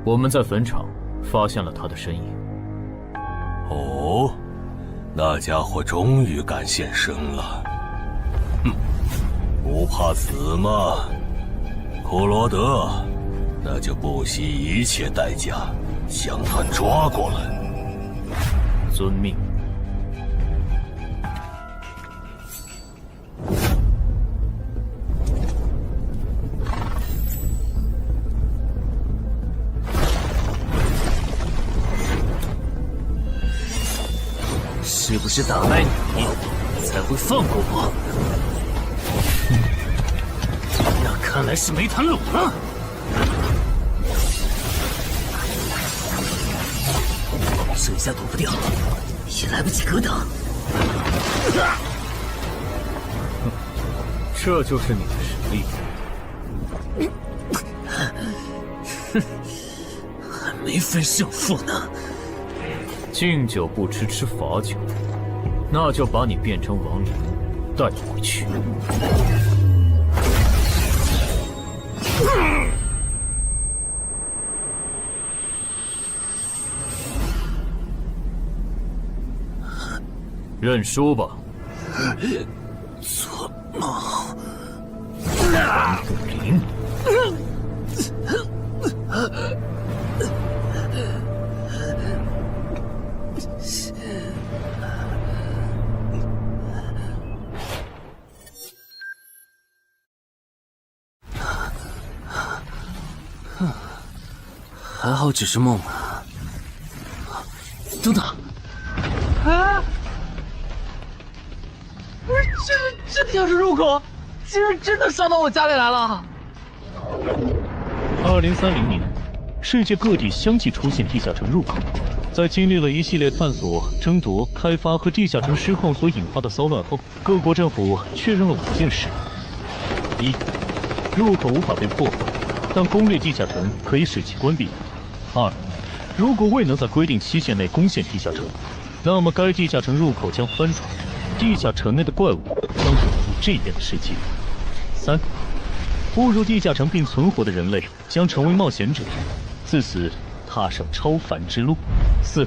我们在坟场发现了他的身影。哦，那家伙终于敢现身了。哼，不怕死吗？库罗德，那就不惜一切代价将他抓过来。遵命。是不是打败你，才会放过我？那看来是没谈拢了。剩下躲不掉，也来不及格挡。这就是你的实力。还没分胜负呢。敬酒不吃吃罚酒，那就把你变成亡灵带回去。认输吧。做梦。王不灵。还好只是梦啊！等等，啊！不是，这地下室入口，竟然真的上到我家里来了！2030年，世界各地相继出现地下城入口。在经历了一系列探索、争夺、开发和地下城失控所引发的骚乱后，各国政府确认了5件事：一、入口无法被破坏，但攻略地下城可以使其关闭。2. 如果未能在规定期限内攻陷地下城，那么该地下城入口将翻转，地下城内的怪物将走入这边的世界。3. 步入地下城并存活的人类将成为冒险者，自此踏上超凡之路。4.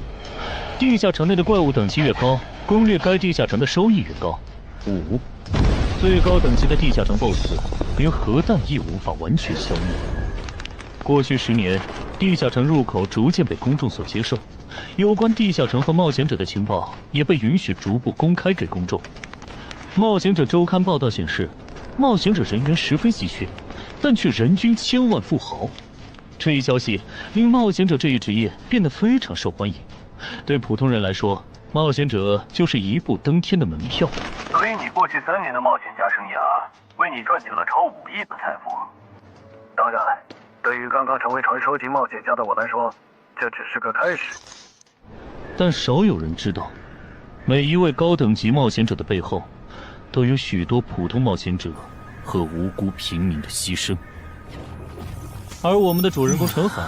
地下城内的怪物等级越高，攻略该地下城的收益越高。5. 最高等级的地下城 BOSS 连核弹亦无法完全消灭。过去10年，地下城入口逐渐被公众所接受，有关地下城和冒险者的情报也被允许逐步公开给公众。冒险者周刊报道显示，冒险者人员十分稀缺，但却人均千万富豪。这一消息令冒险者这一职业变得非常受欢迎。对普通人来说，冒险者就是一步登天的门票。所以你过去3年的冒险家生涯，为你赚取了超5亿的财富。当然，对于刚刚成为传说级冒险家的我来说，这只是个开始。但少有人知道，每一位高等级冒险者的背后，都有许多普通冒险者和无辜平民的牺牲。而我们的主人公陈海，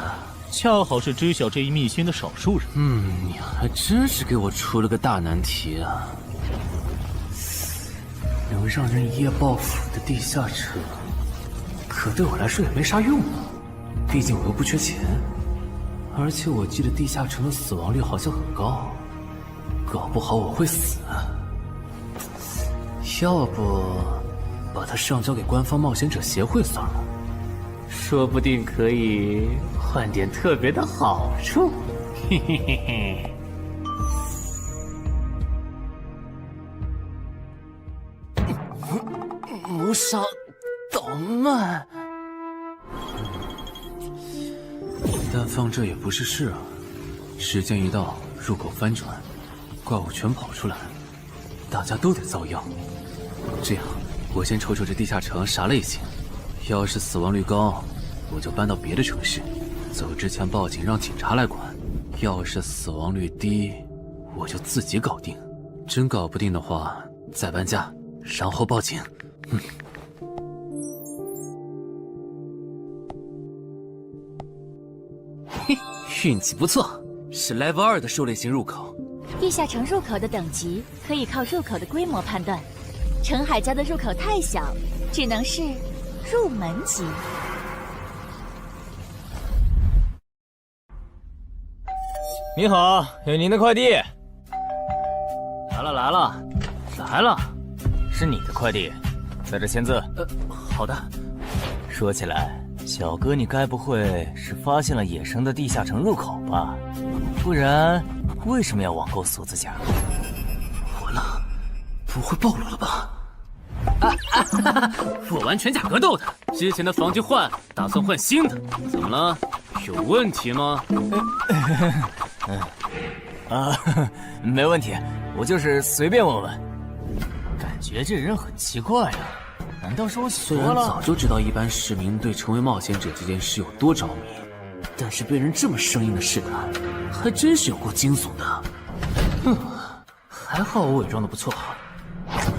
恰好是知晓这一秘辛的少数人。你还真是给我出了个大难题啊！能让人一夜暴富的地下城，可对我来说也没啥用啊。毕竟我又不缺钱，而且我记得地下城的死亡率好像很高，搞不好我会死。要不把它上交给官方冒险者协会算了，说不定可以换点特别的好处。嘿嘿嘿嘿。谋杀岛慢。但放这也不是事啊，时间一到，入口翻转，怪物全跑出来，大家都得遭殃。这样，我先瞅瞅这地下城啥类型，要是死亡率高，我就搬到别的城市，走之前报警让警察来管；要是死亡率低，我就自己搞定。真搞不定的话，再搬家，然后报警。嘿，运气不错，是 Level 2的狩猎型入口。地下城入口的等级可以靠入口的规模判断，陈海家的入口太小，只能是入门级。你好，有您的快递。来了，是你的快递，在这签字。好的。说起来，小哥，你该不会是发现了野生的地下城入口吧？不然，为什么要网购锁子甲？完了，不会暴露了吧？我玩全甲格斗的，之前的防具换，打算换新的。怎么了？有问题吗？没问题，我就是随便问问。感觉这人很奇怪啊，难道是我想虽然多了？早就知道一般市民对成为冒险者这件事有多着迷，但是被人这么生硬的试探，还真是有过惊悚的。还好我伪装的不错，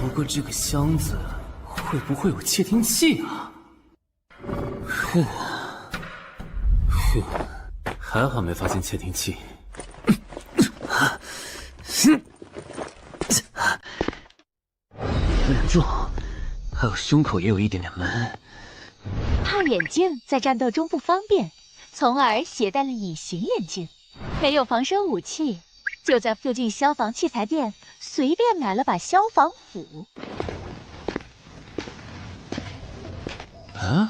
不过这个箱子会不会有窃听器啊？还好没发现窃听器。忍住，还有胸口也有一点点闷。怕眼镜在战斗中不方便，从而携带了隐形眼镜。没有防身武器，就在附近消防器材店随便买了把消防斧。啊，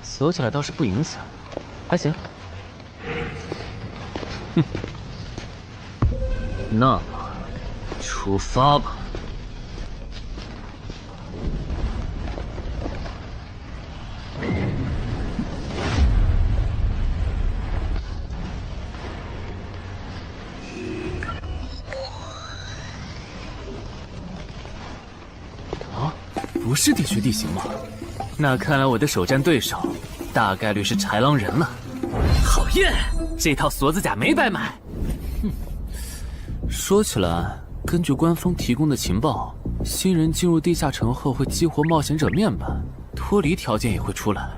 锁起来倒是不影响，还行。那么，出发吧。不是地穴地形吗？那看来我的首战对手大概率是豺狼人了。讨厌，这套锁子甲没白买。说起来，根据官方提供的情报，新人进入地下城后会激活冒险者面板，脱离条件也会出来。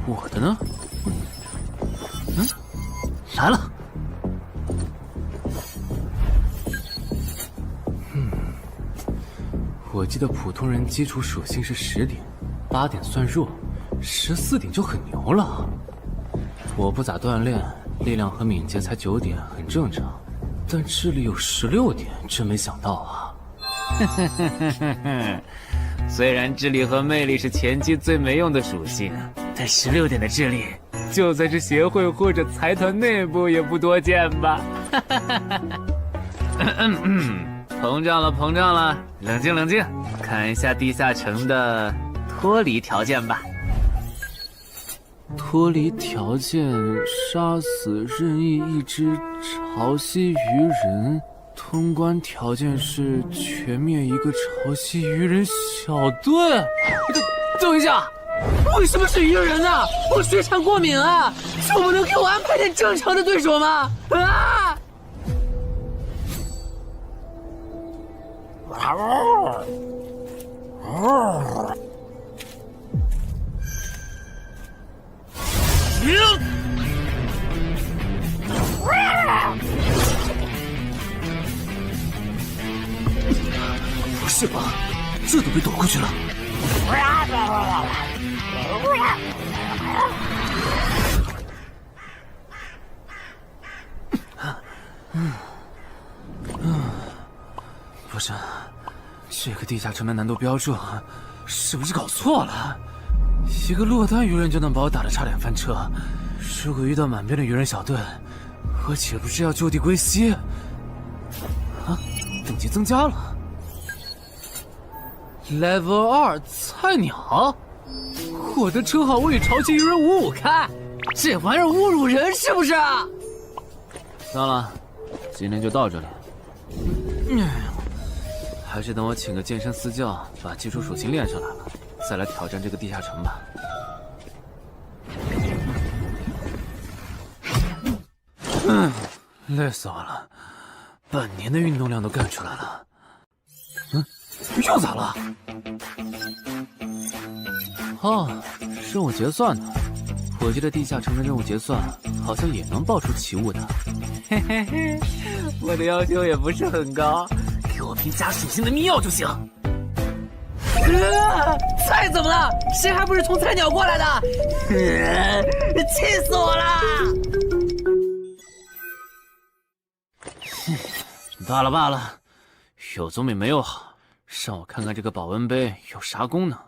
我的呢？来了。我记得普通人基础属性是10点，8点算弱，14点就很牛了。我不咋锻炼，力量和敏捷才9点，很正常。但智力有16点，真没想到啊！虽然智力和魅力是前期最没用的属性，但16点的智力，就算是协会或者财团内部也不多见吧。膨胀了，冷静，看一下地下城的脱离条件吧。脱离条件：杀死任意一只潮汐鱼人。通关条件是全灭一个潮汐鱼人小队。等一下，为什么是鱼人啊？我血场过敏啊！就不能给我安排点正常的对手吗？啊！不是吧？这都被躲过去了。不是，这个地下城的难度标注是不是搞错了？一个落单鱼人就能把我打得差点翻车，如果遇到满编的鱼人小队，我岂不是要就地归西？啊，等级增加了。Level 2菜鸟，我的称号我与潮汐鱼人55开，这玩意儿侮辱人是不是？算了，今天就到这里。还是等我请个健身私教，把基础属性练上来了，再来挑战这个地下城吧。累死我了，半年的运动量都干出来了。又咋了？哦，任务结算呢？我记得地下城的任务结算好像也能爆出奇物的。嘿嘿嘿，我的要求也不是很高，给我瓶加属性的秘药就行。菜怎么了？谁还不是从菜鸟过来的？气死我了！罢了罢了，有总比没有好。让我看看这个保温杯有啥功能。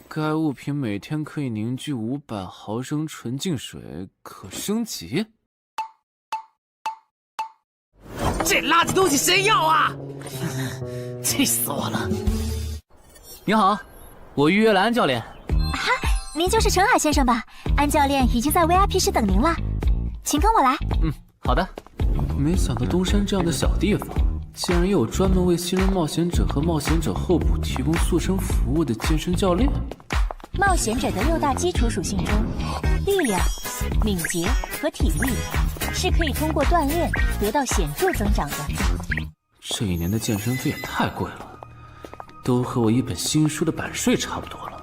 该物品每天可以凝聚500毫升纯净水，可升级。这垃圾东西谁要啊？气死我了！你好，我预约了安教练。哈，您就是陈海先生吧？安教练已经在 VIP 室等您了，请跟我来。好的。没想到东山这样的小地方，竟然也有专门为新人冒险者和冒险者候补提供塑身服务的健身教练。冒险者的6大基础属性中，力量、敏捷和体力是可以通过锻炼得到显著增长的。这一年的健身费也太贵了，都和我一本新书的版税差不多了。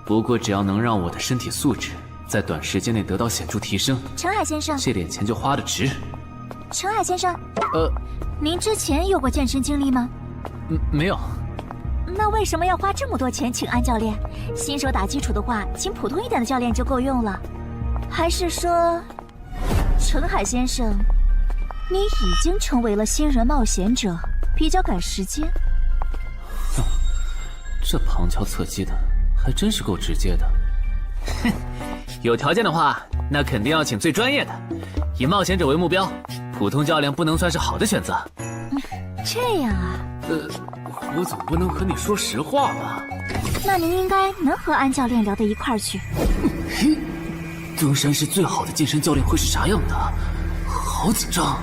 不过只要能让我的身体素质在短时间内得到显著提升，陈海先生，这点钱就花得值。陈海先生，您之前有过健身经历吗？没有。那为什么要花这么多钱请安教练？新手打基础的话，请普通一点的教练就够用了。还是说，陈海先生，你已经成为了新人冒险者，比较赶时间？这旁敲侧击的，还真是够直接的。哼，有条件的话，那肯定要请最专业的，以冒险者为目标，普通教练不能算是好的选择。这样啊？我总不能和你说实话吧？那您应该能和安教练聊到一块儿去。东山市最好的健身教练会是啥样的？好紧张。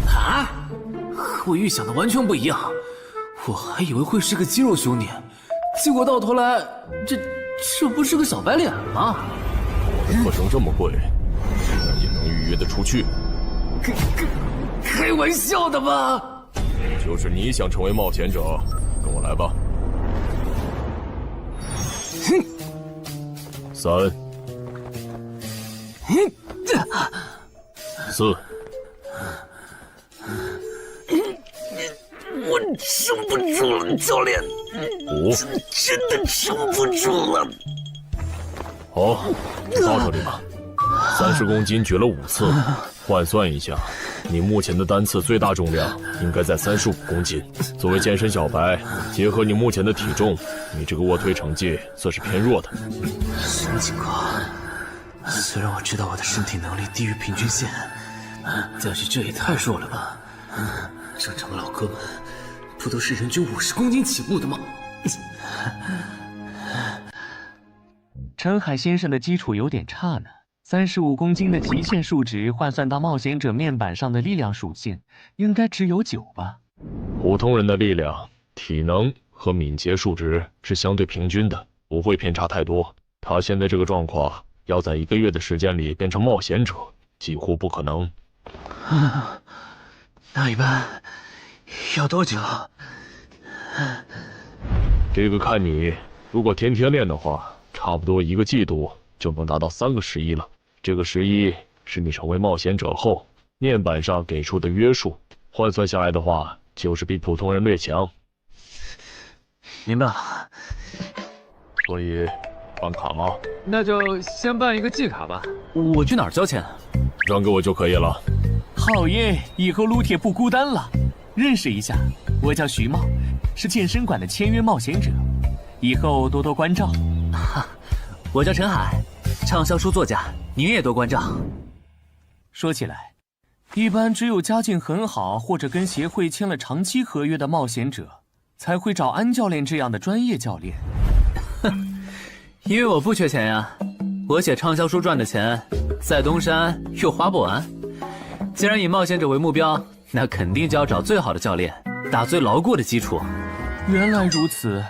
啊！和我预想的完全不一样，我还以为会是个肌肉兄弟，结果到头来，这不是个小白脸吗？课程这么贵，竟然也能预约得出去？开玩笑的吧？就是你想成为冒险者，跟我来吧。3、4。我撑不住了，教练。5，真的撑不住了。好，你到这里吧。30公斤举了5次，换算一下，你目前的单次最大重量应该在35公斤。作为健身小白，结合你目前的体重，你这个卧推成绩算是偏弱的。什么情况？虽然我知道我的身体能力低于平均线，但是这也太弱了吧？正常的老哥们不都是人均50公斤起步的吗？陈海先生的基础有点差呢，35公斤的极限数值换算到冒险者面板上的力量属性，应该只有9吧？普通人的力量、体能和敏捷数值是相对平均的，不会偏差太多。他现在这个状况，要在1个月的时间里变成冒险者，几乎不可能。那一般要多久？这个看你，如果天天练的话，差不多1个季度就能达到3个11了。这个11是你成为冒险者后面板上给出的约束，换算下来的话，就是比普通人略强。明白了。所以，办卡吗？那就先办一个季卡吧。我去哪儿交钱？转给我就可以了。好耶，以后撸铁不孤单了。认识一下，我叫徐茂，是健身馆的签约冒险者，以后多多关照。我叫陈海，畅销书作家，您也多关照。说起来，一般只有家境很好或者跟协会签了长期合约的冒险者，才会找安教练这样的专业教练。因为我不缺钱呀，我写畅销书赚的钱，在东山又花不完。既然以冒险者为目标，那肯定就要找最好的教练，打最牢固的基础。原来如此，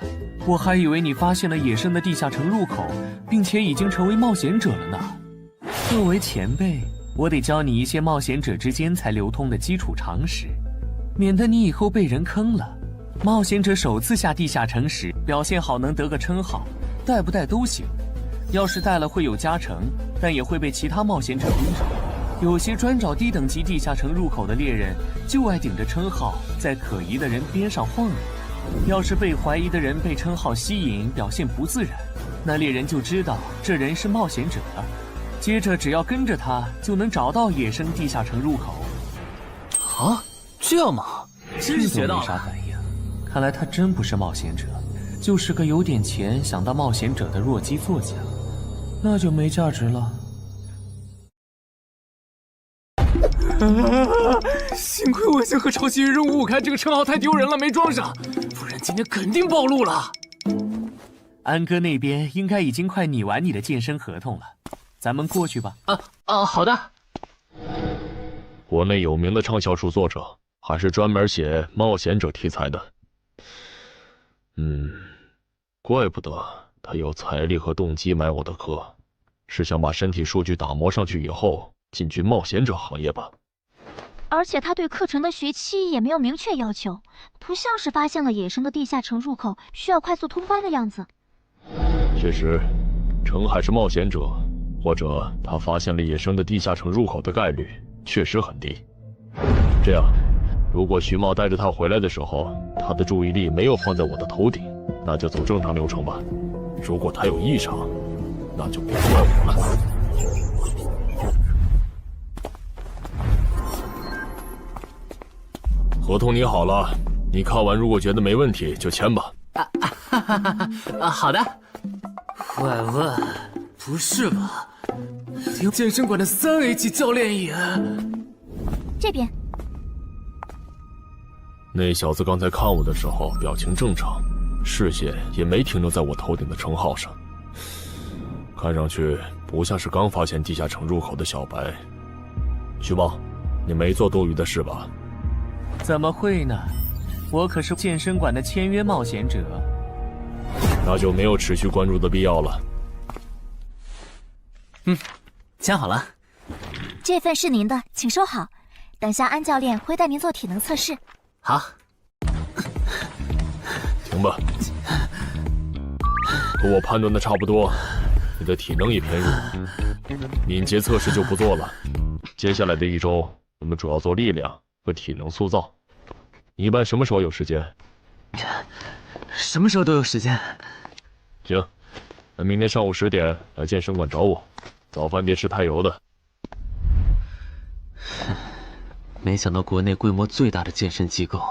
我还以为你发现了野生的地下城入口，并且已经成为冒险者了呢。作为前辈，我得教你一些冒险者之间才流通的基础常识，免得你以后被人坑了。冒险者首次下地下城时，表现好能得个称号，带不带都行。要是带了会有加成，但也会被其他冒险者盯上。有些专找低等级地下城入口的猎人，就爱顶着称号，在可疑的人边上晃悠。要是被怀疑的人被称号吸引，表现不自然，那猎人就知道这人是冒险者了。接着只要跟着他，就能找到野生地下城入口。啊，这样吗？真是学到了。没啥反应，看来他真不是冒险者，就是个有点钱想当冒险者的弱鸡作家，那就没价值了。幸亏我先和超级任务开这个称号太丢人了，没装上，不然今天肯定暴露了。安哥那边应该已经快拟完你的健身合同了，咱们过去吧。好的。国内有名的畅销书作者，还是专门写冒险者题材的。怪不得他有财力和动机买我的课，是想把身体数据打磨上去以后进军冒险者行业吧。而且他对课程的学期也没有明确要求，不像是发现了野生的地下城入口需要快速通关的样子。确实，程海是冒险者，或者他发现了野生的地下城入口的概率确实很低。这样，如果徐茂带着他回来的时候，他的注意力没有放在我的头顶，那就走正常流程吧。如果他有异常，那就别怪我了。合同拟好了，你看完如果觉得没问题就签吧。好的。怪问，不是吧？连健身馆的3A 级教练也……这边。那小子刚才看我的时候表情正常，视线也没停留在我头顶的称号上，看上去不像是刚发现地下城入口的小白。徐茂，你没做多余的事吧？怎么会呢？我可是健身馆的签约冒险者。那就没有持续关注的必要了。签好了。这份是您的，请收好。等下安教练会带您做体能测试。好。行吧。和我判断的差不多，你的体能也偏弱，敏捷测试就不做了。接下来的1周，我们主要做力量和体能塑造。你一般什么时候有时间？什么时候都有时间。行，那明天上午10点来健身馆找我，早饭别吃太油的。没想到国内规模最大的健身机构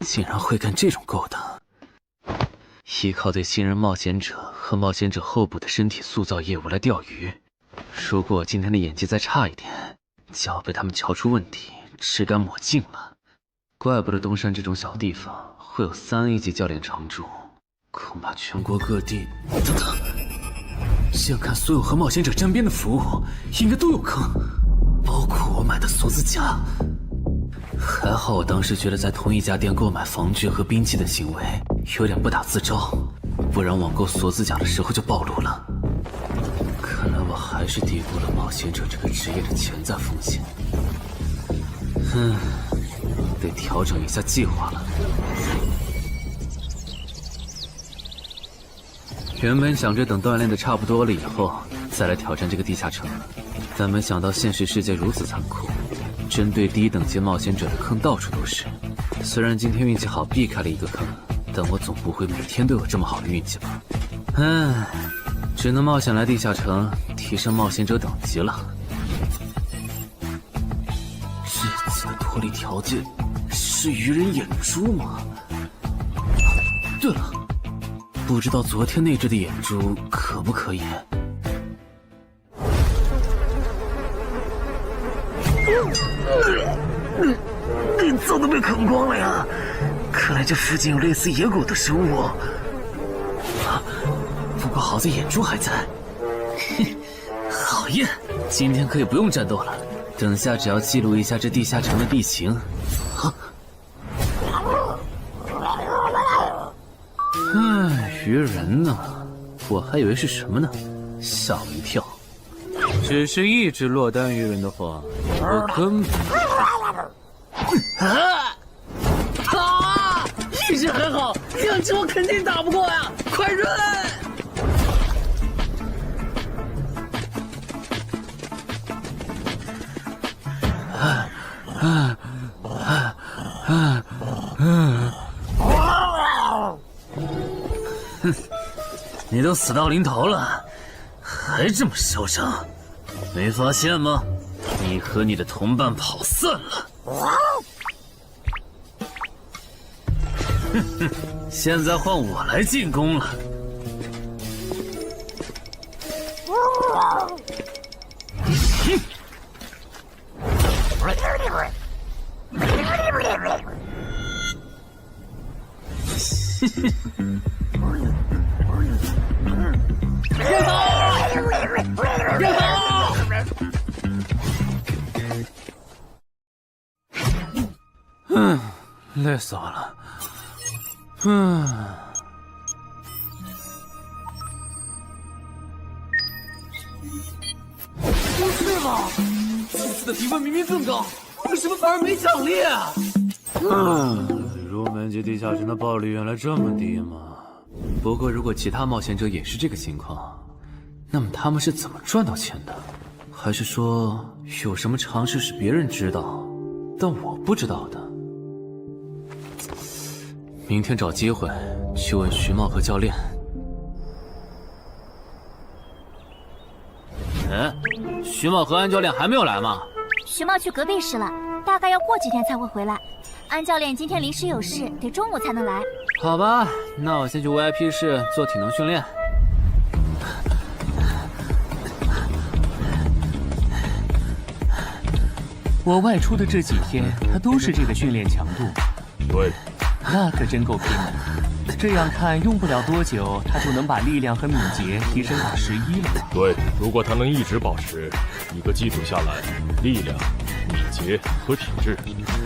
竟然会干这种勾当。依靠对新人冒险者和冒险者后补的身体塑造业务来钓鱼，如果我今天的演技再差一点，就要被他们瞧出问题，吃干抹净了。怪不得东山这种小地方会有3A 级教练常驻，恐怕全国各地……等等，这样看，所有和冒险者沾边的服务应该都有坑，包括我买的锁子甲。还好我当时觉得在同一家店购买防具和兵器的行为有点不打自招，不然网购锁子甲的时候就暴露了。看来我还是低估了冒险者这个职业的潜在风险。得调整一下计划了。原本想着等锻炼的差不多了以后再来挑战这个地下城，但没想到现实世界如此残酷，针对低等级冒险者的坑到处都是。虽然今天运气好避开了一个坑，但我总不会每天都有这么好的运气吧？只能冒险来地下城提升冒险者等级了。这次的脱离条件是鱼人眼珠吗？对了，不知道昨天那只的眼珠可不可以？内脏都被啃光了呀！看来这附近有类似野狗的生物。不过好在眼珠还在。好耶！今天可以不用战斗了，等下只要记录一下这地下城的地形。鱼人呢？我还以为是什么呢，吓我一跳。只是一只落单鱼人的话，我根本……一只还好，2只我肯定打不过呀！快润！你都死到临头了，还这么嚣张，没发现吗？你和你的同伴跑散了。哼哼，现在换我来进攻了。累死我了。不是吧？这次的评分明明更高，为什么反而没奖励啊？入门级地下城的暴率原来这么低吗？不过如果其他冒险者也是这个情况，那么他们是怎么赚到钱的？还是说有什么常识是别人知道，但我不知道的？明天找机会去问徐茂和教练。徐茂和安教练还没有来吗？徐茂去隔壁室了，大概要过几天才会回来。安教练今天临时有事，得中午才能来。好吧，那我先去 VIP 室做体能训练。我外出的这几天，他都是这个训练强度。对，那可真够拼的。这样看，用不了多久，他就能把力量和敏捷提升到11了。对，如果他能一直保持一个季度下来，力量、敏捷和体质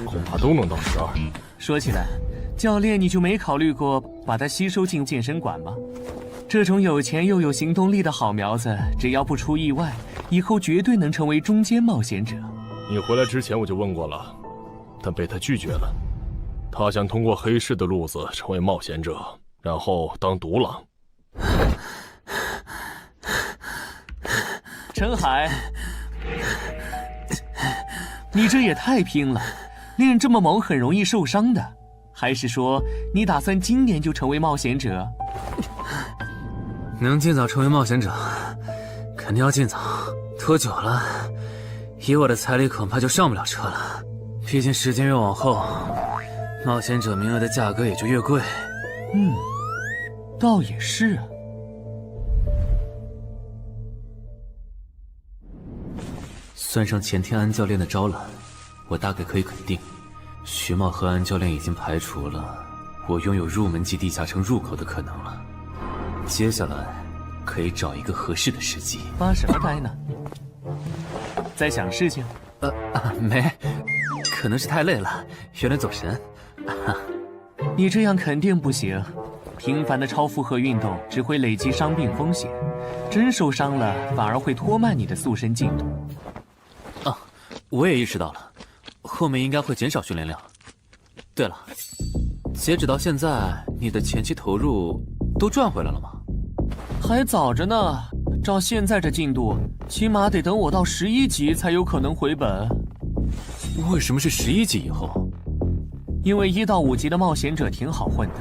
恐怕都能到12。说起来，教练你就没考虑过把他吸收进健身馆吗？这种有钱又有行动力的好苗子，只要不出意外，以后绝对能成为中间冒险者。你回来之前我就问过了，但被他拒绝了。他想通过黑市的路子成为冒险者，然后当独狼。陈海，你这也太拼了，练这么猛很容易受伤的。还是说你打算今年就成为冒险者？能尽早成为冒险者，肯定要尽早。拖久了，以我的财力恐怕就上不了车了。毕竟时间越往后，冒险者名额的价格也就越贵。倒也是啊。算上前天安教练的招揽，我大概可以肯定，徐茂和安教练已经排除了我拥有入门级地下城入口的可能了。接下来可以找一个合适的时机。发什么呆呢？在想事情？没，可能是太累了，有点走神。你这样肯定不行，频繁的超负荷运动只会累积伤病风险，真受伤了反而会拖慢你的塑身进度。我也意识到了，后面应该会减少训练量。对了，截止到现在，你的前期投入都赚回来了吗？还早着呢，照现在这进度，起码得等我到11级才有可能回本。为什么是11级以后？因为1到5级的冒险者挺好混的，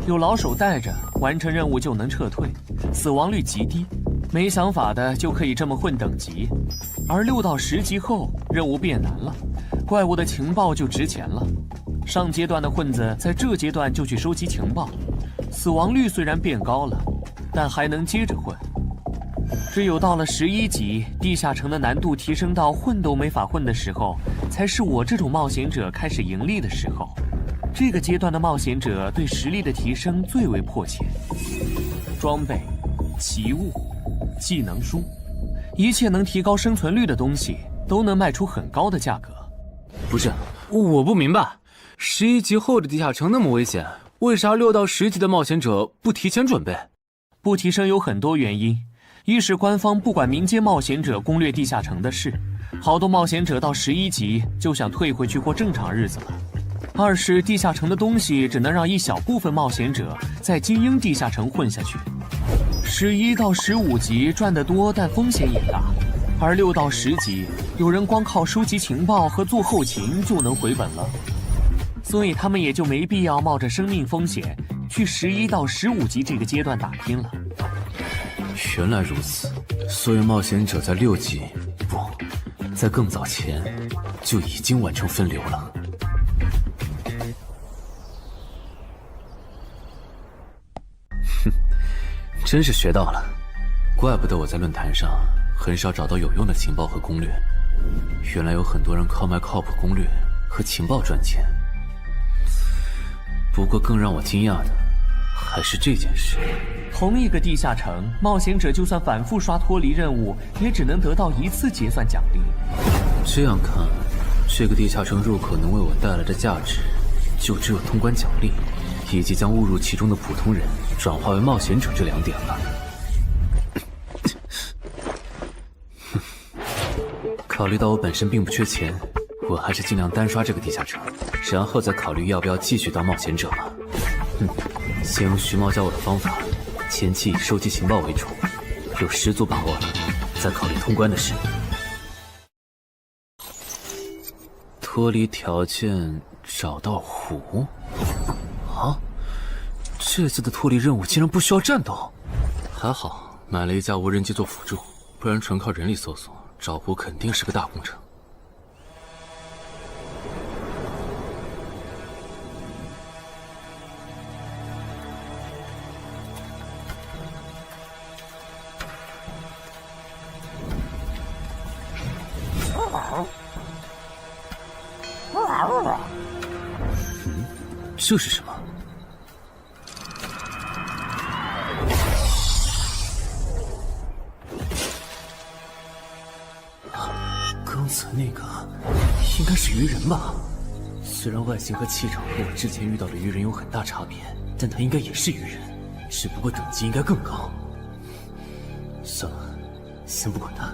有老手带着，完成任务就能撤退，死亡率极低。没想法的就可以这么混等级，而6到10级后，任务变难了，怪物的情报就值钱了。上阶段的混子在这阶段就去收集情报，死亡率虽然变高了，但还能接着混。只有到了11级，地下城的难度提升到混都没法混的时候，才是我这种冒险者开始盈利的时候。这个阶段的冒险者对实力的提升最为迫切。装备、奇物、技能书，一切能提高生存率的东西都能卖出很高的价格。不是，我不明白，11级后的地下城那么危险，为啥6到10级的冒险者不提前准备？不提升有很多原因，一是官方不管民间冒险者攻略地下城的事，好多冒险者到11级就想退回去过正常日子了；二是地下城的东西只能让一小部分冒险者在精英地下城混下去。11到15级赚得多，但风险也大，而6到10级有人光靠收集情报和做后勤就能回本了，所以他们也就没必要冒着生命风险去11到15级这个阶段打拼了。原来如此，所以冒险者在6级，不，在更早前就已经完成分流了。哼，真是学到了，怪不得我在论坛上很少找到有用的情报和攻略，原来有很多人靠卖靠谱攻略和情报赚钱。不过更让我惊讶的还是这件事。同一个地下城，冒险者就算反复刷脱离任务，也只能得到1次结算奖励。这样看，这个地下城入口能为我带来的价值，就只有通关奖励，以及将误入其中的普通人转化为冒险者这2点了。考虑到我本身并不缺钱，我还是尽量单刷这个地下城，然后再考虑要不要继续当冒险者吧。先用徐猫教我的方法，前期以收集情报为主，有10足把握了，再考虑通关的事。脱离条件找到湖？啊，这次的脱离任务竟然不需要战斗？还好买了一架无人机做辅助，不然纯靠人力搜索找湖肯定是个大工程。这是什么？刚才那个应该是鱼人吧？虽然外形和气场和我之前遇到的鱼人有很大差别，但他应该也是鱼人，只不过等级应该更高。算了，先不管他。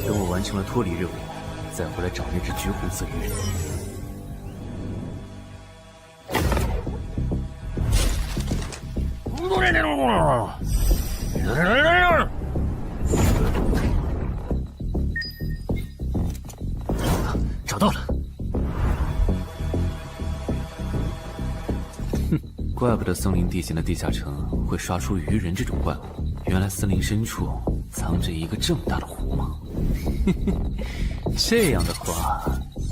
等我完成了脱离任务，再回来找那只橘红色鱼人。找到了！哼，怪不得森林地形的地下城会刷出鱼人这种怪物，原来森林深处藏着一个这么大的湖吗？这样的话，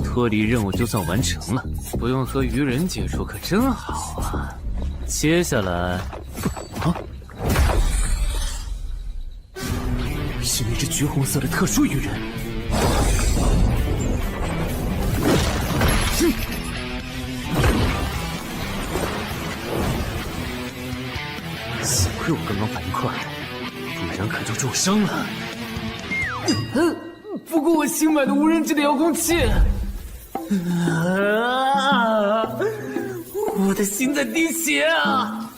脱离任务就算完成了，不用和鱼人接触可真好啊！接下来，是那只橘红色的特殊鱼人。幸亏我刚刚反应快，不然可就重伤了。不过我新买的无人机的遥控器，我的心在滴血啊！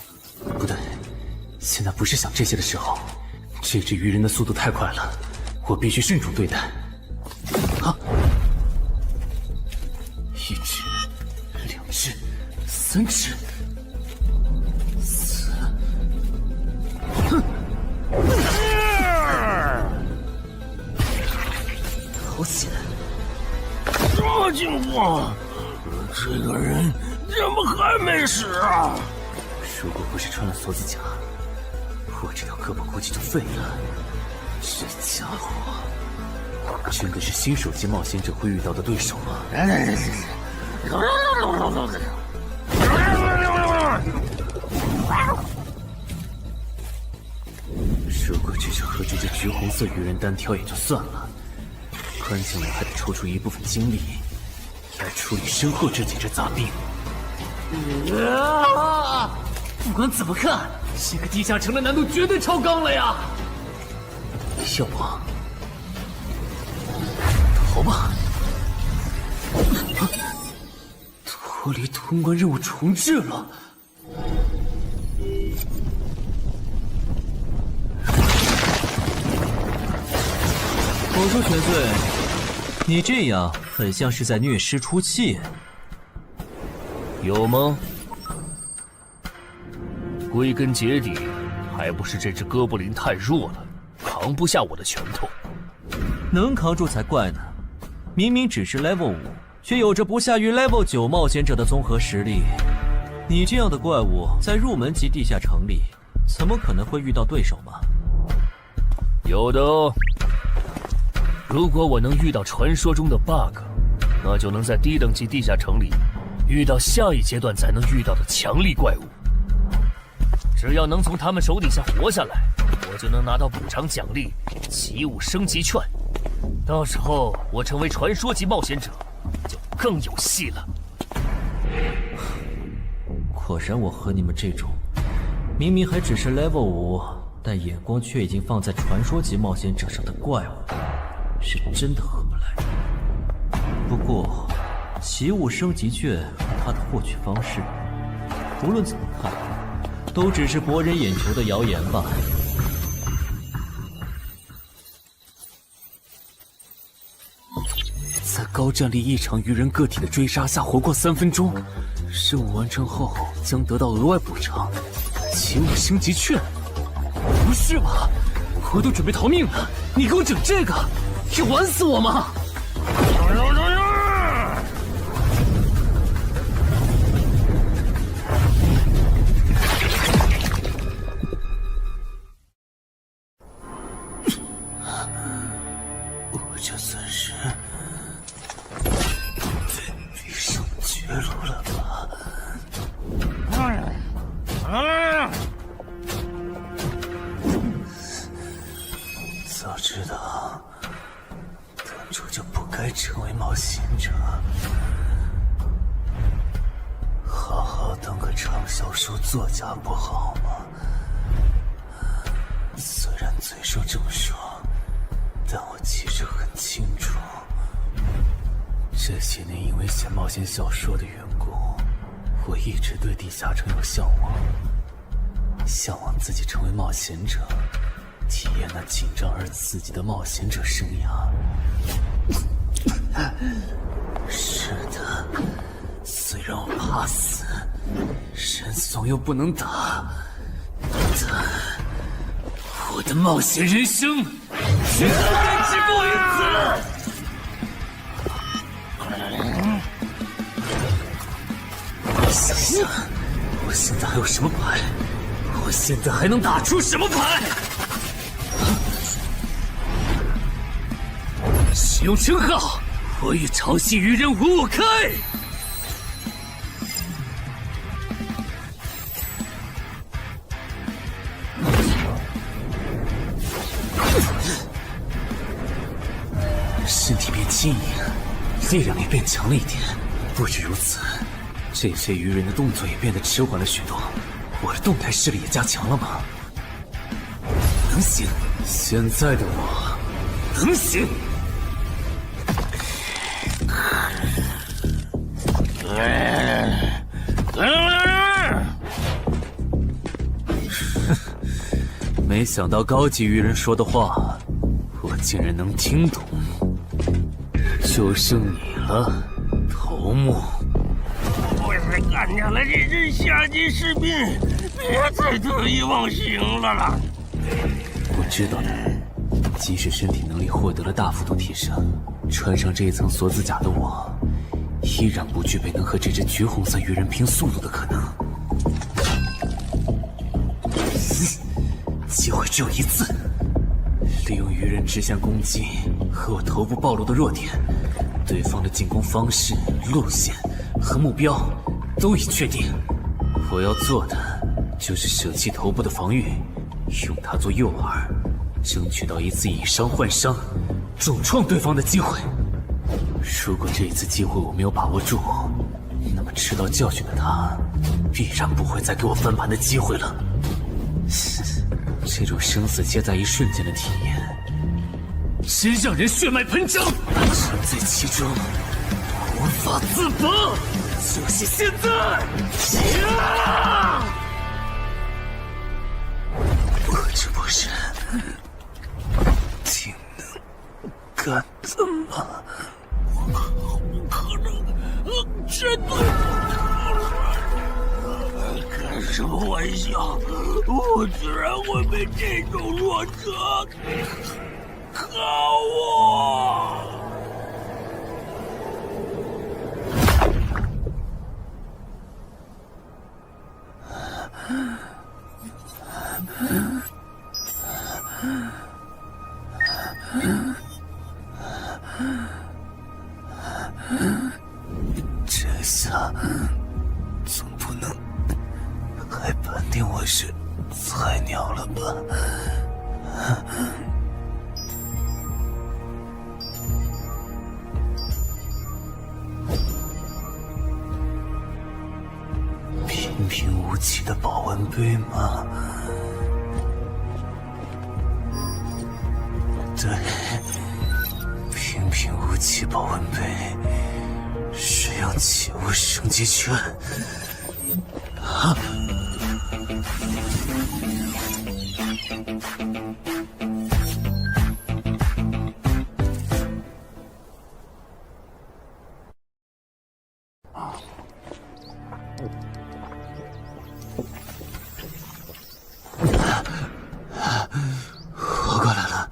不对，现在不是想这些的时候。这只鱼人的速度太快了，我必须慎重对待。啊！1只、2只、3只、4……哼！好险！这情况，这个人怎么还没死啊？如果不是穿了锁子甲，我这条胳膊估计就废了。这家伙真的是新手级冒险者会遇到的对手吗？如果只是和这只橘红色鱼人单挑也就算了，关键我还得抽出一部分精力来处理身后这几只杂兵。不管怎么看，这个地下城的难度绝对超纲了呀！要不逃吧？脱离通关任务重置了。我说全岁，你这样很像是在虐尸出气，有吗？归根结底，还不是这只哥布林太弱了，扛不下我的拳头。能扛住才怪呢！明明只是 Level 5，却有着不下于 Level 9冒险者的综合实力。你这样的怪物，在入门级地下城里，怎么可能会遇到对手嘛？有的哦。如果我能遇到传说中的 bug， 那就能在低等级地下城里遇到下一阶段才能遇到的强力怪物。只要能从他们手底下活下来，我就能拿到补偿奖励奇物升级券。到时候我成为传说级冒险者，就更有戏了。果然，我和你们这种明明还只是 level 5，但眼光却已经放在传说级冒险者上的怪物，是真的合不来。不过，奇物升级券和它的获取方式，无论怎么看，都只是博人眼球的谣言吧。在高战力异常鱼人个体的追杀下活过3分钟，任务完成后将得到额外补偿，奇物升级券。不是吧？我都准备逃命了，你给我整这个，要玩死我吗？我这算是遇上绝路了吧？早知道当初就不该成为冒险者，好好当个畅销书作家不好吗？虽然嘴上这么说，但我其实很清楚，这些年因为写冒险小说的缘故，我一直对地下城有向往，向往自己成为冒险者，体验那紧张而刺激的冒险者生涯。是的，虽然我怕死，人怂又不能打，但我的冒险人生绝对只过于此。想想，我现在还有什么牌？我现在还能打出什么牌？使用称号，我与潮汐鱼人5开。身体变轻盈，力量也变强了一点。不止如此，这些鱼人的动作也变得迟缓了许多。我的动态视力也加强了吗？能行，现在的我能行。没想到高级鱼人说的话，我竟然能听懂。就剩你了，头目。我是干掉了这只下级士兵，别再得意忘形了啦！我知道的，即使身体能力获得了大幅度提升，穿上这一层锁子甲的我，依然不具备能和这只橘红色鱼人拼速度的可能。机会只有一次，利用鱼人直线攻击和我头部暴露的弱点，对方的进攻方式、路线和目标都已确定。我要做的就是舍弃头部的防御，用它做诱饵，争取到一次以伤换伤，重创对方的机会。如果这一次机会我没有把握住，那么吃到教训的他，必然不会再给我翻盘的机会了。这种生死皆在一瞬间的体验，真让人血脉喷张，沉醉其中，无法自拔。就是现在！我这不是挺能干的吗？不可能，真的！开什么玩笑？我居然会被这种弱者可恶！这下总不能还判定我是菜鸟了吧？平平无奇的保温杯吗？对，平平无奇保温杯。使用起物升级券。啊！活过来了。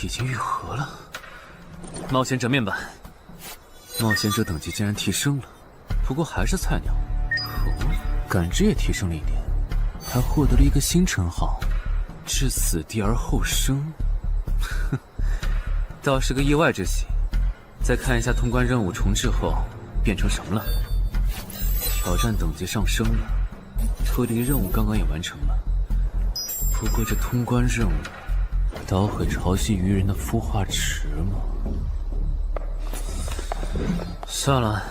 已经愈合了。冒险者面板，冒险者等级竟然提升了，不过还是菜鸟。哦，感知也提升了一点，还获得了一个新称号——至死地而后生。哼，倒是个意外之喜。再看一下通关任务重置后变成什么了。挑战等级上升了，脱离任务刚刚也完成了。不过这通关任务捣毁潮汐鱼人的孵化池吗？算了，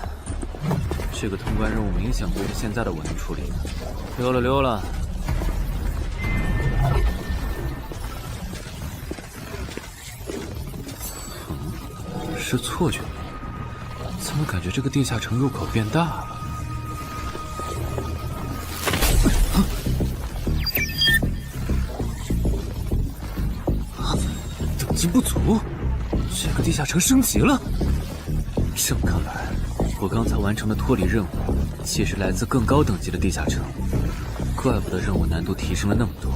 这个通关任务明显不是现在的我能处理的。溜了溜了。是错觉吗？怎么感觉这个地下城入口变大了？等级不足，这个地下城升级了。这么看来，我刚才完成的脱离任务，其实来自更高等级的地下城。怪不得任务难度提升了那么多，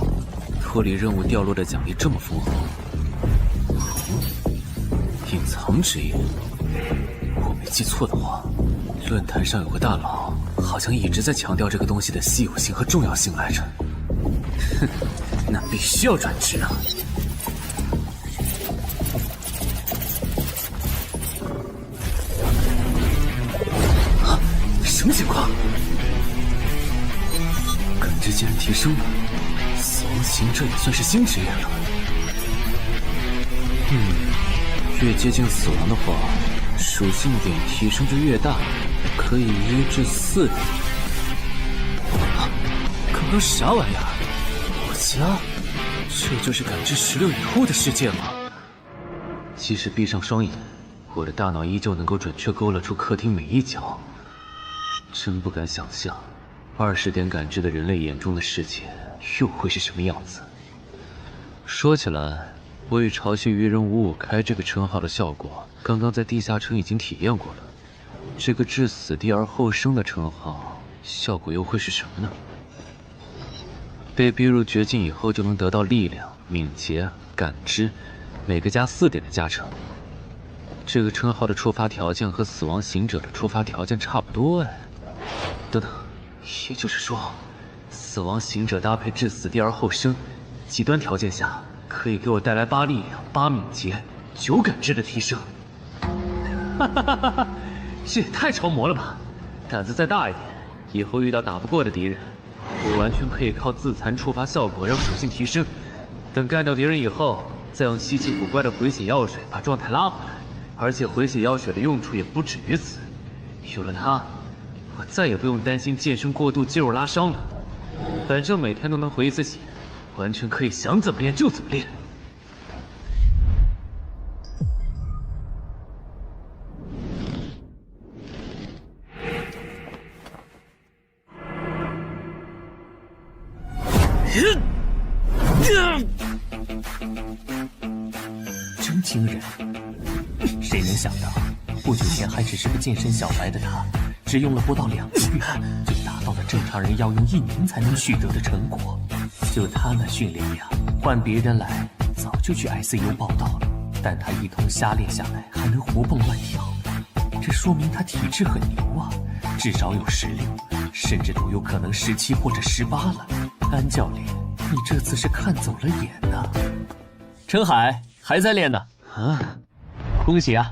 脱离任务掉落的奖励这么丰厚。隐藏职业，我没记错的话，论坛上有个大佬，好像一直在强调这个东西的稀有性和重要性来着。哼，那必须要转职啊！啊，什么情况？感知竟然提升了，死亡行者也算是新职业了。越接近死亡的话，属性点提升就越大，可以1至4点。啊，刚刚啥玩意儿？我家？这就是感知16以后的世界吗？即使闭上双眼，我的大脑依旧能够准确勾勒出客厅每一角。真不敢想象，20点感知的人类眼中的世界又会是什么样子。说起来，我与潮汐鱼人555开这个称号的效果，刚刚在地下城已经体验过了。这个至死地而后生的称号，效果又会是什么呢？被逼入绝境以后，就能得到力量、敏捷、感知，每个加4点的加成。这个称号的触发条件和死亡行者的触发条件差不多哎。等等，也就是说，死亡行者搭配至死地而后生，极端条件下可以给我带来8力量、8敏捷、9感知的提升。哈哈哈哈哈！这也太超模了吧！胆子再大一点，以后遇到打不过的敌人，我完全可以靠自残触发效果让属性提升。等干掉敌人以后，再用稀奇古怪的回血药水把状态拉回来。而且回血药水的用处也不止于此，有了它，我再也不用担心健身过度肌肉拉伤了。反正每天都能回一次血，完全可以想怎么练就怎么练。真惊人！谁能想到，不久前还只是个健身小白的他，只用了不到2个月，就达到了正常人要用1年才能取得的成果。就他那训练量，换别人来早就去 ICU 报道了。但他一通瞎练下来，还能活蹦乱跳，这这说明他体质很牛啊，至少有16，甚至都有可能17或者18了。安教练，你这次是看走了眼呐。陈海还在练呢。啊，恭喜啊！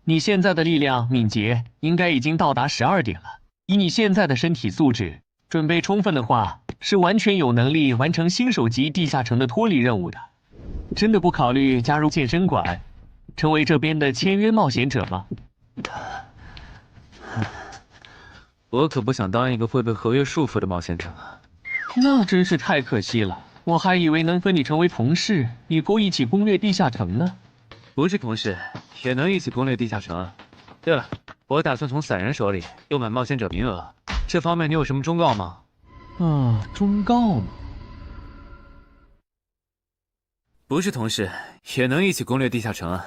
你现在的力量、敏捷应该已经到达12点了。以你现在的身体素质，准备充分的话，是完全有能力完成新手级地下城的脱离任务的。真的不考虑加入健身馆，成为这边的签约冒险者吗？我可不想当一个会被合约束缚的冒险者啊！那真是太可惜了，我还以为能和你成为同事，以后一起攻略地下城呢。不是同事，也能一起攻略地下城啊。对了，我打算从散人手里购买冒险者名额，这方面你有什么忠告吗？忠告吗？不是同事，也能一起攻略地下城啊。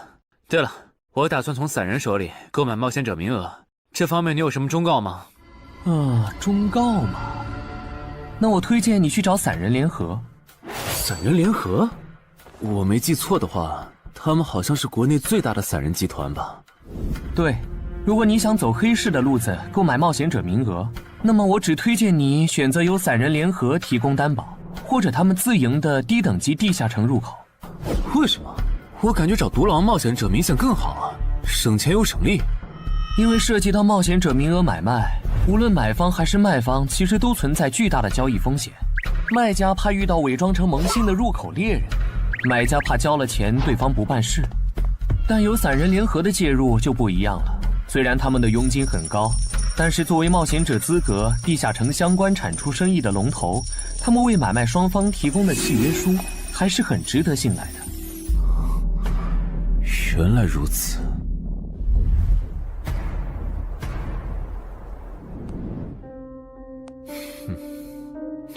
对了，我打算从散人手里购买冒险者名额，这方面你有什么忠告吗？忠告嘛，那我推荐你去找散人联合。散人联合？我没记错的话，他们好像是国内最大的散人集团吧？对，如果你想走黑市的路子购买冒险者名额，那么我只推荐你选择由散人联合提供担保，或者他们自营的低等级地下城入口。为什么？我感觉找独狼冒险者明显更好啊，省钱又省力。因为涉及到冒险者名额买卖，无论买方还是卖方，其实都存在巨大的交易风险。卖家怕遇到伪装成萌新的入口猎人，买家怕交了钱对方不办事。但有散人联合的介入就不一样了，虽然他们的佣金很高，但是作为冒险者资格地下城相关产出生意的龙头，他们为买卖双方提供的契约书还是很值得信赖的。原来如此。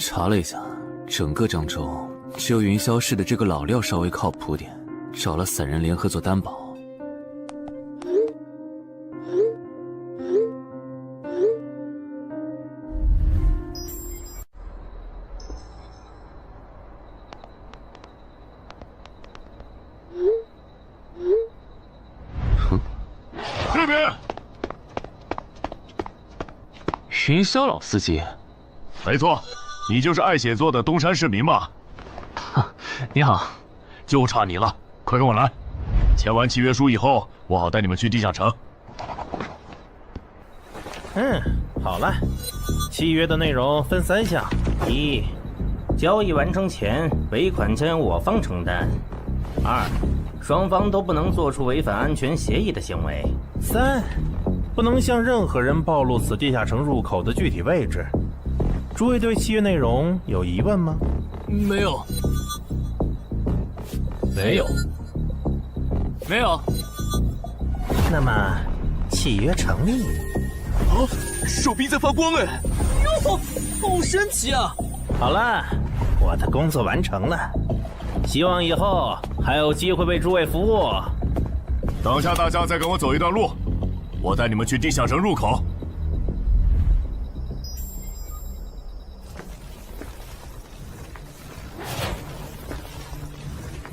查了一下，整个漳州只有云霄市的这个老廖稍微靠谱点，找了散人联合做担保。这边，云霄老司机。没错，你就是爱写作的东山市民吧？你好，就差你了，快跟我来。签完契约书以后，我好带你们去地下城。好了，契约的内容分3项：一，交易完成前尾款将由我方承担；二，双方都不能做出违反安全协议的行为；三，不能向任何人暴露此地下城入口的具体位置。诸位对契约内容有疑问吗？没有。那么，契约成立。手臂在发光哎！哟，好神奇啊！好了，我的工作完成了，希望以后还有机会为诸位服务。等下大家再跟我走一段路，我带你们去地下城入口。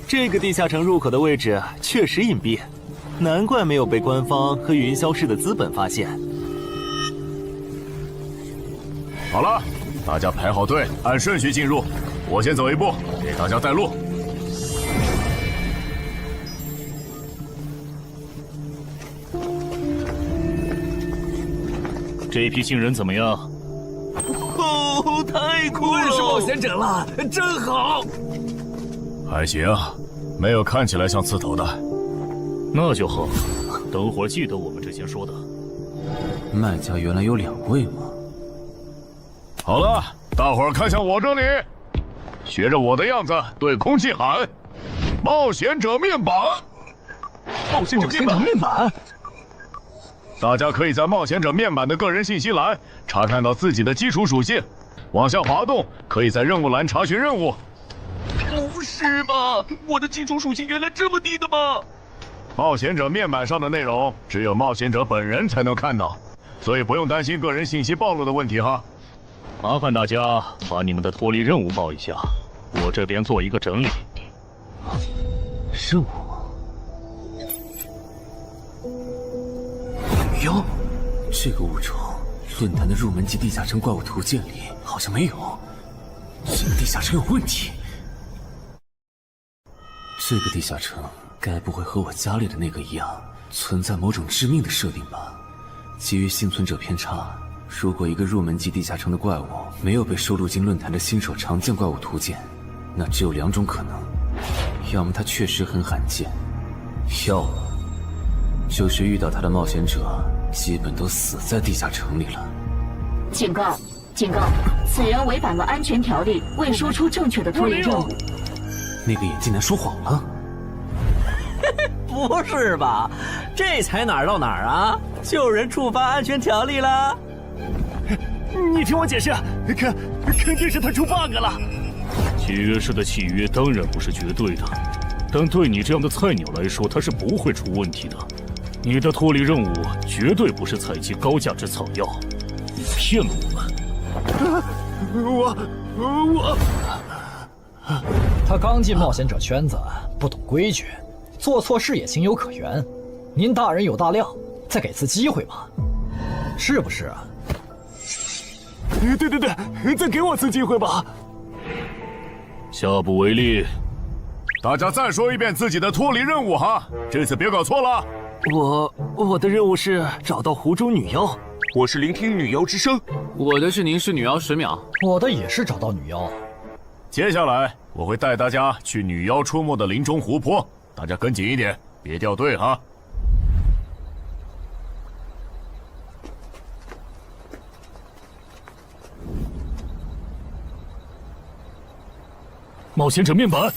这个地下城入口的位置确实隐蔽，难怪没有被官方和云霄市的资本发现。好了，大家排好队，按顺序进入。我先走一步，给大家带路。这批新人怎么样？太酷了！我也是冒险者了，真好。还行，没有看起来像刺头的。那就好，等会儿记得我们之前说的。卖家原来有2位吗？好了，大伙儿看向我这里，学着我的样子对空气喊：“冒险者面板！”冒险者面板！大家可以在冒险者面板的个人信息栏查看到自己的基础属性，往下滑动，可以在任务栏查询任务。不是吧？我的基础属性原来这么低的吗？冒险者面板上的内容只有冒险者本人才能看到，所以不用担心个人信息暴露的问题哈。麻烦大家把你们的脱离任务报一下，我这边做一个整理。任务？妖，这个物种论坛的入门级地下城怪物图鉴里好像没有，这个地下城有问题。这个地下城该不会和我家里的那个一样，存在某种致命的设定吧？基于幸存者偏差，如果一个入门级地下城的怪物没有被收录进论坛的新手常见怪物图鉴，那只有2种可能：要么它确实很罕见，要么就是遇到它的冒险者基本都死在地下城里了。警告！警告！此人违反了安全条例，未说出正确的脱离任务。那个眼镜男说谎了？不是吧？这才哪儿到哪儿啊？就有人触犯安全条例了？你听我解释，肯定是他出 bug 了。契约式的契约当然不是绝对的，但对你这样的菜鸟来说，它是不会出问题的。你的脱离任务绝对不是采集高价值草药，你骗了我们。他刚进冒险者圈子，不懂规矩，做错事也情有可原。您大人有大量，再给次机会吧，是不是啊？对，再给我次机会吧。下不为例。大家再说一遍自己的脱离任务哈，这次别搞错了。我的任务是找到湖中女妖。我是聆听女妖之声。我的是凝视女妖10秒。我的也是找到女妖。接下来我会带大家去女妖出没的林中湖泊，大家跟紧一点，别掉队哈。冒险者面板。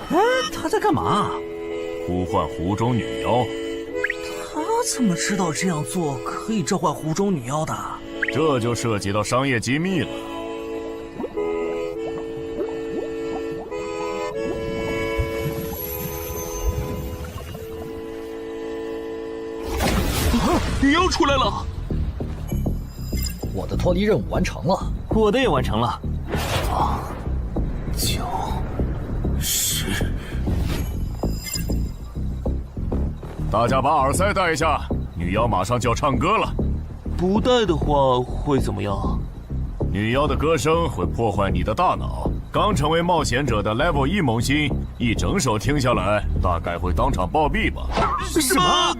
哎，他在干嘛？呼唤湖中女妖。他怎么知道这样做可以召唤湖中女妖的？这就涉及到商业机密了。女妖出来了！我的脱离任务完成了，我的也完成了。8、9、10。大家把耳塞戴一下，女妖马上就要唱歌了。不戴的话会怎么样？女妖的歌声会破坏你的大脑。刚成为冒险者的 Level 1萌新，一整首听下来，大概会当场暴毙吧。什么？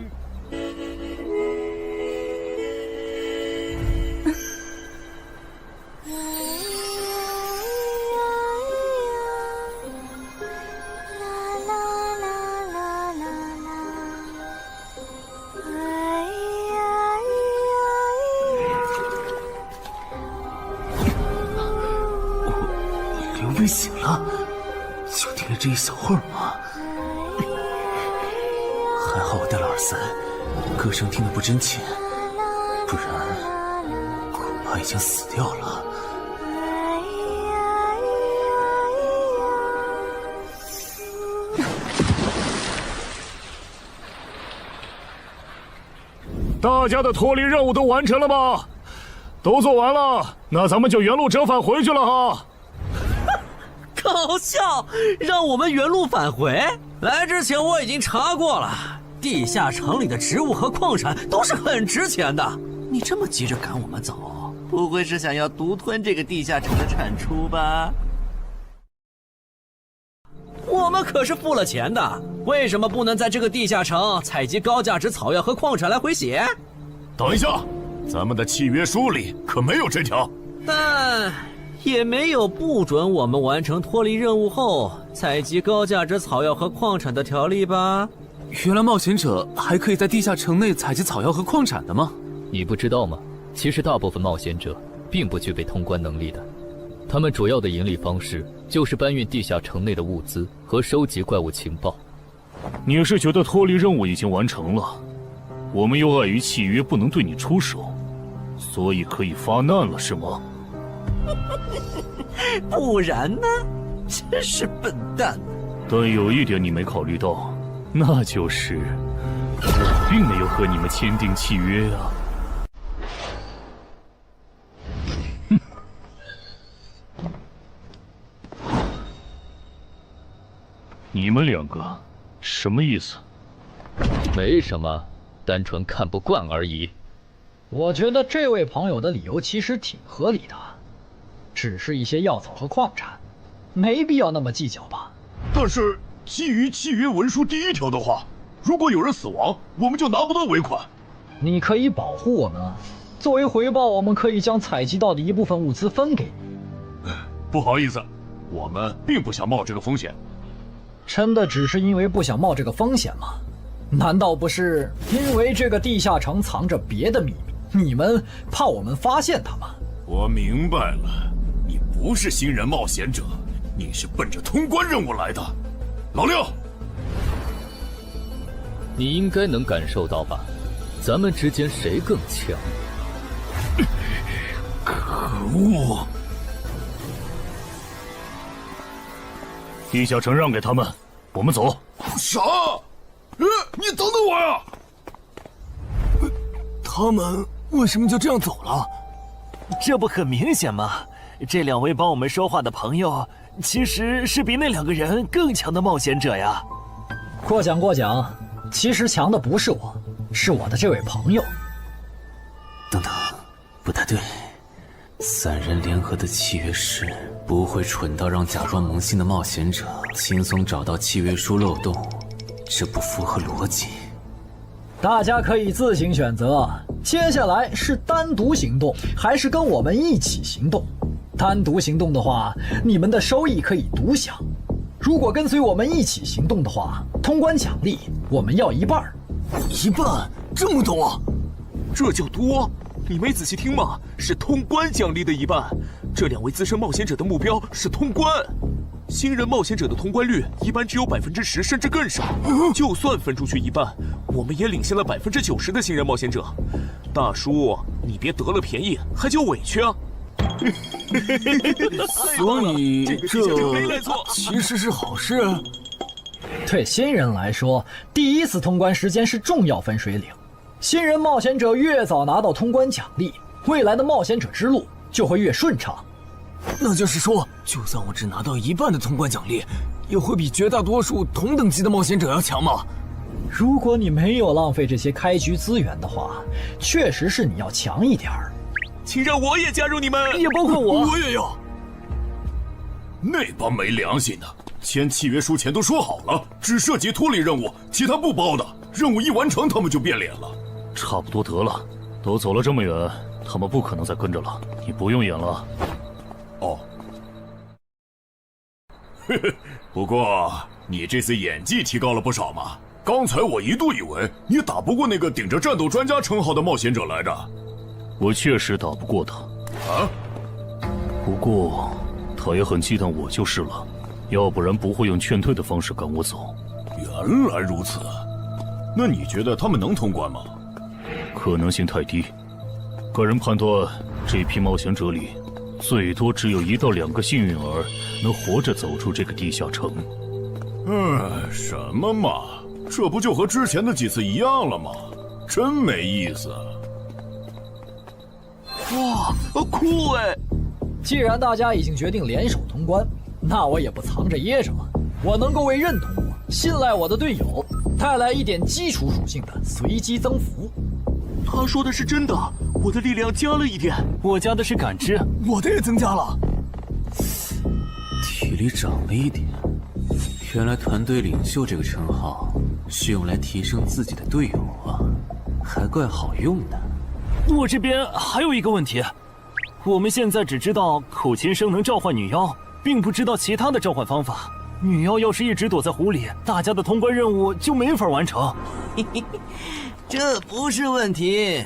被醒了，就听了这一小会儿嘛。还好我戴了耳塞，歌声听得不真切，不然恐怕已经死掉了。大家的脱离任务都完成了吗？都做完了，那咱们就原路折返回去了哈。搞笑，让我们原路返回？来之前我已经查过了，地下城里的植物和矿产都是很值钱的。你这么急着赶我们走，不会是想要独吞这个地下城的产出吧？我们可是付了钱的，为什么不能在这个地下城采集高价值草药和矿产来回血？等一下，咱们的契约书里可没有这条。但也没有不准我们完成脱离任务后采集高价值草药和矿产的条例吧？原来冒险者还可以在地下城内采集草药和矿产的吗？你不知道吗？其实大部分冒险者并不具备通关能力的，他们主要的盈利方式就是搬运地下城内的物资和收集怪物情报。你是觉得脱离任务已经完成了，我们又碍于契约不能对你出手，所以可以发难了是吗？不然呢？真是笨蛋。但有一点你没考虑到，那就是我并没有和你们签订契约啊。你们2个什么意思？没什么，单纯看不惯而已。我觉得这位朋友的理由其实挺合理的，只是一些药草和矿产，没必要那么计较吧。但是基于契约文书第1条的话，如果有人死亡，我们就拿不到尾款。你可以保护我们啊，作为回报，我们可以将采集到的一部分物资分给你。不好意思，我们并不想冒这个风险。真的只是因为不想冒这个风险吗？难道不是因为这个地下城藏着别的秘密，你们怕我们发现它吗？我明白了，你不是新人冒险者，你是奔着通关任务来的。老六，你应该能感受到吧？咱们之间谁更强？可恶！地下城让给他们，我们走。啥？你等等我呀！他们为什么就这样走了？这不很明显吗？这2位帮我们说话的朋友，其实是比那2个人更强的冒险者呀。过奖，其实强的不是我，是我的这位朋友。等等，不太对。3人联合的契约师不会蠢到让假装萌新的冒险者轻松找到契约书漏洞，这不符合逻辑。大家可以自行选择，接下来是单独行动，还是跟我们一起行动？单独行动的话，你们的收益可以独享；如果跟随我们一起行动的话，通关奖励我们要1半。1半？这么多？这就多？你没仔细听吗？是通关奖励的1半。这2位资深冒险者的目标是通关。新人冒险者的通关率一般只有10%，甚至更少。就算分出去1半，我们也领先了90%的新人冒险者。大叔，你别得了便宜还叫委屈啊！所以这其实是好事。对新人来说，第1次通关时间是重要分水岭。新人冒险者越早拿到通关奖励，未来的冒险者之路就会越顺畅。那就是说，就算我只拿到1半的通关奖励，也会比绝大多数同等级的冒险者要强吗？如果你没有浪费这些开局资源的话，确实是你要强一点儿。请让我也加入你们，也包括我。我也要。那帮没良心的，签契约书前都说好了，只涉及脱离任务，其他不包的。任务一完成，他们就变脸了。差不多得了，都走了这么远，他们不可能再跟着了。你不用演了。哦。嘿嘿，不过你这次演技提高了不少嘛。刚才我一度以为你打不过那个顶着战斗专家称号的冒险者来着。我确实打不过他。啊？不过他也很忌惮我就是了，要不然不会用劝退的方式赶我走。原来如此。那你觉得他们能通关吗？可能性太低。个人判断，这批冒险者里，最多只有1到2个幸运儿能活着走出这个地下城。什么嘛，这不就和之前的几次一样了吗？真没意思。哇，酷哎！既然大家已经决定联手通关，那我也不藏着掖着了。我能够为认同我、信赖我的队友带来一点基础属性的随机增幅。他说的是真的，我的力量加了1点，我加的是感知，我的也增加了。体力涨了1点。原来团队领袖这个称号是用来提升自己的队友啊，还怪好用的。我这边还有一个问题，我们现在只知道口琴声能召唤女妖，并不知道其他的召唤方法。女妖要是一直躲在湖里，大家的通关任务就没法完成。这不是问题，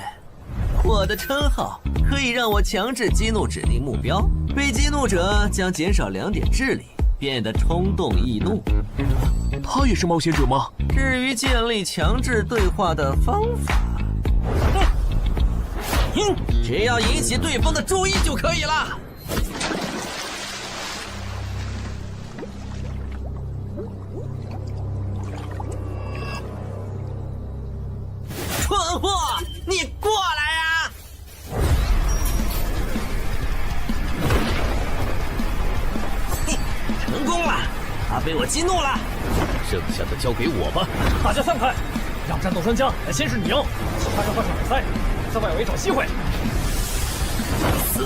我的称号可以让我强制激怒指定目标，被激怒者将减少2点智力，变得冲动易怒。他也是冒险者吗？至于建立强制对话的方法，只要引起对方的注意就可以了。蠢货，你过来呀！嘿，成功了，他被我激怒了。剩下的交给我吧。大家散开，让战斗专家来监视女妖，其他人换上耳塞，在外围找机会。死！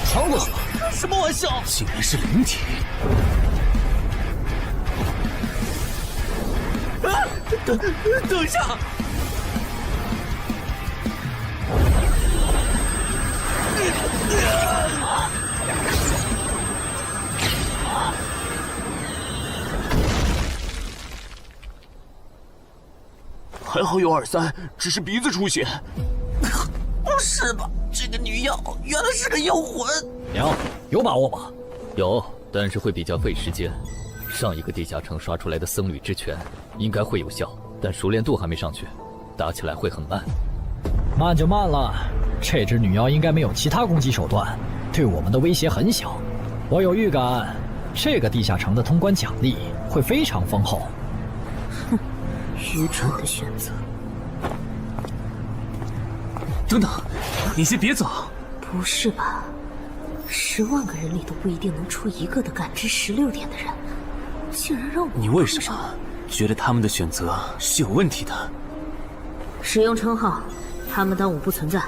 穿过去！开什么玩笑？竟然是灵体！等一下！还好有耳塞，只是鼻子出血。不是吧？这个女妖原来是个妖魂。娘，有把握吗？有，但是会比较费时间。上一个地下城刷出来的僧侣之拳应该会有效，但熟练度还没上去，打起来会很慢。慢就慢了，这只女妖应该没有其他攻击手段，对我们的威胁很小。我有预感，这个地下城的通关奖励会非常丰厚。哼，愚蠢的选择。等等，你先别走。不是吧？10万个人里都不一定能出一个的感知16点的人，竟然让我……你为什么觉得他们的选择是有问题的？使用称号，他们当我不存在。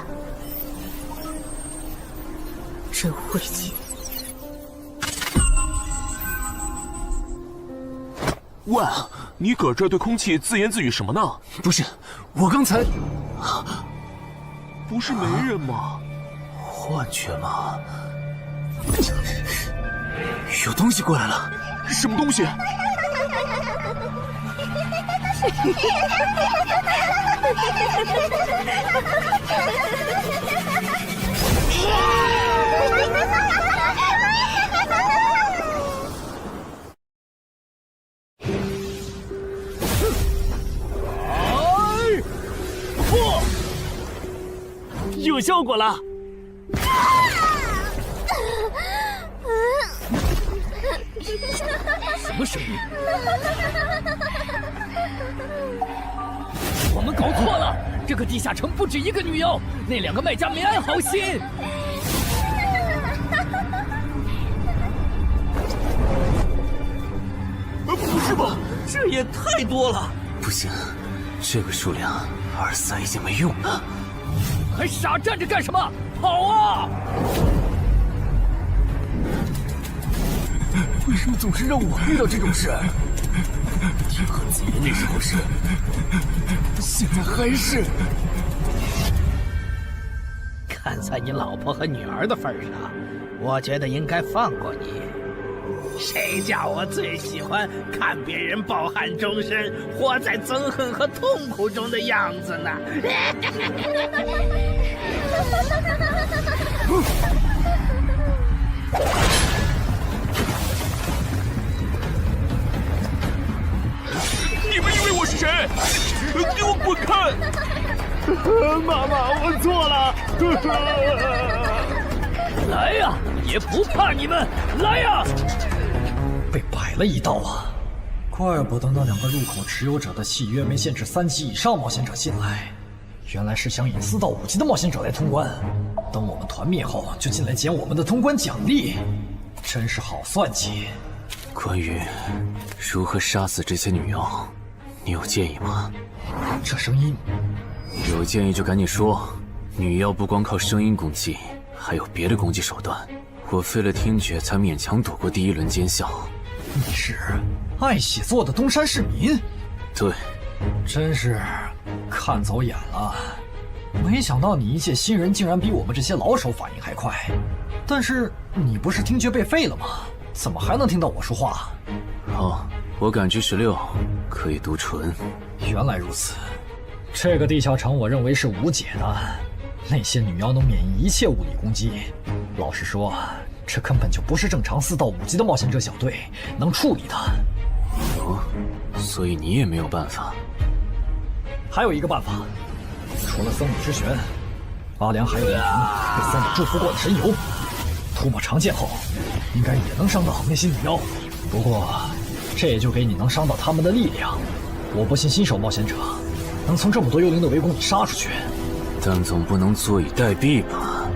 真晦气！喂，你搁这对空气自言自语什么呢？不是，我刚才……不是没人吗？幻觉吗？有东西过来了！什么东西？有效果了！什么声音？我们搞错了，这个地下城不止一个女妖，那2个卖家没安好心。不是吧？这也太多了！不行，这个数量耳塞已经没用了。还傻站着干什么？跑啊！为什么总是让我遇到这种事？天和子爷那时候是，现在还是。看在你老婆和女儿的份上，我觉得应该放过你。谁叫我最喜欢看别人抱憾终身，活在憎恨和痛苦中的样子呢？你们以为我是谁？给我滚开！妈妈，我错了。来呀，也不怕你们！来呀！被摆了一道啊！怪不得那2个入口持有者的契约没限制3级以上冒险者进来，原来是想引4到5级的冒险者来通关。等我们团灭后，就进来捡我们的通关奖励，真是好算计。关于如何杀死这些女妖，你有建议吗？这声音，有建议就赶紧说。女妖不光靠声音攻击，还有别的攻击手段。我费了听觉才勉强躲过第1轮奸笑。你是爱喜做的东山市民？对，真是看走眼了。没想到你一介新人竟然比我们这些老手反应还快。但是你不是听觉被废了吗？怎么还能听到我说话？哦，我感知16，可以读唇。原来如此，这个地下城我认为是无解的。那些女妖能免疫一切物理攻击，老实说，这根本就不是正常4到5级的冒险者小队能处理的。哦，所以你也没有办法。还有一个办法，除了僧侣之拳，阿良还有一名被僧侣祝福过的神油，涂抹长剑后，应该也能伤到那些女妖。不过，这也就给你能伤到他们的力量。我不信新手冒险者能从这么多幽灵的围攻里杀出去。但总不能坐以待毙吧？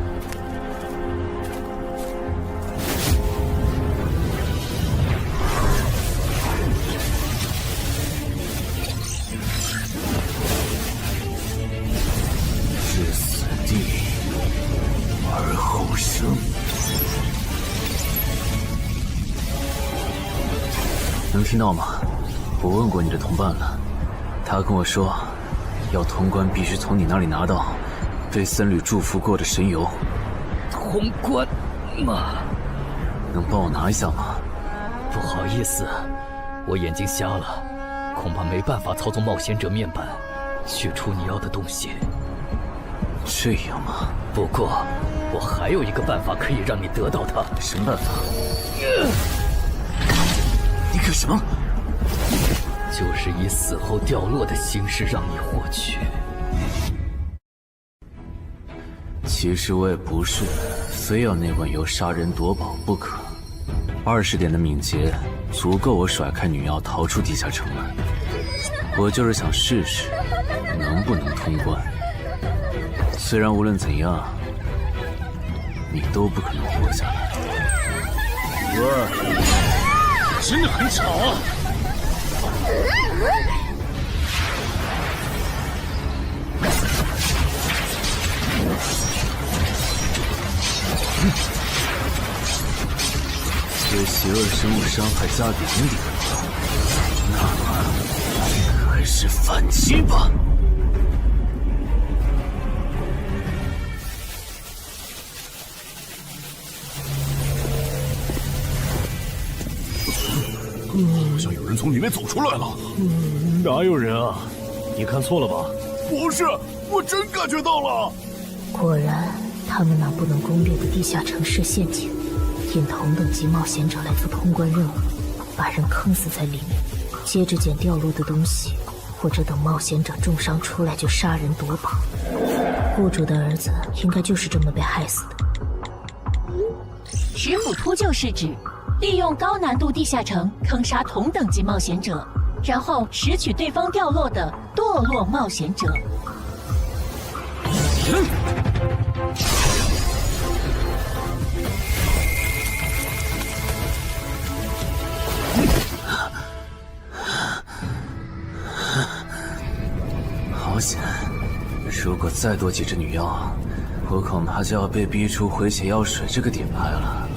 能听到吗？我问过你的同伴了，他跟我说，要通关必须从你那里拿到被僧侣祝福过的神油。通关吗？能帮我拿一下吗？不好意思，我眼睛瞎了，恐怕没办法操纵冒险者面板，取出你要的东西。这样吗？不过，我还有一个办法可以让你得到它。什么办法？你干什么？就是以死后掉落的形式让你获取。其实我也不是非要那碗油杀人夺宝不可。20点的敏捷足够我甩开女妖逃出地下城了。我就是想试试能不能通关。虽然无论怎样，你都不可能活下来。喂，真的很吵啊！对邪恶生物伤害加0点，那么开始反击吧！好像有人从里面走出来了。哪有人啊？你看错了吧？不是，我真感觉到了。果然，他们那不能攻略的地下城设陷阱，引同等级冒险者来做通关任务，把人坑死在里面，接着捡掉落的东西，或者等冒险者重伤出来就杀人夺宝。雇主的儿子应该就是这么被害死的。石斧秃鹫是指利用高难度地下城坑杀同等级冒险者，然后拾取对方掉落的堕落冒险者。好险！如果再多几只女妖，我恐怕就要被逼出回血药水这个点牌了。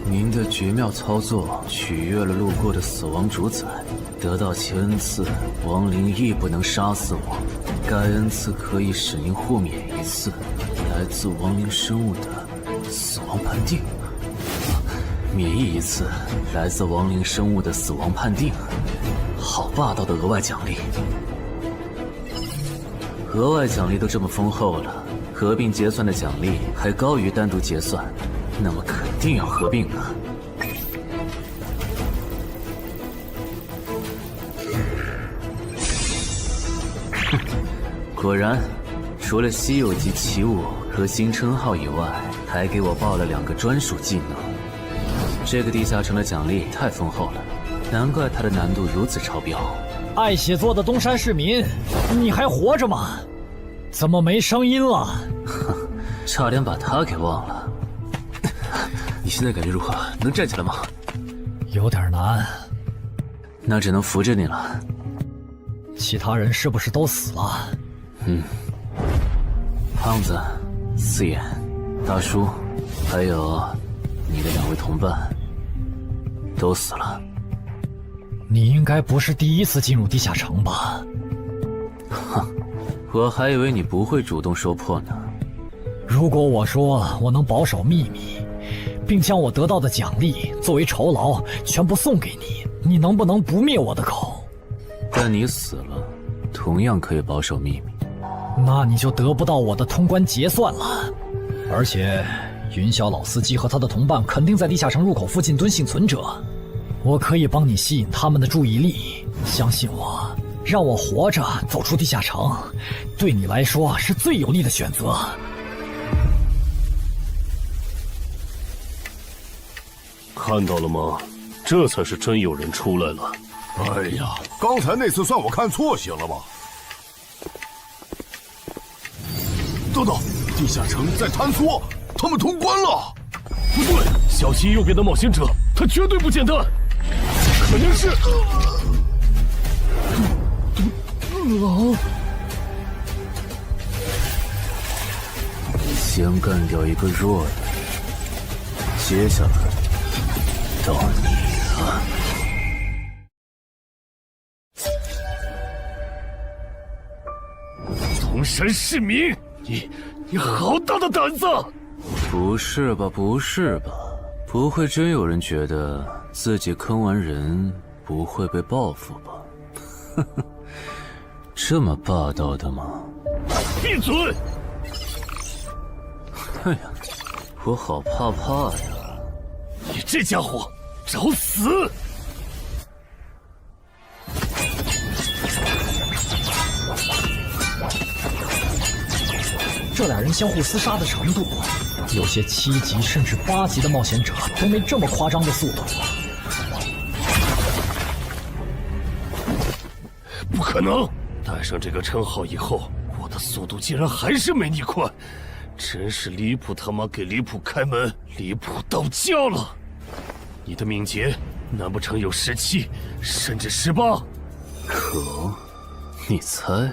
您的绝妙操作取悦了路过的死亡主宰，得到其恩赐，亡灵亦不能杀死我。该恩赐可以使您互免1次来自亡灵生物的死亡判定，免疫1次来自亡灵生物的死亡判定。好霸道的额外奖励！额外奖励都这么丰厚了，合并结算的奖励还高于单独结算，那么肯定要合并啊！哼，果然，除了稀有级奇物和新称号以外，还给我报了2个专属技能。这个地下城的奖励太丰厚了，难怪它的难度如此超标。爱写作的东山市民，你还活着吗？怎么没声音了？哼，差点把他给忘了。你现在感觉如何？能站起来吗？有点难，那只能扶着你了。其他人是不是都死了？胖子、四眼、大叔，还有你的2位同伴，都死了。你应该不是第一次进入地下城吧？哼，我还以为你不会主动说破呢。如果我说我能保守秘密，并将我得到的奖励作为酬劳全部送给你，你能不能不灭我的口？但你死了，同样可以保守秘密。那你就得不到我的通关结算了。而且，云霄老司机和他的同伴肯定在地下城入口附近蹲幸存者。我可以帮你吸引他们的注意力，相信我，让我活着走出地下城，对你来说是最有利的选择。看到了吗？这才是真有人出来了。哎呀，刚才那次算我看错行了吧？等等，地下城在坍缩，他们通关了。不对，小溪右边的冒险者，他绝对不简单，肯定是狼。先干掉一个弱的，接下来到你了。东山市民，你好大的胆子！不是吧，不是吧？不会真有人觉得自己坑完人不会被报复吧？呵呵，这么霸道的吗？闭嘴！哎呀，我好怕呀！你这家伙，找死！这俩人相互厮杀的程度，有些7级甚至8级的冒险者都没这么夸张的速度。不可能！带上这个称号以后，我的速度竟然还是没你快，真是离谱他妈给离谱开门，离谱到家了！你的敏捷难不成有17，甚至18？可，你猜？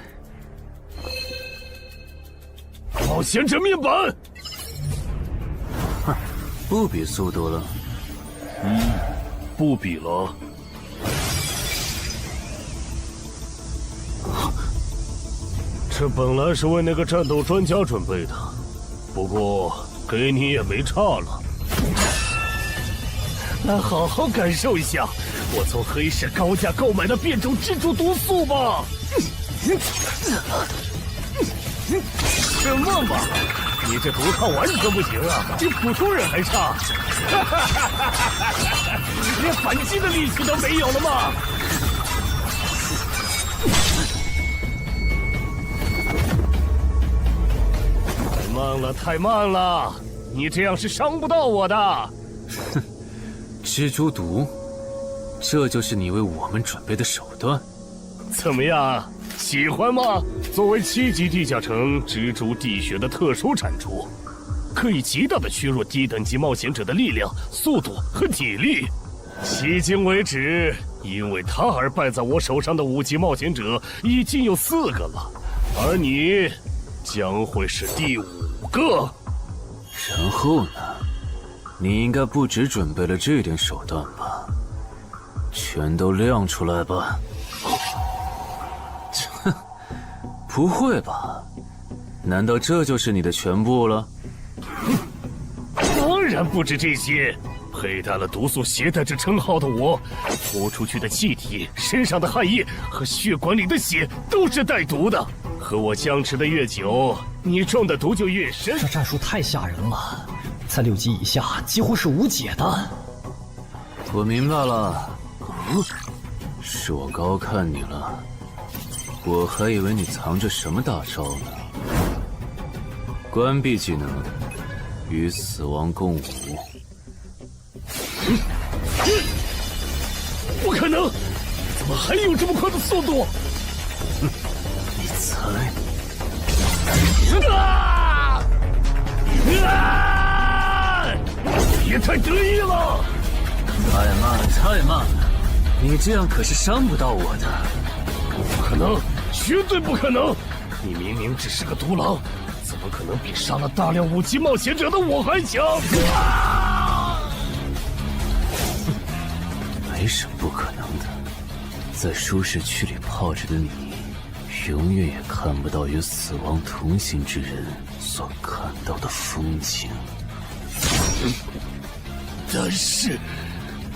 冒险者面板，哼，不比速度了。不比了。这本来是为那个战斗专家准备的，不过给你也没差了。来好好感受一下我从黑市高价购买的变种蜘蛛毒素吧。什么嘛！你这毒套完全不行啊，比普通人还差，连反击的力气都没有了吗？太慢了，太慢了！你这样是伤不到我的。哼，蜘蛛毒，这就是你为我们准备的手段？怎么样？喜欢吗？作为7级地下城蜘蛛地穴的特殊产出，可以极大的削弱低等级冒险者的力量、速度和体力。迄今为止，因为他而败在我手上的5级冒险者已经有4个了，而你将会是第5个。然后呢？你应该不只准备了这点手段吧？全都亮出来吧！哼，不会吧？难道这就是你的全部了？当然不止这些。佩戴了毒素携带者称号的我，呼出去的气体、身上的汗液和血管里的血都是带毒的。和我僵持的越久，你中的毒就越深。这战术太吓人了，在6级以下几乎是无解的。我明白了，是我高看你了。我还以为你藏着什么大招呢。关闭技能，与死亡共舞。不可能！怎么还有这么快的速度？你猜？也太得意了！太慢了，太慢了！你这样可是伤不到我的。不可能，绝对不可能！你明明只是个独狼，怎么可能比杀了大量5级冒险者的我还强？没什么不可能的，在舒适区里泡着的你，永远也看不到与死亡同行之人所看到的风景。但是，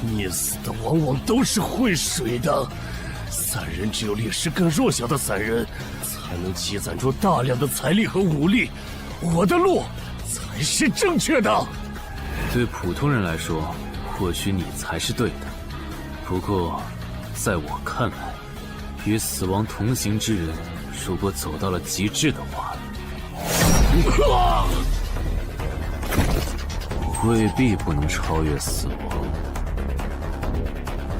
溺死的往往都是会水的，散人只有劣势更弱小的散人，才能积攒出大量的财力和武力。我的路才是正确的。对普通人来说，或许你才是对的。不过，在我看来，与死亡同行之人，如果走到了极致的话，未必不能超越死亡。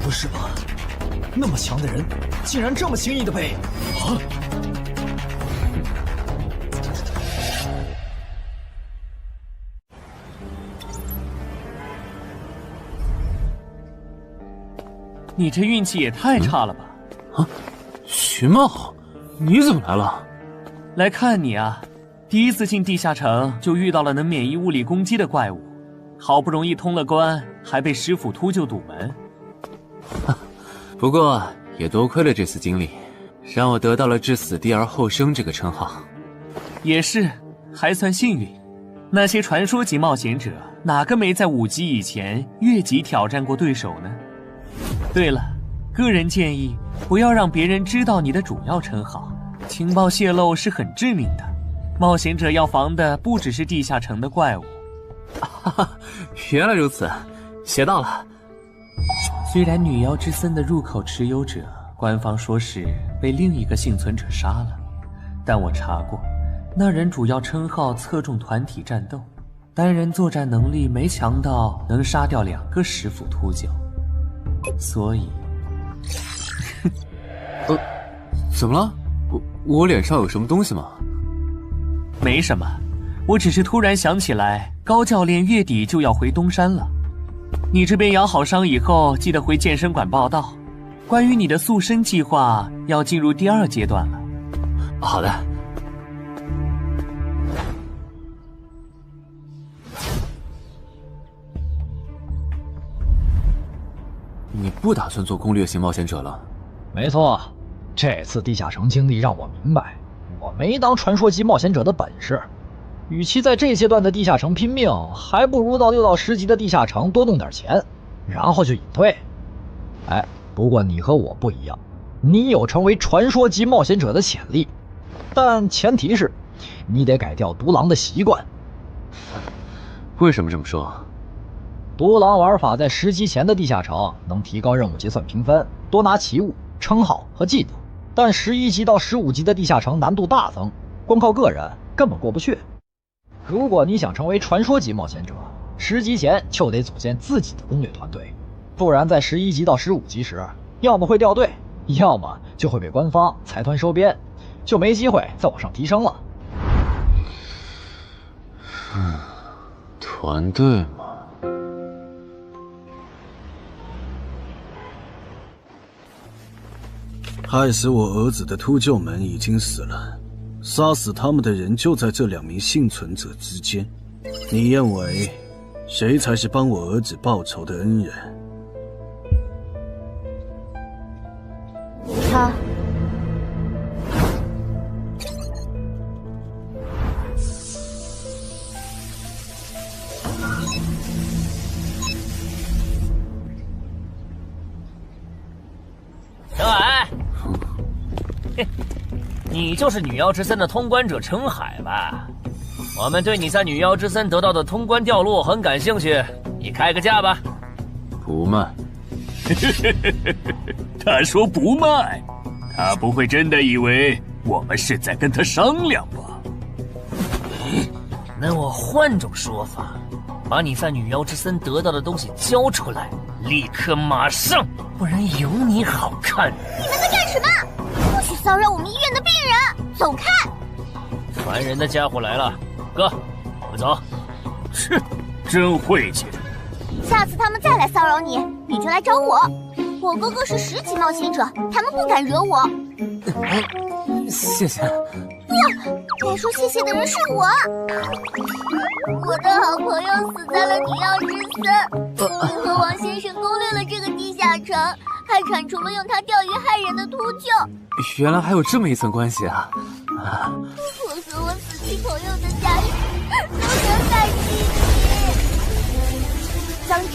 不是吧？那么强的人，竟然这么轻易的被……啊！你这运气也太差了吧！啊，徐茂，你怎么来了？来看你啊！第一次进地下城就遇到了能免疫物理攻击的怪物，好不容易通了关，还被师傅秃鹫堵门。不过也多亏了这次经历，让我得到了置死地而后生这个称号。也是，还算幸运。那些传说级冒险者，哪个没在5级以前越级挑战过对手呢？对了，个人建议不要让别人知道你的主要称号，情报泄露是很致命的。冒险者要防的不只是地下城的怪物。原来如此，学到了。虽然女妖之森的入口持有者，官方说是被另一个幸存者杀了，但我查过，那人主要称号侧重团体战斗，单人作战能力没强到能杀掉2个石斧秃鹫，所以怎么了？我脸上有什么东西吗？没什么，我只是突然想起来，高教练月底就要回东山了。你这边养好伤以后，记得回健身馆报道。关于你的塑身计划，要进入第2阶段了。好的。你不打算做攻略型冒险者了？没错，这次地下城经历让我明白，我没当传说级冒险者的本事。与其在这阶段的地下城拼命，还不如到6到10级的地下城多弄点钱，然后就隐退。哎，不过你和我不一样，你有成为传说级冒险者的潜力，但前提是你得改掉独狼的习惯。为什么这么说？独狼玩法在10级前的地下城能提高任务结算评分，多拿奇物、称号和技能，但11级到15级的地下城难度大增，光靠个人根本过不去。如果你想成为传说级冒险者，10级前就得组建自己的攻略团队，不然在11级到15级时，要么会掉队，要么就会被官方财团收编，就没机会再往上提升了。团队嘛。害死我儿子的秃鹫们已经死了，杀死他们的人就在这2名幸存者之间。你认为谁才是帮我儿子报仇的恩人？他。小矮，你就是女妖之森的通关者程海吧？我们对你在女妖之森得到的通关掉落很感兴趣，你开个价吧。不卖。他说不卖，他不会真的以为我们是在跟他商量吧？那我换种说法，把你在女妖之森得到的东西交出来，立刻马上，不然有你好看。你们在干什么？不许骚扰我们医院的病人，走开！烦人的家伙来了，哥，我们走。哼，真晦气。下次他们再来骚扰你，你就来找我。我哥哥是10级冒险者，他们不敢惹我。谢谢。不，该说谢谢的人是我。我的好朋友死在了女妖之森，你和王先生攻略了这个地下城，还铲除了用它钓鱼害人的秃鹫。原来还有这么一层关系啊！我和我死去朋友的家人都想感激你。总之，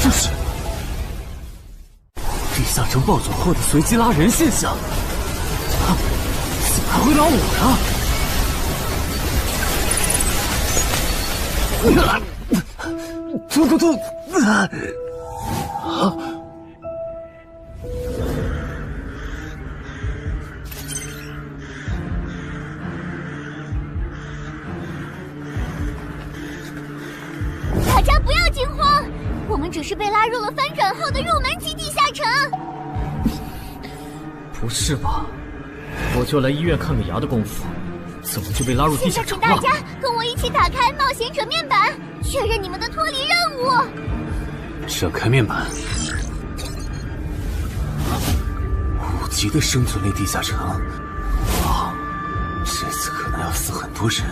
这是地下城暴走后的随机拉人现象。怎么还会拉我呀？突！大家不要惊慌，我们只是被拉入了翻转后的入门级地下城。不是吧？我就来医院看个牙的功夫，怎么就被拉入地下城了？现在请大家跟我一起打开冒险者面板，确认你们的脱离任务。展开面板。5级的生存类地下城，哇，这次可能要死很多人。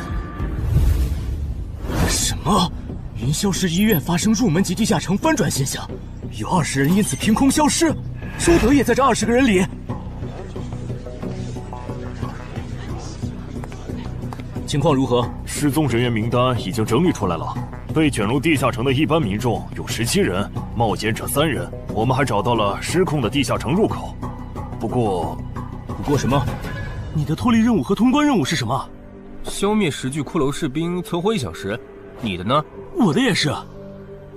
云霄市医院发生入门级地下城翻转现象，有20人因此凭空消失，周德也在这20个人里。情况如何？失踪人员名单已经整理出来了，被卷入地下城的一般民众有17人，冒险者3人。我们还找到了失控的地下城入口。不过什么？你的脱离任务和通关任务是什么？消灭10具骷髅士兵，存活1小时。你的呢？我的也是。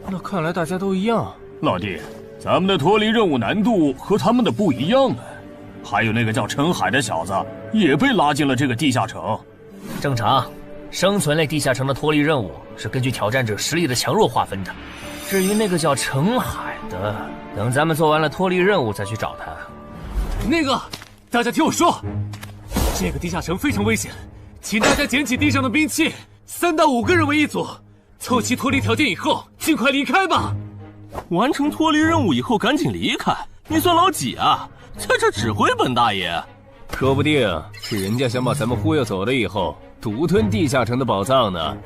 那看来大家都一样。老弟，咱们的脱离任务难度和他们的不一样啊。还有那个叫陈海的小子也被拉进了这个地下城。正常，生存类地下城的脱离任务是根据挑战者实力的强弱划分的。至于那个叫陈海的，等咱们做完了脱离任务再去找他。那个，大家听我说，这个地下城非常危险，请大家捡起地上的兵器，3到5个人为一组，凑齐脱离条件以后，尽快离开吧。完成脱离任务以后赶紧离开？你算老几啊？在这指挥本大爷？说不定是人家想把咱们忽悠走了以后，独吞地下城的宝藏呢。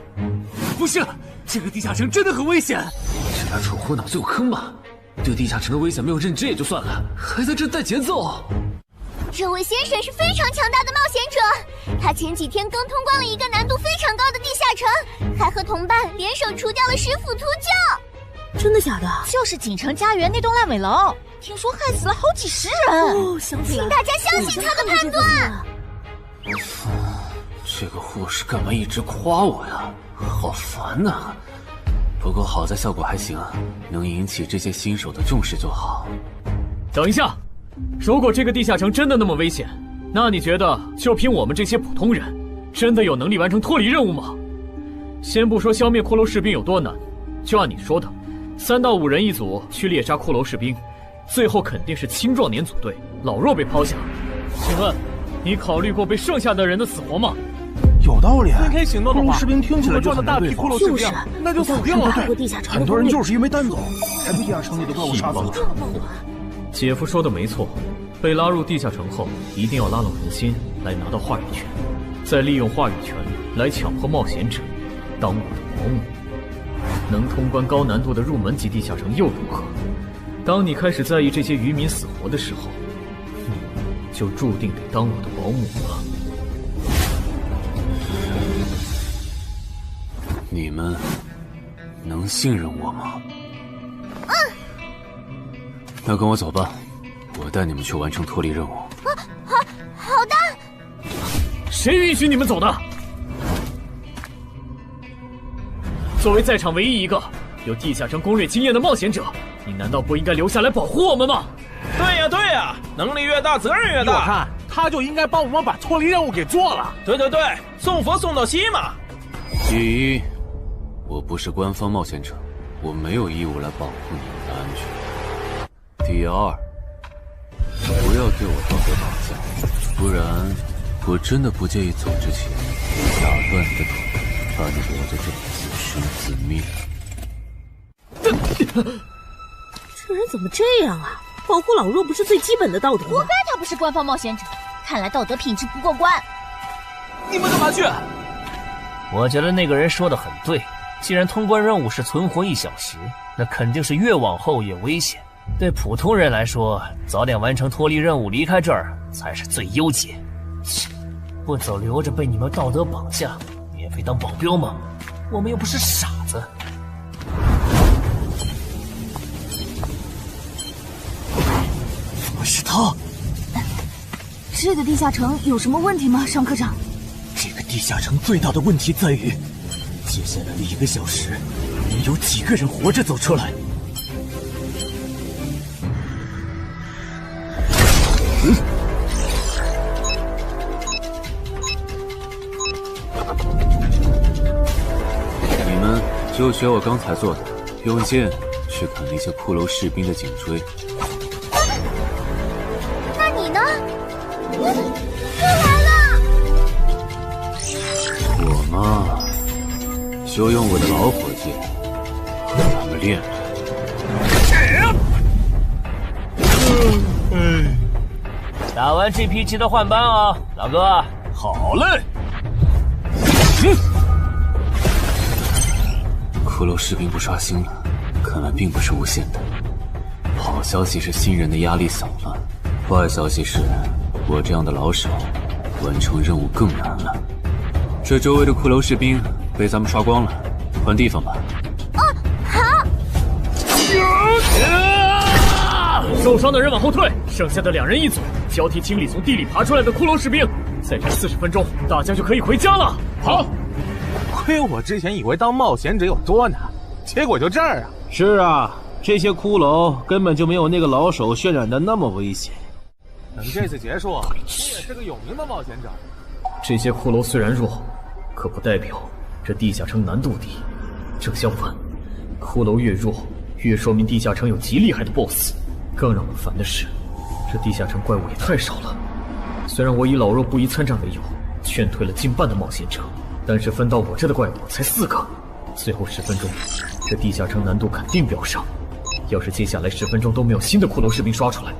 不是，这个地下城真的很危险。是他蠢货脑子有坑吧？对地下城的危险没有认知也就算了，还在这带节奏。这位先生是非常强大的冒险者，他前几天刚通关了一个难度非常高的地下城，还和同伴联手除掉了10府秃鹫。真的假的？就是锦城家园那栋烂尾楼，听说害死了好几10人。哦，想起来，请大家相信他的判断。这个护士干嘛一直夸我呀？好烦呐！不过好在效果还行，能引起这些新手的重视就好。等一下，如果这个地下城真的那么危险，那你觉得就凭我们这些普通人，真的有能力完成脱离任务吗？先不说消灭骷髅士兵有多难，就按你说的，3到5人一组去猎杀骷髅士兵，最后肯定是青壮年组队，老弱被抛下。请问，你考虑过被剩下的人的死活吗？有道理。分开行动的话，骷髅士兵听起来就很大批骷髅士兵，那就死定了。很多人就是因为单走，才被地下城里的怪物杀死了。姐夫说的没错，被拉入地下城后，一定要拉拢人心，来拿到话语权，再利用话语权来强迫冒险者当我的保姆。能通关高难度的入门级地下城又如何？当你开始在意这些渔民死活的时候，你就注定得当我的保姆了。你们能信任我吗？那跟我走吧，我带你们去完成脱离任务。好的。谁允许你们走的？作为在场唯一一个有地下城攻略经验的冒险者，你难道不应该留下来保护我们吗？对呀，能力越大，责任越大。我看他就应该帮我们把脱离任务给做了。对，送佛送到西嘛。第一，我不是官方冒险者，我没有义务来保护你们的安全。第二，不要对我道德绑架，不然我真的不介意走之前打断你的腿，把你留在这里自生自灭。这人怎么这样啊？保护老弱不是最基本的道德吗？活该他不是官方冒险者，看来道德品质不过关。你们干嘛去？我觉得那个人说的很对，既然通关任务是存活1小时，那肯定是越往后越危险。对普通人来说，早点完成脱离任务离开这儿才是最优解。不走留着被你们道德绑架，免费当保镖吗？我们又不是傻子。是他。这个地下城有什么问题吗，尚科长？这个地下城最大的问题在于，接下来的1个小时，能有几个人活着走出来？你们就学我刚才做的，用剑去砍那些骷髅士兵的颈椎。那你呢？又来了！我嘛，就用我的老伙计和他们练练。打完这批记得换班啊，老哥。好嘞。骷髅士兵不刷新了，看来并不是无限的。好消息是新人的压力小了，坏消息是我这样的老手完成任务更难了。这周围的骷髅士兵被咱们刷光了，换地方吧。受伤的人往后退，剩下的2人一组，交替清理从地里爬出来的骷髅士兵。再战40分钟，大家就可以回家了。好，亏我之前以为当冒险者有多难，结果就这儿啊！是啊，这些骷髅根本就没有那个老手渲染的那么危险。等这次结束，你也是个有名的冒险者。这些骷髅虽然弱，可不代表这地下城难度低。正相反，骷髅越弱，越说明地下城有极厉害的 BOSS。更让我烦的是，这地下城怪物也太少了。虽然我以老弱不宜参战为由，劝退了近半的冒险者，但是分到我这的怪物才4个。最后10分钟，这地下城难度肯定飙上。要是接下来10分钟都没有新的骷髅士兵刷出来，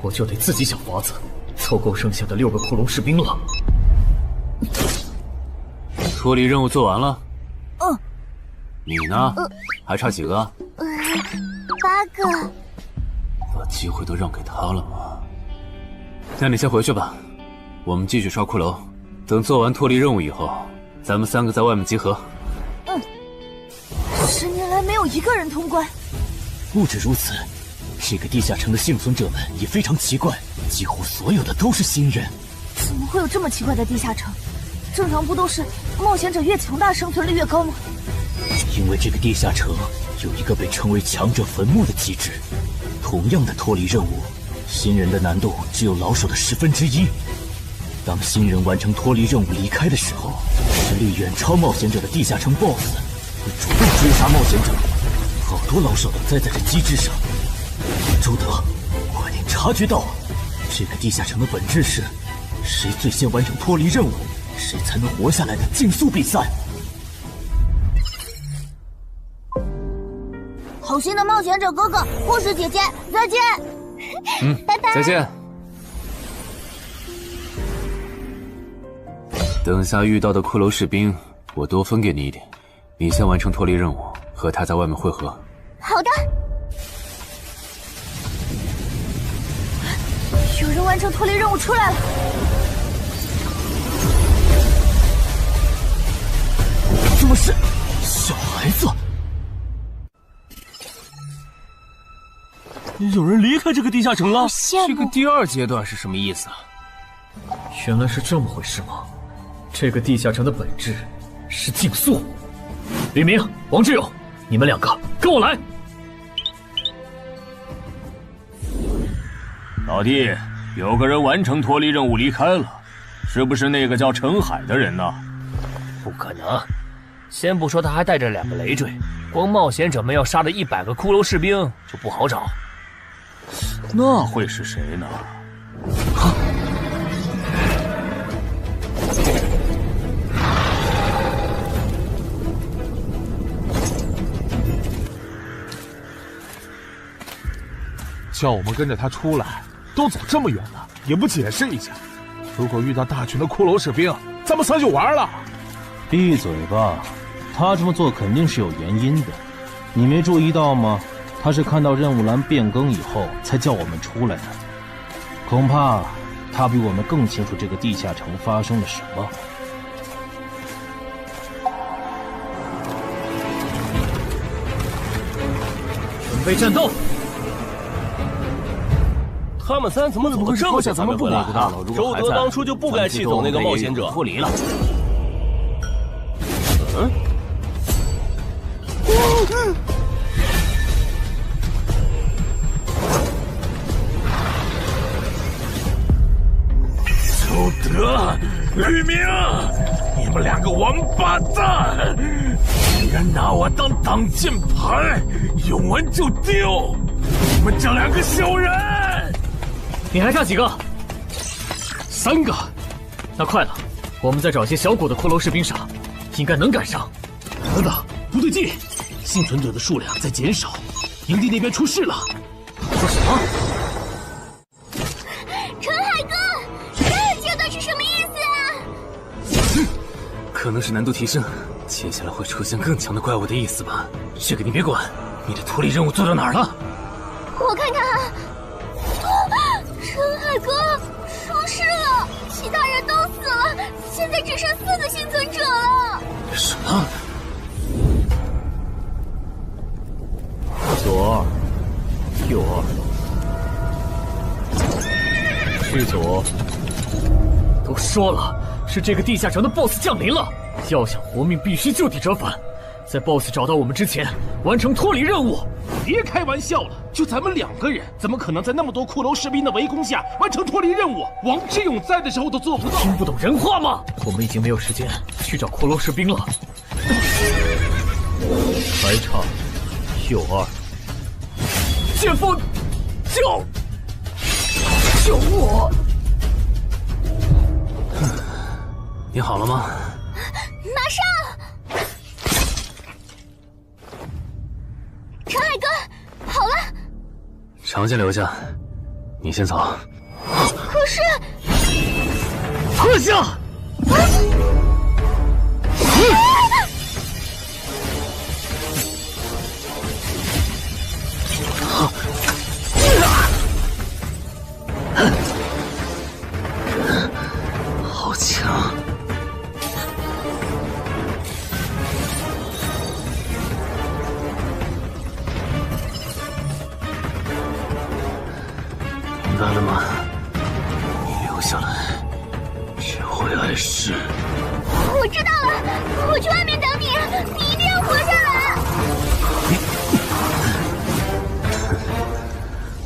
我就得自己想法子凑够剩下的6个骷髅士兵了。脱离任务做完了？嗯。你呢？还差几个？8个。把机会都让给他了吗？那你先回去吧，我们继续刷骷髅。等做完脱离任务以后，咱们3个在外面集合。10年来没有一个人通关。不止如此，这个地下城的幸存者们也非常奇怪，几乎所有的都是新人。怎么会有这么奇怪的地下城？正常不都是冒险者越强大生存率越高吗？因为这个地下城有一个被称为强者坟墓的机制。同样的脱离任务，新人的难度只有老手的1/10。当新人完成脱离任务离开的时候，实力远超冒险者的地下城 BOSS 会主动追杀冒险者。好多老手都栽在这机制上。周德，快点察觉到，这个地下城的本质是谁最先完成脱离任务，谁才能活下来的竞速比赛。好心的冒险者哥哥，护士姐姐，再见。拜拜。再见。等下遇到的骷髅士兵，我多分给你一点。你先完成脱离任务，和他在外面会合。好的。有人完成脱离任务出来了。怎么是小孩子？有人离开这个地下城了。这个第2阶段是什么意思啊？原来是这么回事吗？这个地下城的本质是竞速。李明、王志勇，你们2个跟我来。老弟，有个人完成脱离任务离开了，是不是那个叫陈海的人呢？不可能，先不说他还带着2个累赘，光冒险者们要杀的100个骷髅士兵就不好找。那会是谁呢？叫我们跟着他出来，都走这么远了，也不解释一下。如果遇到大群的骷髅士兵，咱们3就完了。闭嘴吧，他这么做肯定是有原因的。你没注意到吗？他是看到任务栏变更以后才叫我们出来的。恐怕他比我们更清楚这个地下城发生了什么。准备战斗！他们3怎么走得这么像咱们不管啊？周德当初就不该气走那个冒险者。脱离了。周德、吕明，你们2个王八蛋，竟然拿我当挡箭牌，用完就丢！你们这2个小人！你还差几个？3个。那快了，我们再找些小股的骷髅士兵杀，应该能赶上。等等，不对劲，幸存者的数量在减少，营地那边出事了。说什么？陈海哥，这个阶段是什么意思啊？可能是难度提升，接下来会出现更强的怪物的意思吧？这个你别管。你的脱离任务做到哪儿了？我看看啊，陈海哥出事了，其他人都死了，现在只剩4个幸存者了。什么？左2，右2，去左。都说了，是这个地下城的 BOSS 降临了，要想活命，必须就地折返。在 BOSS 找到我们之前，完成脱离任务。别开玩笑了，就咱们2个人，怎么可能在那么多骷髅士兵的围攻下完成脱离任务？王志勇在的时候都做不到。听不懂人话吗？我们已经没有时间去找骷髅士兵了。还差右2。剑锋，救我！你好了吗？马上！陈海哥，好了。常先留下，你先走。可是，撤下！好强！明白了吗？你留下来，只会碍事。我知道了，我去外面等你，你一定要活下来。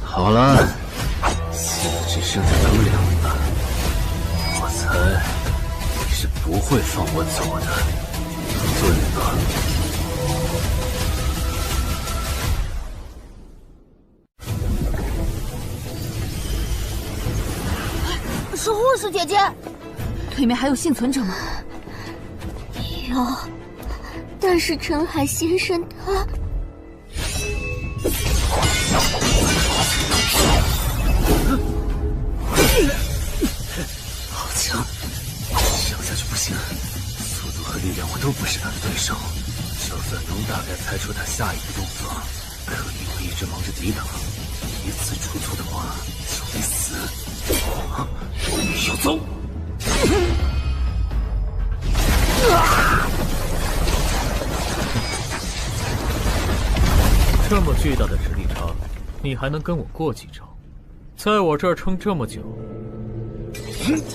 好了，现在只剩下咱们2个，我猜你是不会放我走的，对吧？是护士姐姐，对面还有幸存者吗？有，但是陈海先生他……好强，想下去不行，速度和力量我都不是他的对手。就算能大概猜出他下一个动作，可因为一直忙着抵挡，一次出错的话就得死。要走！这么巨大的实力差，你还能跟我过几招？在我这儿撑这么久，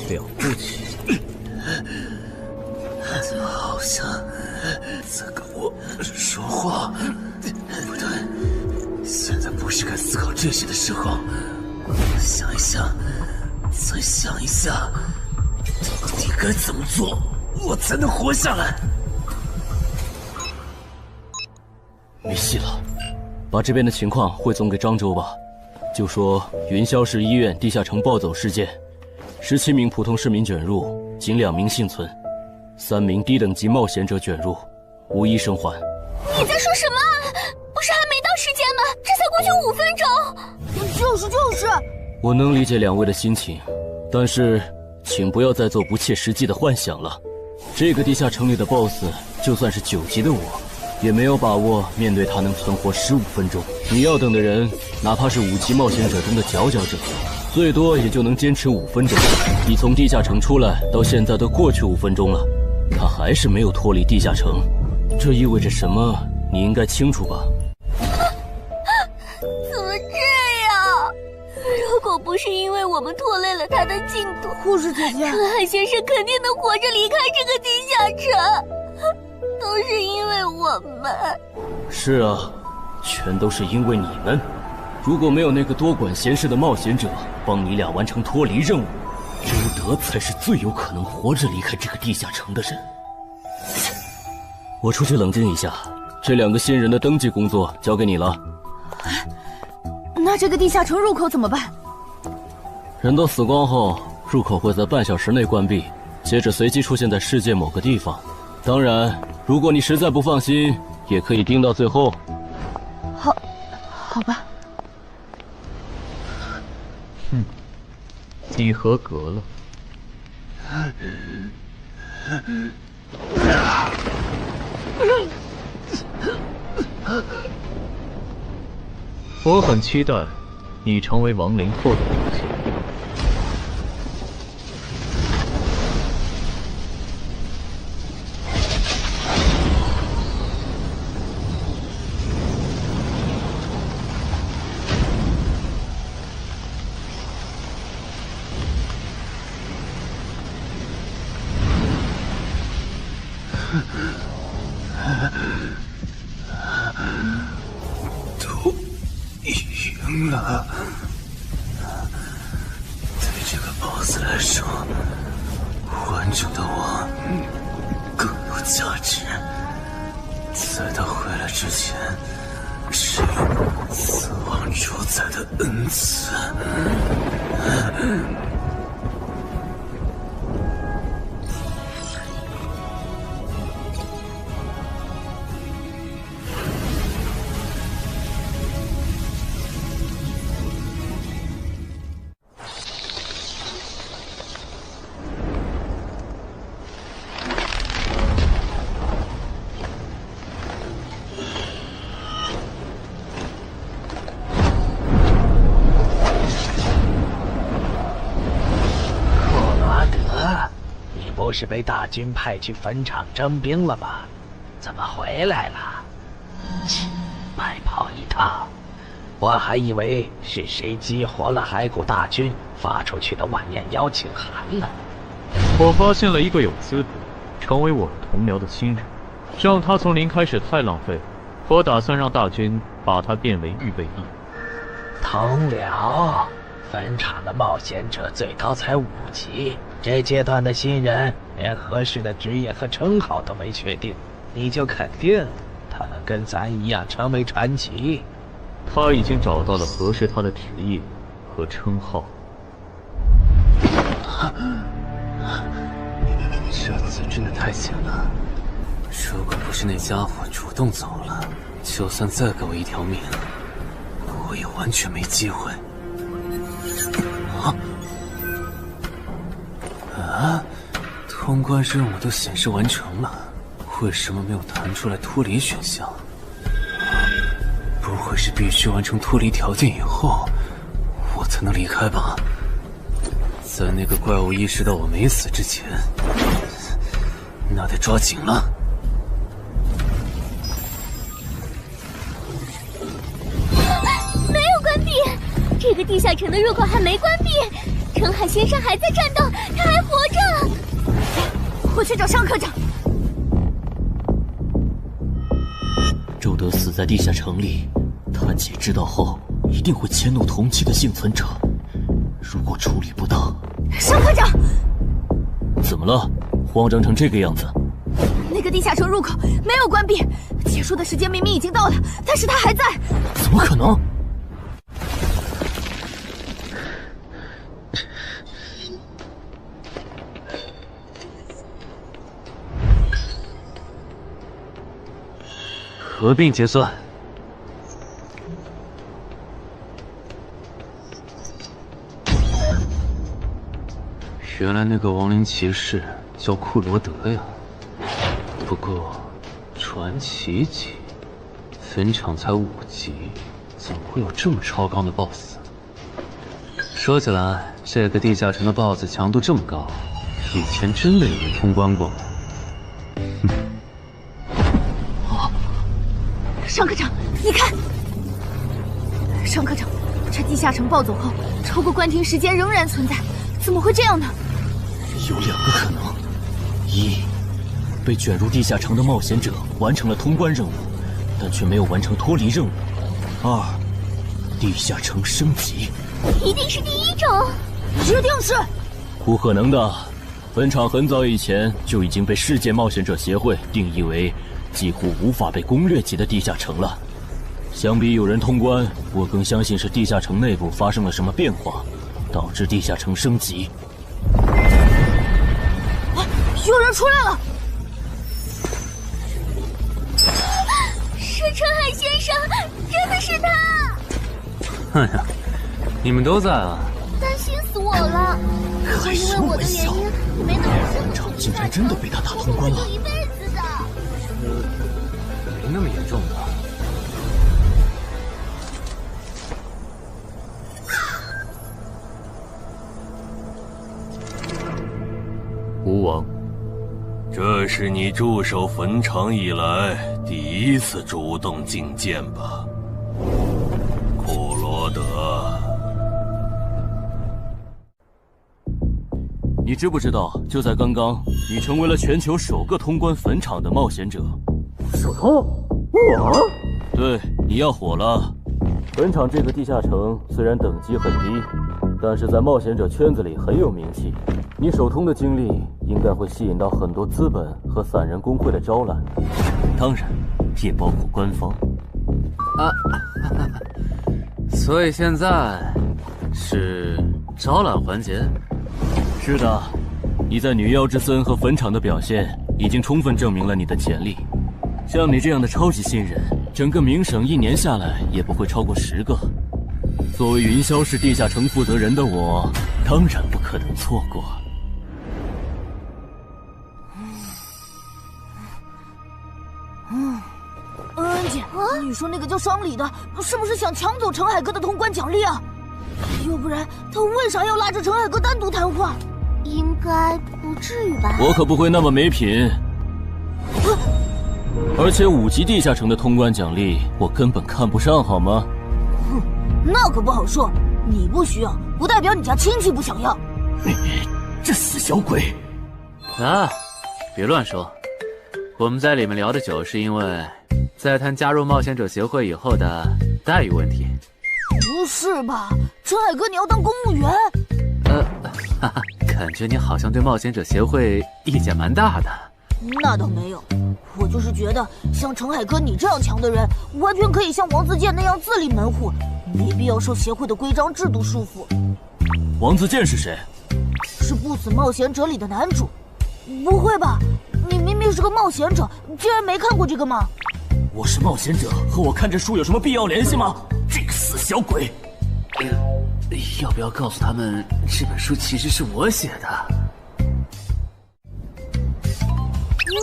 了不起。好像在跟我说话。不对，现在不是该思考这些的时候。想一想，再想一下，到底该怎么做，我才能活下来？没戏了，把这边的情况汇总给漳州吧。就说云霄市医院地下城暴走事件，17名普通市民卷入，仅2名幸存，3名低等级冒险者卷入，无一生还。你在说什么？不是还没到时间吗？这才过去5分钟。就是。我能理解2位的心情，但是请不要再做不切实际的幻想了。这个地下城里的 BOSS， 就算是9级的我，也没有把握面对他能存活15分钟。你要等的人，哪怕是5级冒险者中的佼佼者，最多也就能坚持5分钟。你从地下城出来到现在都过去5分钟了，他还是没有脱离地下城，这意味着什么？你应该清楚吧？怎么这样？如果不是因为我们拖累了他的进度，护士姐姐，陈海先生肯定能活着离开这个地下城。都是因为我们。是啊，全都是因为你们。如果没有那个多管闲事的冒险者帮你俩完成脱离任务，周德才是最有可能活着离开这个地下城的人。我出去冷静一下，这2个新人的登记工作交给你了。那这个地下城入口怎么办？人都死光后，入口会在半小时内关闭，接着随机出现在世界某个地方。当然，如果你实在不放心，也可以盯到最后。好吧。你合格了。我很期待你成为亡灵后的表现。都赢了。对这个 BOSS 来说，完整的我更有价值。在他回来之前，只有死亡主宰的恩赐。不是被大军派去坟场征兵了吗？怎么回来了？切，白跑一趟！我还以为是谁激活了骸骨大军发出去的万念邀请函呢。我发现了一个有资格成为我同僚的新人，让他从零开始太浪费了。我打算让大军把他变为预备役。同僚，坟场的冒险者最高才5级。这阶段的新人连合适的职业和称号都没确定，你就肯定他能跟咱一样成为传奇？他已经找到了合适他的职业和称号。这次真的太险了，如果不是那家伙主动走了，就算再给我一条命，我也完全没机会。通关任务都显示完成了，为什么没有弹出来脱离选项？不会是必须完成脱离条件以后，我才能离开吧？在那个怪物意识到我没死之前，那得抓紧了。没有关闭，这个地下城的入口还没关闭。澄海先生还在战斗，他还活着。我去找上科长。周德死在地下城里，他姐知道后一定会迁怒同期的幸存者。如果处理不当，上科长，怎么了？慌张成这个样子？那个地下城入口没有关闭，结束的时间明明已经到了，但是他还在。怎么可能？合并结算。原来那个亡灵骑士叫库罗德呀。不过，传奇级，坟场才5级，怎么会有这么超纲的 BOSS？ 说起来，这个地下城的 BOSS 强度这么高，以前真的有人通关过吗？上科长，你看，上科长，这地下城暴走后，超过关停时间仍然存在，怎么会这样呢？有2个可能：一，被卷入地下城的冒险者完成了通关任务，但却没有完成脱离任务；二，地下城升级。一定是第一种，一定是。不可能的，坟场很早以前就已经被世界冒险者协会定义为几乎无法被攻略级的地下城了。相比有人通关，我更相信是地下城内部发生了什么变化，导致地下城升级。有人出来了！是澄海先生，真的是他！哎呀，你们都在啊！担心死我了，还因为我的原因没能坟场竟然真的被他打通关了。一辈子的。那么严重呢？吴王，这是你驻守坟场以来第一次主动觐见吧？库罗德，你知不知道，就在刚刚，你成为了全球首个通关坟场的冒险者。首通？我？对，你要火了。坟场这个地下城虽然等级很低，但是在冒险者圈子里很有名气。你首通的经历应该会吸引到很多资本和散人工会的招揽，当然也包括官方。啊，所以现在是招揽环节？是的，你在女妖之森和坟场的表现已经充分证明了你的潜力。像你这样的超级新人，整个冥省1年下来也不会超过10个。作为云霄市地下城负责人的我，当然不可能错过。恩姐，你说那个叫双李的，是不是想抢走陈海哥的通关奖励啊？要不然他为啥要拉着陈海哥单独谈话？应该不至于吧？我可不会那么没品。而且5级地下城的通关奖励，我根本看不上，好吗？哼，那可不好说。你不需要，不代表你家亲戚不想要。这死小鬼！啊，别乱说。我们在里面聊的久，是因为在谈加入冒险者协会以后的待遇问题。不是吧，陈海哥，你要当公务员？哈哈，感觉你好像对冒险者协会意见蛮大的。那倒没有，我就是觉得像陈海哥你这样强的人，完全可以像王自健那样自立门户，没必要受协会的规章制度束缚。王自健是谁？是不死冒险者里的男主。不会吧？你明明是个冒险者，竟然没看过这个吗？我是冒险者，和我看这书有什么必要联系吗？这个死小鬼！要不要告诉他们，这本书其实是我写的？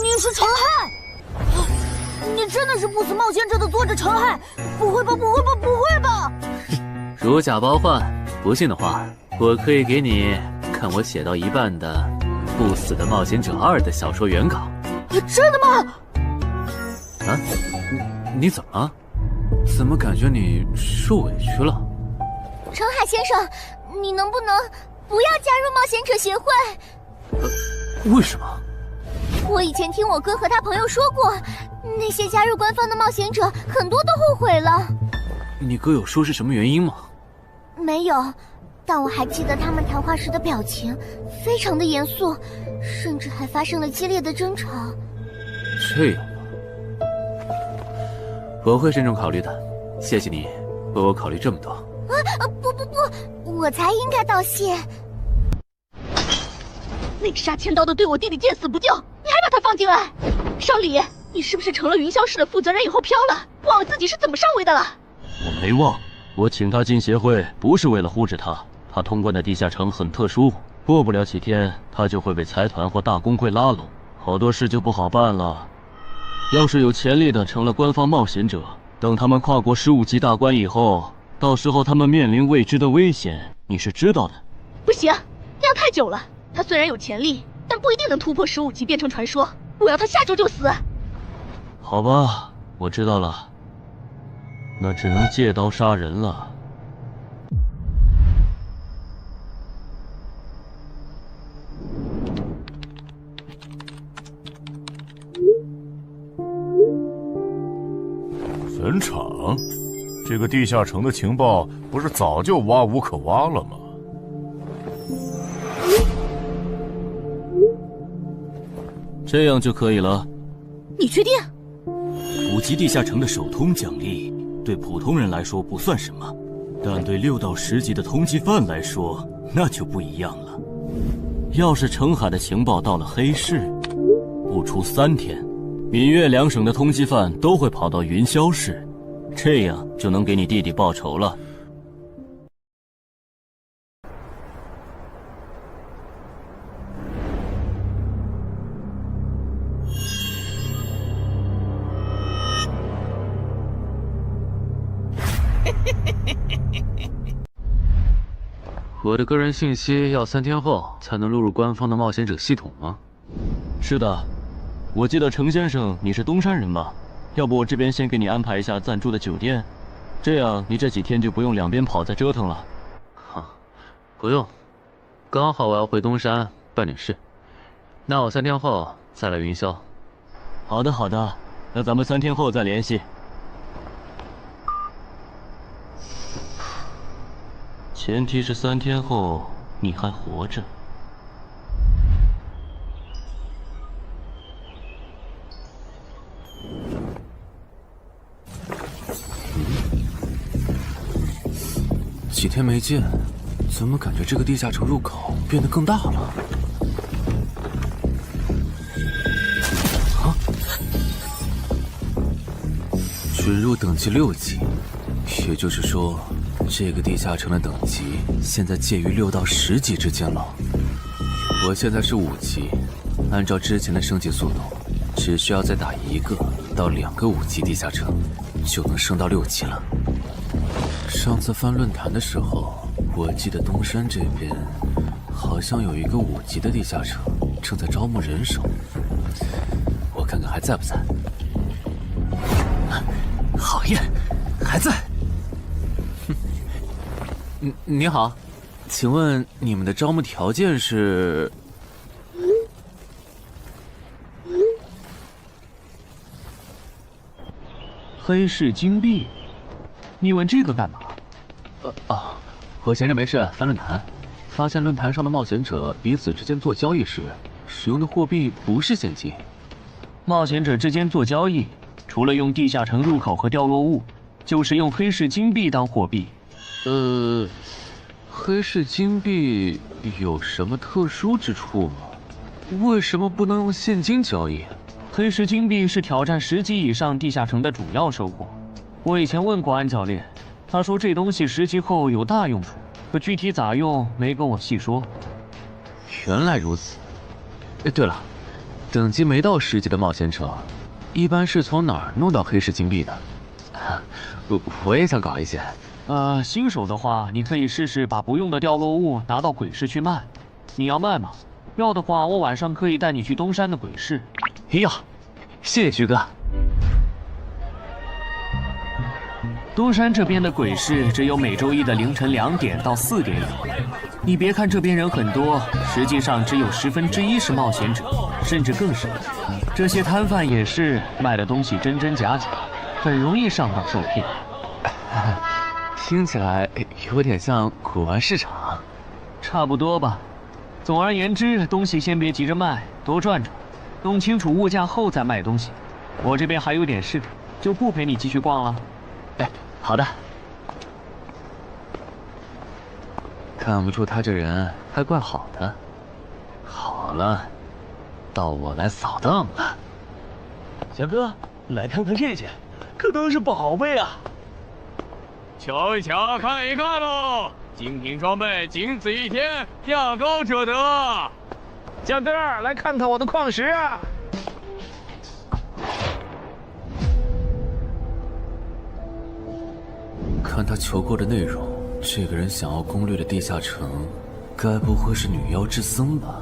你是陈亥？你真的是不死冒险者的作者陈亥？不会吧，不会吧，不会吧！如假包换，不信的话，我可以给你看我写到一半的《不死的冒险者2》的小说原稿。真的吗？啊，你怎么了？怎么感觉你受委屈了？陈海先生，你能不能不要加入冒险者协会？为什么？我以前听我哥和他朋友说过，那些加入官方的冒险者很多都后悔了。你哥有说是什么原因吗？没有，但我还记得他们谈话时的表情，非常的严肃，甚至还发生了激烈的争吵。这样吗？我会慎重考虑的，谢谢你为我考虑这么多。不，我才应该道谢。那个杀千刀的对我弟弟见死不救，你还把他放进来？双李，你是不是成了云霄市的负责人以后飘了，忘了自己是怎么上位的了？我没忘，我请他进协会不是为了护着他，他通关的地下城很特殊，过不了几天他就会被财团或大工会拉拢，好多事就不好办了。要是有潜力的成了官方冒险者，等他们跨过15级大关以后，到时候他们面临未知的危险，你是知道的。不行，那样太久了。他虽然有潜力，但不一定能突破15级变成传说。我要他下周就死。好吧，我知道了，那只能借刀杀人了。坟场？这个地下城的情报不是早就挖无可挖了吗？这样就可以了。你确定？5级地下城的首通奖励对普通人来说不算什么，但对6到10级的通缉犯来说那就不一样了。要是澄海的情报到了黑市，不出3天，闽粤2省的通缉犯都会跑到云霄市，这样就能给你弟弟报仇了。我的个人信息要3天后才能录入官方的冒险者系统吗？是的，我记得程先生你是东山人吧？要不我这边先给你安排一下暂住的酒店，这样你这几天就不用两边跑再折腾了。不用，刚好我要回东山办点事，那我3天后再来云霄。好的好的，那咱们3天后再联系。前提是3天后你还活着。几天没见，怎么感觉这个地下城入口变得更大了？准入等级6级，也就是说，这个地下城的等级现在介于6到10级之间了。我现在是5级，按照之前的升级速度，只需要再打1个到2个5级地下城，就能升到6级了。上次翻论坛的时候，我记得东山这边好像有一个5级的地下城正在招募人手，我看看还在不在。好耶，还在。你好，请问你们的招募条件是？黑市金币？你问这个干嘛？我闲着没事翻论坛，发现论坛上的冒险者彼此之间做交易时，使用的货币不是现金。冒险者之间做交易，除了用地下城入口和掉落物，就是用黑市金币当货币。黑市金币有什么特殊之处吗？为什么不能用现金交易？黑市金币是挑战10级以上地下城的主要收获。我以前问过安教练，他说这东西10级后有大用处，可具体咋用没跟我细说。原来如此。对了，等级没到10级的冒险者，一般是从哪儿弄到黑市金币的？我也想搞一些。新手的话，你可以试试把不用的掉落物拿到鬼市去卖。你要卖吗？要的话，我晚上可以带你去东山的鬼市。要，谢谢徐哥。东山这边的鬼市只有每周一的凌晨2点到4点有。你别看这边人很多，实际上只有1/10是冒险者，甚至更少。这些摊贩也是卖的东西真真假假，很容易上当受骗。听起来有点像古玩市场。差不多吧。总而言之，东西先别急着卖，多转转，弄清楚物价后再卖东西。我这边还有点事，就不陪你继续逛了。好的。看不出他这人还怪好的。好了，到我来扫荡了。小哥，来看看这件，可都是宝贝啊！瞧一瞧，看一看喽！精品装备，仅此一天，价高者得。小哥，来看看我的矿石啊！看他求购的内容，这个人想要攻略的地下城，该不会是女妖之僧吧？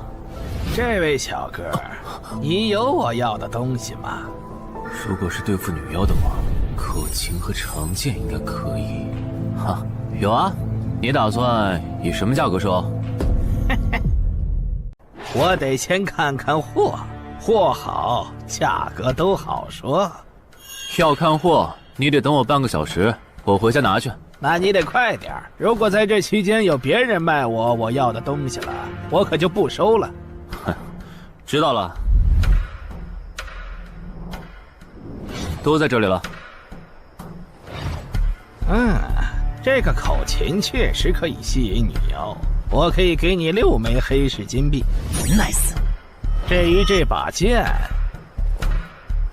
这位小哥，你有我要的东西吗？如果是对付女妖的话，口琴和长剑应该可以。哈，有啊。你打算以什么价格收？我得先看看货，货好，价格都好说。要看货，你得等我半个小时，我回家拿去。那你得快点，如果在这期间有别人卖我要的东西了，我可就不收了。哼，知道了，都在这里了。这个口琴确实可以吸引女妖，我可以给你6枚黑市金币。Nice。至于这把剑，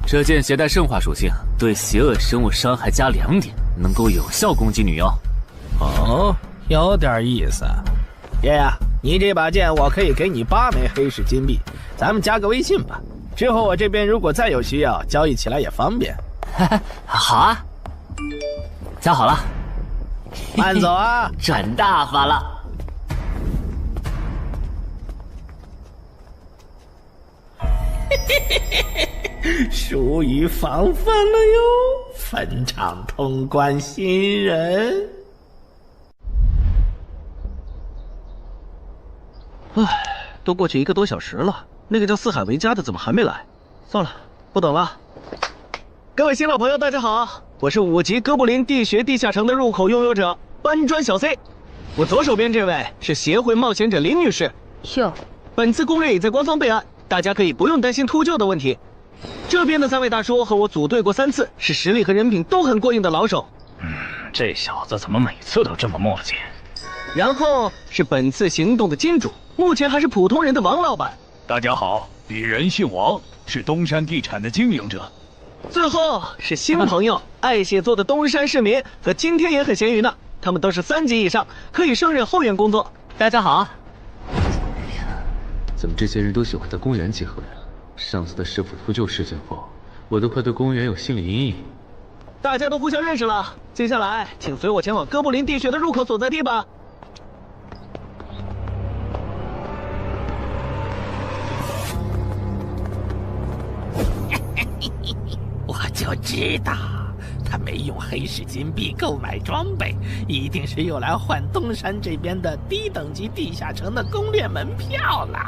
这剑携带圣化属性，对邪恶生物伤害加2点，能够有效攻击女妖。哦，有点意思。爷呀，你这把剑我可以给你8枚黑市金币，咱们加个微信吧。之后我这边如果再有需要，交易起来也方便。好啊，加好了。慢走啊！赚大发了！疏于防范了哟，本场通关新人。唉，都过去1个多小时了，那个叫四海为家的怎么还没来？算了，不等了。各位新老朋友，大家好，我是5级哥布林地穴地下城的入口拥有者搬砖小 C。我左手边这位是协会冒险者林女士。哟，本次攻略已在官方备案，大家可以不用担心秃鹫的问题。这边的3位大叔和我组队过3次，是实力和人品都很过硬的老手。这小子怎么每次都这么磨叽？然后是本次行动的金主，目前还是普通人的王老板。大家好，鄙人姓王，是东山地产的经营者。最后是新朋友，爱写作的东山市民，和今天也很闲鱼呢。他们都是3级以上，可以胜任后援工作。大家好。怎么这些人都喜欢在公园集合呀？上次的师傅秃鹫事件后，我都快对公园有心理阴影。大家都互相认识了，接下来请随我前往哥布林地穴的入口所在地吧。我就知道，他没用黑市金币购买装备，一定是又来换东山这边的低等级地下城的攻略门票了。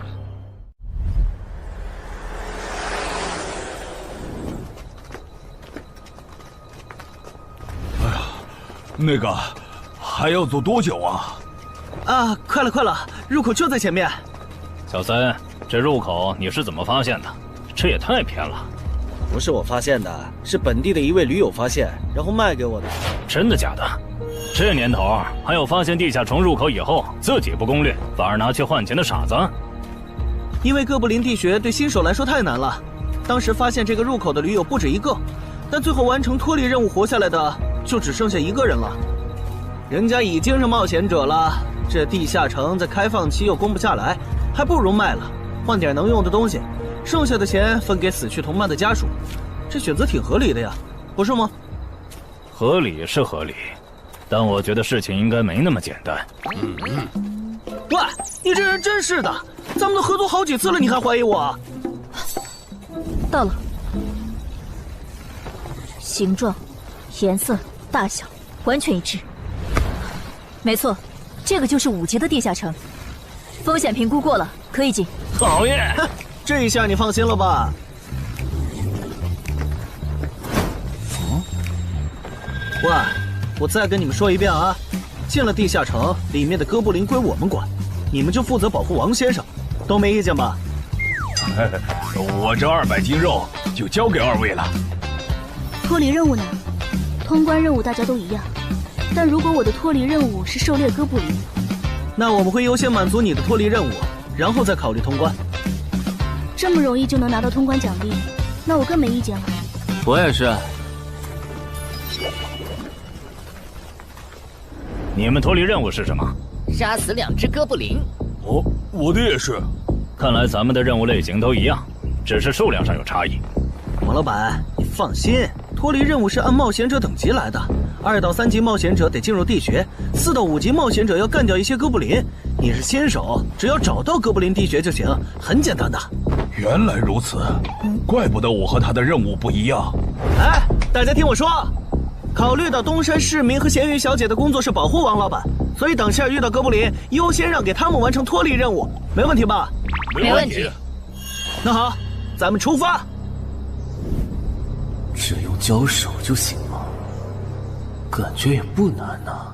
那个还要走多久啊？啊，快了，入口就在前面。小三，这入口你是怎么发现的？这也太偏了。不是我发现的，是本地的一位驴友发现，然后卖给我的。真的假的？这年头还有发现地下城入口以后自己不攻略，反而拿去换钱的傻子？因为哥布林地穴对新手来说太难了，当时发现这个入口的驴友不止1个，但最后完成脱离任务活下来的就只剩下1个人了。人家已经是冒险者了，这地下城在开放期又攻不下来，还不如卖了，换点能用的东西，剩下的钱分给死去同伴的家属。这选择挺合理的呀，不是吗？合理是合理，但我觉得事情应该没那么简单。喂，你这人真是的，咱们都合作好几次了，你还怀疑我？到了，形状、颜色、大小完全一致。没错，这个就是5级的地下城，风险评估过了，可以进。讨厌，这一下你放心了吧？喂，我再跟你们说一遍啊，进了地下城，里面的哥布林归我们管，你们就负责保护王先生，都没意见吧？我这200斤肉就交给2位了。脱离任务呢？通关任务大家都一样，但如果我的脱离任务是狩猎哥布林，那我们会优先满足你的脱离任务，然后再考虑通关。这么容易就能拿到通关奖励，那我更没意见了。我也是。你们脱离任务是什么？杀死2只哥布林。哦，我的也是。看来咱们的任务类型都一样，只是数量上有差异。王老板，你放心，脱离任务是按冒险者等级来的，2到3级冒险者得进入地穴，4到5级冒险者要干掉一些哥布林。你是新手，只要找到哥布林地穴就行，很简单的。原来如此，怪不得我和他的任务不一样。哎，大家听我说，考虑到东山市民和咸鱼小姐的工作是保护王老板，所以等下遇到哥布林，优先让给他们完成脱离任务，没问题吧？没问题。那好，咱们出发。只用交手就行吗？感觉也不难呐。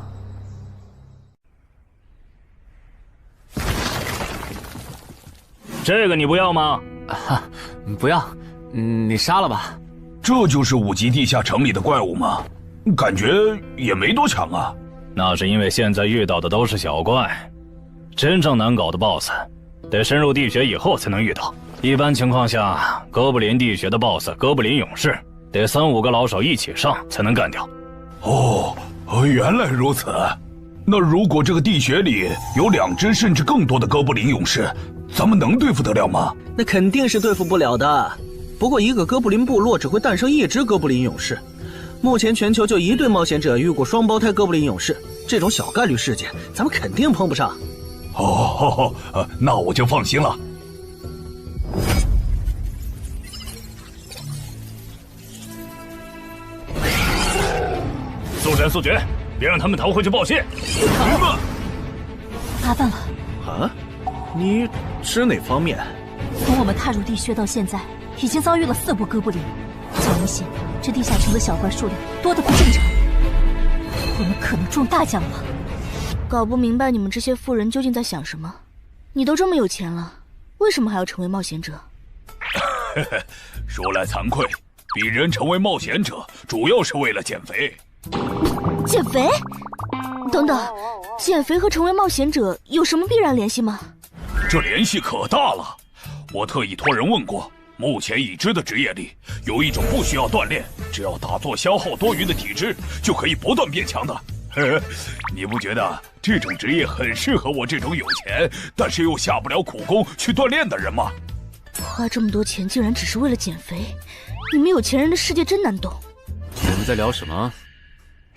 这个你不要吗？不要，你杀了吧。这就是5级地下城里的怪物吗？感觉也没多强啊。那是因为现在遇到的都是小怪，真正难搞的 BOSS， 得深入地穴以后才能遇到。一般情况下，哥布林地穴的 BOSS 哥布林勇士，得3、5个老手一起上才能干掉。哦，原来如此。那如果这个地穴里有2只甚至更多的哥布林勇士，咱们能对付得了吗？那肯定是对付不了的。不过一个哥布林部落只会诞生1只哥布林勇士，目前全球就1对冒险者遇过双胞胎哥布林勇士，这种小概率事件，咱们肯定碰不上。哦，那我就放心了。速战速决，别让他们逃回去报信。麻烦了。啊？你指哪方面？从我们踏入地穴到现在，已经遭遇了4波哥布林。较明显，这地下城的小怪数量多得不正常。我们可能中大奖了。搞不明白你们这些富人究竟在想什么。你都这么有钱了，为什么还要成为冒险者？说来惭愧，鄙人成为冒险者主要是为了减肥。减肥？等等，减肥和成为冒险者有什么必然联系吗？这联系可大了。我特意托人问过，目前已知的职业里，有一种不需要锻炼，只要打坐消耗多余的体质，就可以不断变强的。你不觉得这种职业很适合我这种有钱，但是又下不了苦功去锻炼的人吗？花这么多钱竟然只是为了减肥，你们有钱人的世界真难懂。你们在聊什么？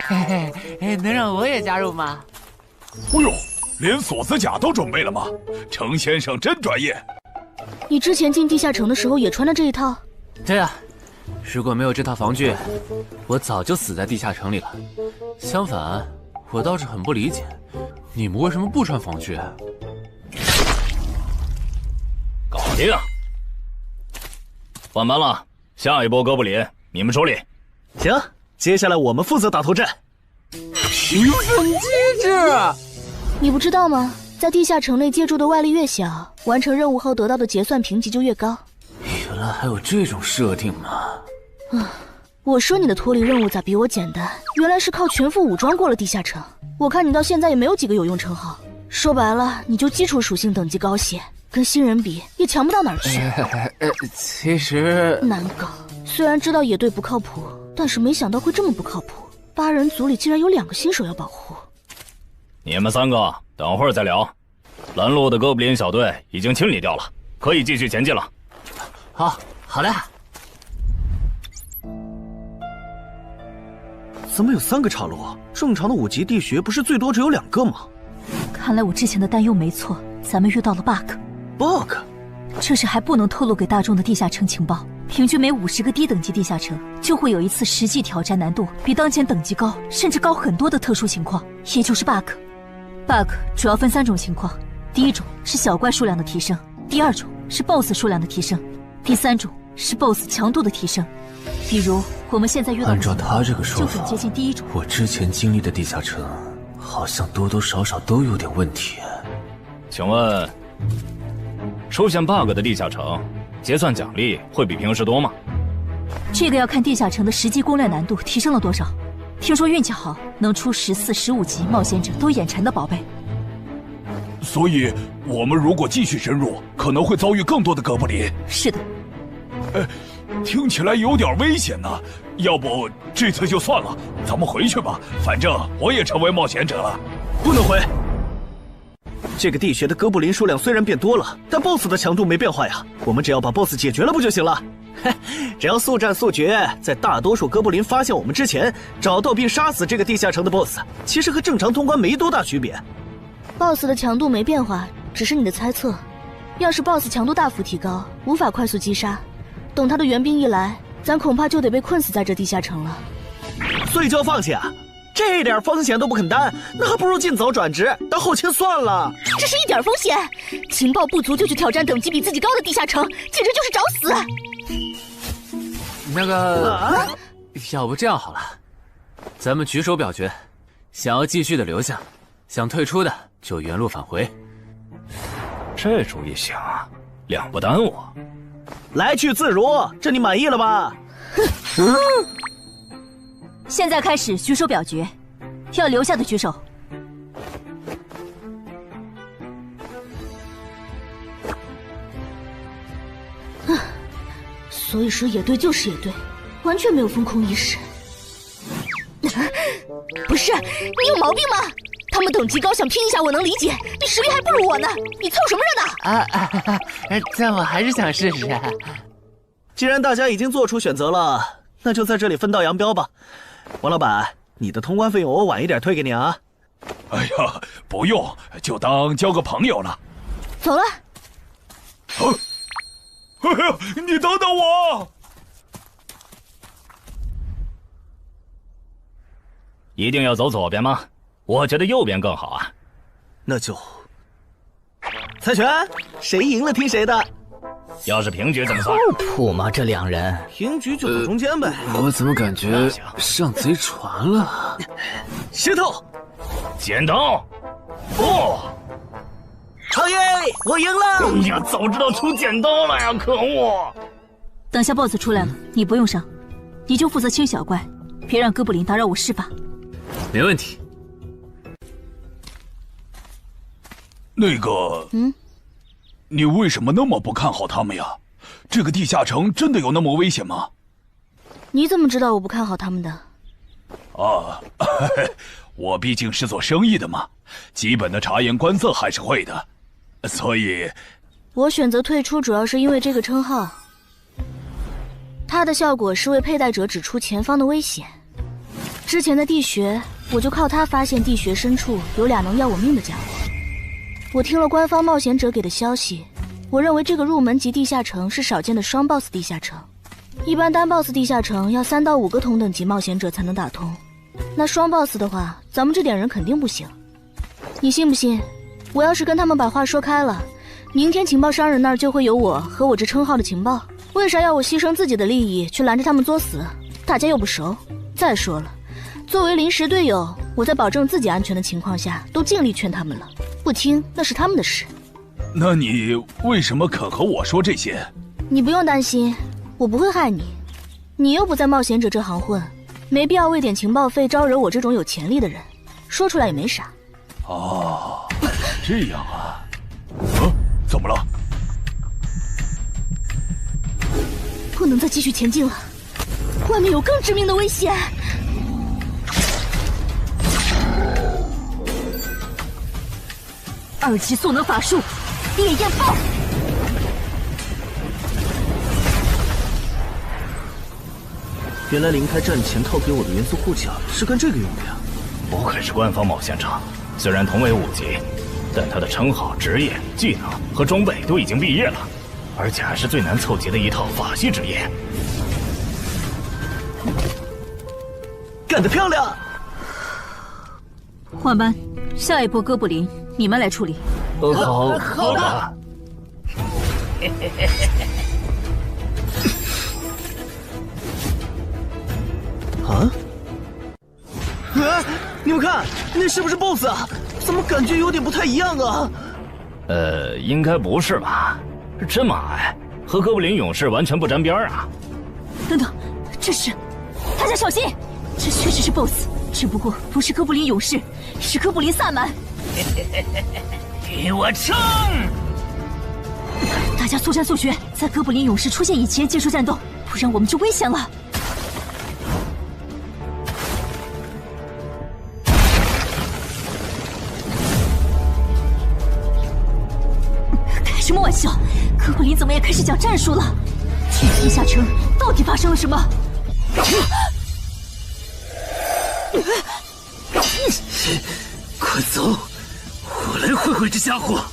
嘿嘿，能让我也加入吗？哎呦，连锁子甲都准备了吗？程先生真专业。你之前进地下城的时候也穿了这一套？对啊，如果没有这套防具，我早就死在地下城里了。相反，我倒是很不理解，你们为什么不穿防具？搞定！换班了，下一波哥布林你们处理。行，接下来我们负责打头阵。评分机制，你不知道吗？在地下城内借助的外力越小，完成任务后得到的结算评级就越高。原来还有这种设定吗？我说你的脱离任务咋比我简单？原来是靠全副武装过了地下城。我看你到现在也没有几个有用称号，说白了，你就基础属性等级高些，跟新人比也强不到哪儿去。其实难搞。虽然知道野队不靠谱，但是没想到会这么不靠谱。8人组里竟然有2个新手要保护。你们3个等会儿再聊。拦路的哥布林小队已经清理掉了，可以继续前进了。好的。怎么有3个岔路？正常的5级地穴不是最多只有2个吗？看来我之前的担忧没错，咱们遇到了 bug。这是还不能透露给大众的地下城情报。平均每50个低等级地下城就会有一次实际挑战难度比当前等级高，甚至高很多的特殊情况，也就是 bug。bug 主要分3种情况，第一种是小怪数量的提升，第2种是 BOSS 数量的提升，第3种是 BOSS 强度的提升。比如我们现在遇到的按照他这个说法，就很接近第1种。我之前经历的地下城好像多多少少都有点问题。请问，出现 bug 的地下城结算奖励会比平时多吗？这个要看地下城的实际攻略难度提升了多少。听说运气好能出14、15级冒险者都眼馋的宝贝。所以，我们如果继续深入，可能会遭遇更多的哥布林。是的。听起来有点危险呢。要不这次就算了，咱们回去吧。反正我也成为冒险者了。不能回。这个地穴的哥布林数量虽然变多了，但 BOSS 的强度没变化呀。我们只要把 BOSS 解决了不就行了？只要速战速决，在大多数哥布林发现我们之前，找到并杀死这个地下城的 BOSS， 其实和正常通关没多大区别。BOSS 的强度没变化，只是你的猜测。要是 BOSS 强度大幅提高，无法快速击杀，等他的援兵一来，咱恐怕就得被困死在这地下城了。所以就要放弃啊？这点风险都不肯担，那还不如尽早转职当后勤算了。这是一点风险，情报不足就去挑战等级比自己高的地下城，简直就是找死。那个，要不这样好了，咱们举手表决，想要继续的留下，想退出的就原路返回。这主意行啊，2不耽误。来去自如，这你满意了吧？现在开始举手表决，要留下的举手。所以说野队就是野队，完全没有风控意识。不是，你有毛病吗？他们等级高，想拼一下我能理解，你实力还不如我呢，你凑什么热闹？但我还是想试试。既然大家已经做出选择了，那就在这里分道扬镳吧。王老板，你的通关费用我晚一点退给你啊。哎呀，不用，就当交个朋友了。走了。哎呀，你等等我！一定要走左边吗？我觉得右边更好啊。那就猜拳，谁赢了听谁的。要是平局怎么算？靠谱吗？这两人平局就走中间呗。我怎么感觉上贼船了？石头，剪刀，不，超耶，我赢了！哎呀，早知道出剪刀了呀！可恶！等下 BOSS 出来了，你不用上，你就负责清小怪，别让哥布林打扰我施法。没问题。那个，你为什么那么不看好他们呀？这个地下城真的有那么危险吗？你怎么知道我不看好他们的？啊，我毕竟是做生意的嘛，基本的察言观色还是会的，所以，我选择退出主要是因为这个称号，它的效果是为佩戴者指出前方的危险。之前的地穴，我就靠它发现地穴深处有俩能要我命的家伙。我听了官方冒险者给的消息，我认为这个入门级地下城是少见的双 BOSS 地下城。一般单 BOSS 地下城要3到5个同等级冒险者才能打通，那双 BOSS 的话，咱们这点人肯定不行。你信不信？我要是跟他们把话说开了，明天情报商人那儿就会有我和我这称号的情报。为啥要我牺牲自己的利益去拦着他们作死？大家又不熟。再说了，作为临时队友，我在保证自己安全的情况下，都尽力劝他们了，不听那是他们的事。那你为什么肯和我说这些？你不用担心，我不会害你。你又不在冒险者这行混，没必要为点情报费招惹我这种有潜力的人。说出来也没啥。哦，这样啊。怎么了？不能再继续前进了，外面有更致命的危险。2级速能法术，烈焰爆！原来林开战前套给我的元素护甲是干这个用的呀！不愧是官方冒险者，虽然同为5级，但他的称号、职业、技能和装备都已经毕业了，而且还是最难凑齐的一套法系职业。干得漂亮！换班，下一波哥布林你们来处理。好的。啊！你们看，那是不是 BOSS 啊？怎么感觉有点不太一样啊？应该不是吧？这么矮，和哥布林勇士完全不沾边啊！等等，这是……大家小心，这确实是 BOSS， 只不过不是哥布林勇士，是哥布林萨满。给我冲！大家速战速决，在哥布林勇士出现以前结束战斗，不然我们就危险了。开什么玩笑？哥布林怎么也开始讲战术了？这地下城到底发生了什么？快走！我来会会这家伙。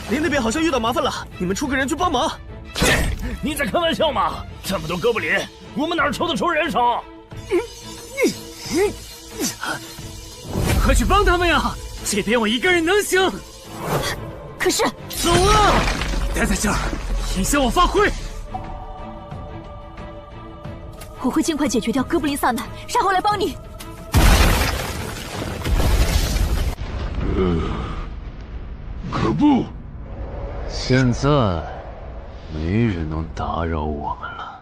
林那边好像遇到麻烦了，你们出个人去帮忙。你在开玩笑吗？这么多哥布林，我们哪抽得出人手？快去帮他们呀！这边我一个人能行。可是，走啊！待在这儿，影响我发挥。我会尽快解决掉哥布林萨满，然后来帮你。可不，现在没人能打扰我们了。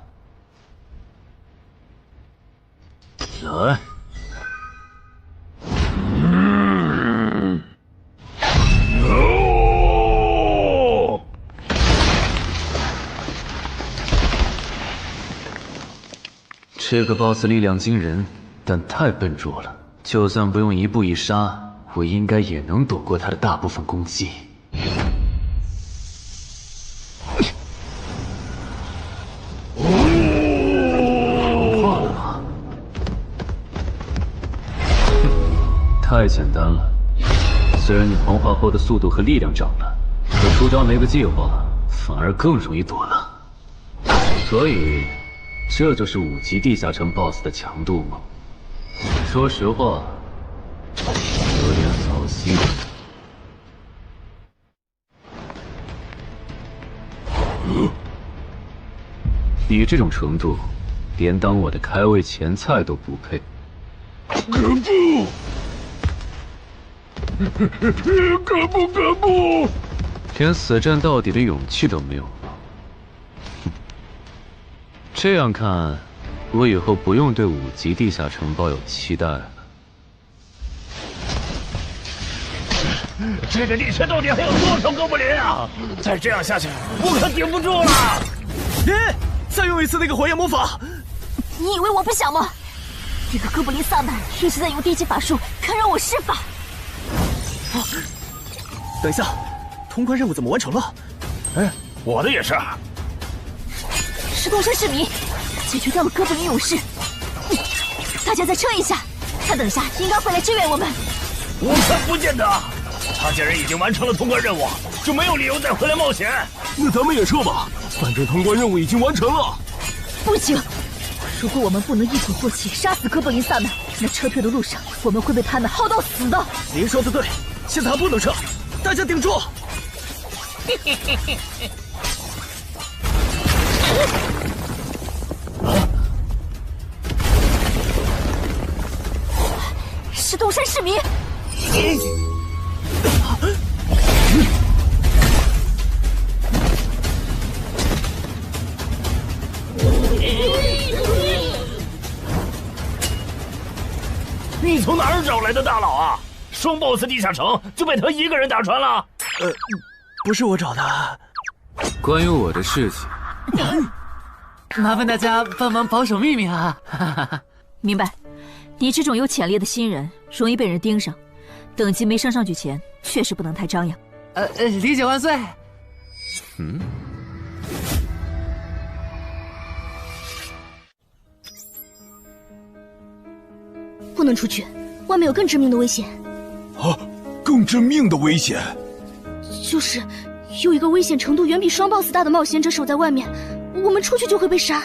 来。这个 BOSS 力量惊人，但太笨拙了。就算不用一步一杀，我应该也能躲过他的大部分攻击。太简单了。虽然你同化后的速度和力量涨了，可出招没个计划，反而更容易躲了。所以，这就是5级地下城 BOSS 的强度吗？说实话，有点扫兴。你这种程度，连当我的开胃前菜都不配。可不！连死战到底的勇气都没有了。这样看，我以后不用对5级地下城抱有期待了。这个地区到底还有多少哥布林啊？再这样下去，我可顶不住了！再用一次那个火焰魔法！你以为我不想吗？这个哥布林萨满一直在用低级法术看让我施法。等一下，通关任务怎么完成了？我的也是。石头山市民解决掉了哥布林勇士，大家再撑一下，他等下应该会来支援我们。我看不见得，他既然已经完成了通关任务，就没有理由再回来冒险。那咱们也撤吧，反正通关任务已经完成了。不行，如果我们不能一鼓作气杀死哥布林萨满，那撤退的路上我们会被他们耗到死的。您说的对，现在还不能撤，大家顶住！石头山市民，你从哪儿找来的大佬啊？双 BOSS 地下城就被他一个人打穿了？不是我找的。关于我的事情，麻烦大家帮忙保守秘密啊！明白。你这种有潜力的新人，容易被人盯上，等级没升上去前，确实不能太张扬。理解万岁。不能出去，外面有更致命的危险。啊，更致命的危险？就是有一个危险程度远比双 BOSS 大的冒险者守在外面，我们出去就会被杀。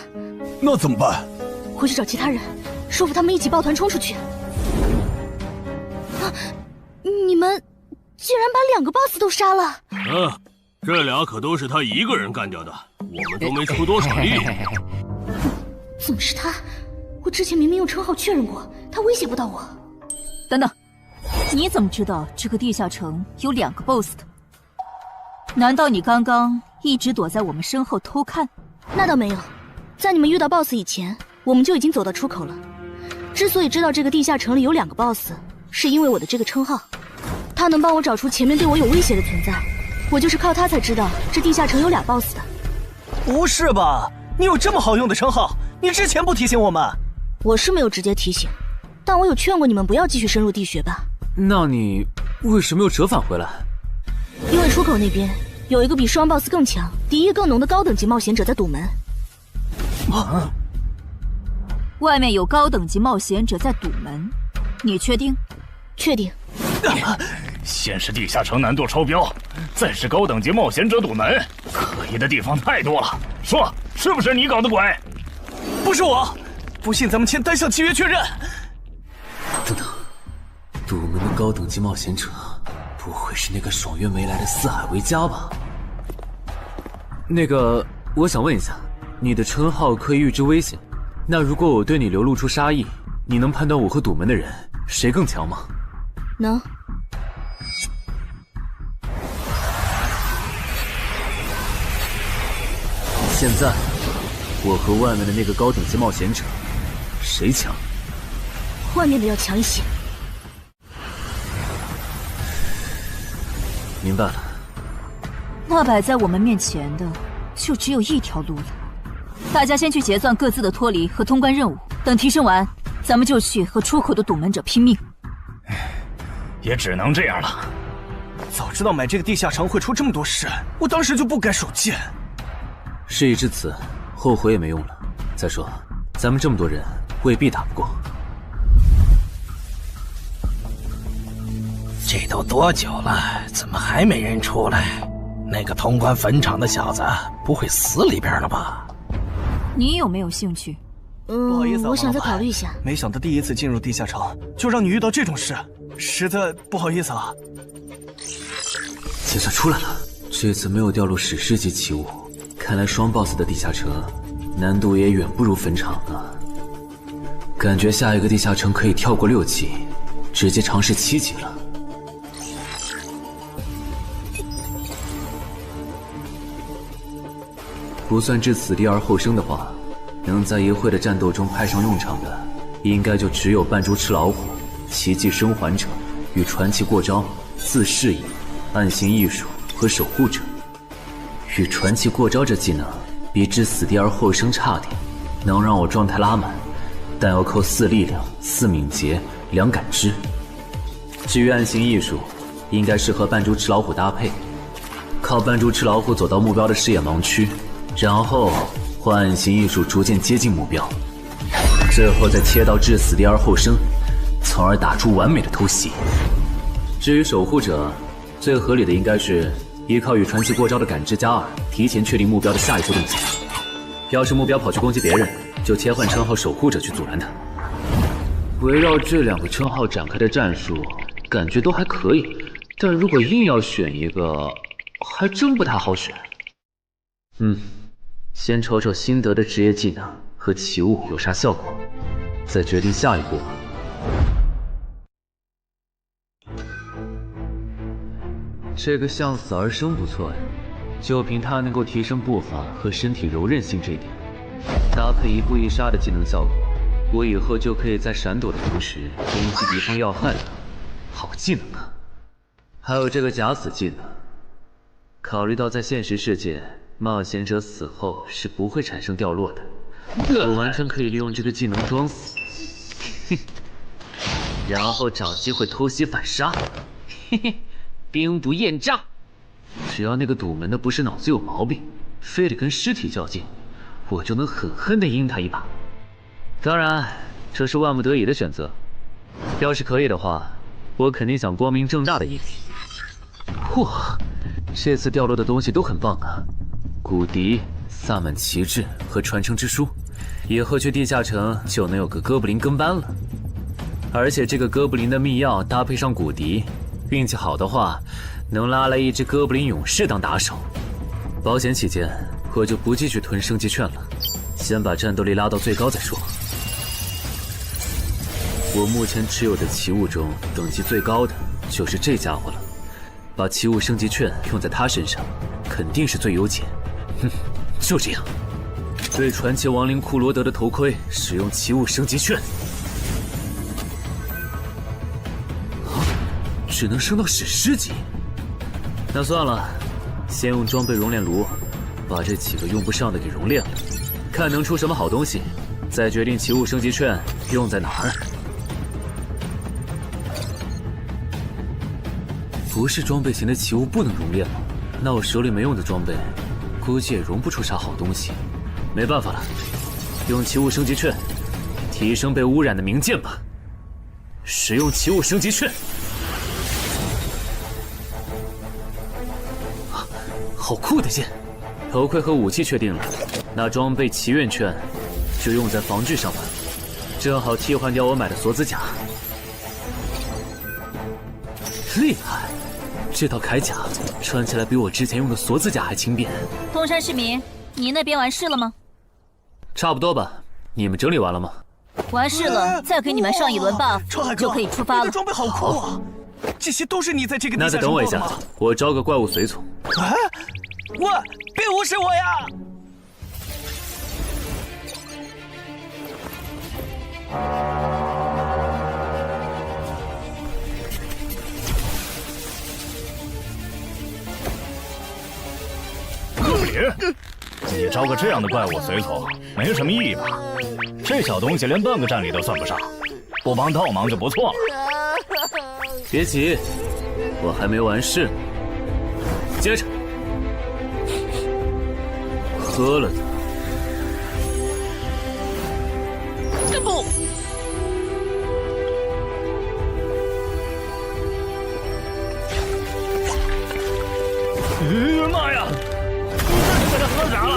那怎么办？回去找其他人，说服他们一起抱团冲出去。啊！你们竟然把2个 BOSS 都杀了！这俩可都是他一个人干掉的，我们都没出多少力。怎么是他？我之前明明用称号确认过，他威胁不到我。等等，你怎么知道这个地下城有2个 BOSS 的？难道你刚刚一直躲在我们身后偷看？那倒没有，在你们遇到 BOSS 以前，我们就已经走到出口了。之所以知道这个地下城里有2个 BOSS， 是因为我的这个称号，他能帮我找出前面对我有威胁的存在。我就是靠他才知道这地下城有俩 BOSS 的。不是吧？你有这么好用的称号，你之前不提醒我们？我是没有直接提醒，但我有劝过你们不要继续深入地穴吧。那你为什么又折返回来？因为出口那边有一个比双 BOSS 更强、敌意更浓的高等级冒险者在堵门。外面有高等级冒险者在堵门，你确定？确定。先是地下城难度超标，再是高等级冒险者堵门，可疑的地方太多了。说，是不是你搞的鬼？不是我，不信咱们签单向契约确认。等等，堵门的高等级冒险者，不会是那个爽约没来的四海为家吧？那个，我想问一下，你的称号可以预知危险，那如果我对你流露出杀意，你能判断我和堵门的人谁更强吗？能。现在，我和外面的那个高等级冒险者，谁强？外面的要强一些。明白了。那摆在我们面前的，就只有一条路了。大家先去结算各自的脱离和通关任务，等提升完，咱们就去和出口的堵门者拼命。也只能这样了。早知道买这个地下城会出这么多事，我当时就不该手贱。事已至此，后悔也没用了。再说，咱们这么多人，未必打不过。这都多久了，怎么还没人出来？那个通关坟场的小子不会死里边了吧？你有没有兴趣？不好意思啊，我想再考虑一下。没想到第一次进入地下城就让你遇到这种事，实在不好意思啊。结算出来了，这次没有掉入史诗级奇物，看来双 BOSS 的地下城难度也远不如坟场啊。感觉下一个地下城可以跳过6级，直接尝试7级了。不算置死地而后生的话，能在一会的战斗中派上用场的，应该就只有扮猪吃老虎、奇迹生还者与传奇过招、自适应、暗行艺术和守护者。与传奇过招这技能比置死地而后生差点，能让我状态拉满，但要扣4力量、4敏捷、2感知。至于暗行艺术，应该适合扮猪吃老虎搭配，靠扮猪吃老虎走到目标的视野盲区，然后换暗行艺术逐渐接近目标，最后再切到置死地而后生，从而打出完美的偷袭。至于守护者，最合理的应该是依靠与传奇过招的感知加2，提前确定目标的下一步动作。要是目标跑去攻击别人，就切换称号守护者去阻拦他。围绕这2个称号展开的战术，感觉都还可以，但如果硬要选一个，还真不太好选。先瞅瞅新得的职业技能和奇物有啥效果，再决定下一步。这个向死而生不错呀，就凭它能够提升步伐和身体柔韧性这一点，搭配一步一杀的技能效果，我以后就可以在闪躲的同时攻击敌方要害了。好技能啊！还有这个假死技能，考虑到在现实世界，冒险者死后是不会产生掉落的，我完全可以利用这个技能装死，然后找机会偷袭反杀，兵不厌诈。只要那个堵门的不是脑子有毛病，非得跟尸体较劲，我就能狠狠地阴他一把。当然，这是万不得已的选择。要是可以的话，我肯定想光明正大的一笔。哇，这次掉落的东西都很棒啊！骨笛、萨满旗帜和传承之书，以后去地下城就能有个哥布林跟班了。而且这个哥布林的秘药搭配上骨笛，运气好的话，能拉来一只哥布林勇士当打手。保险起见，我就不继续囤升级券了，先把战斗力拉到最高再说。我目前持有的奇物中，等级最高的就是这家伙了。把奇物升级券用在他身上，肯定是最优解。就这样，对传奇亡灵库罗德的头盔使用奇物升级券。只能升到史诗级。那算了，先用装备熔炼炉把这几个用不上的给熔炼了，看能出什么好东西，再决定奇物升级券用在哪儿。不是装备型的奇物不能熔炼吗？那我手里没用的装备，估计也熔不出啥好东西。没办法了，用奇物升级券提升被污染的名剑吧。使用奇物升级券。好酷的剑！头盔和武器确定了，那装备祈愿券就用在防具上吧，正好替换掉我买的锁子甲。厉害！这套铠甲穿起来比我之前用的锁子甲还轻便。东山市民，你那边完事了吗？差不多吧。你们整理完了吗？完事了，再给你们上一轮 buff，就可以出发了。你的装备好酷啊！这些都是你在这个地下那再等我一下，我招个怪物随从。啊！喂，别无视我呀！哥布林，你招个这样的怪物随从，没什么意义吧？这小东西连半个战力都算不上，不帮倒忙就不错了。别急，我还没完事。接着，喝了的。不。妈呀！你这是在这喝啥了？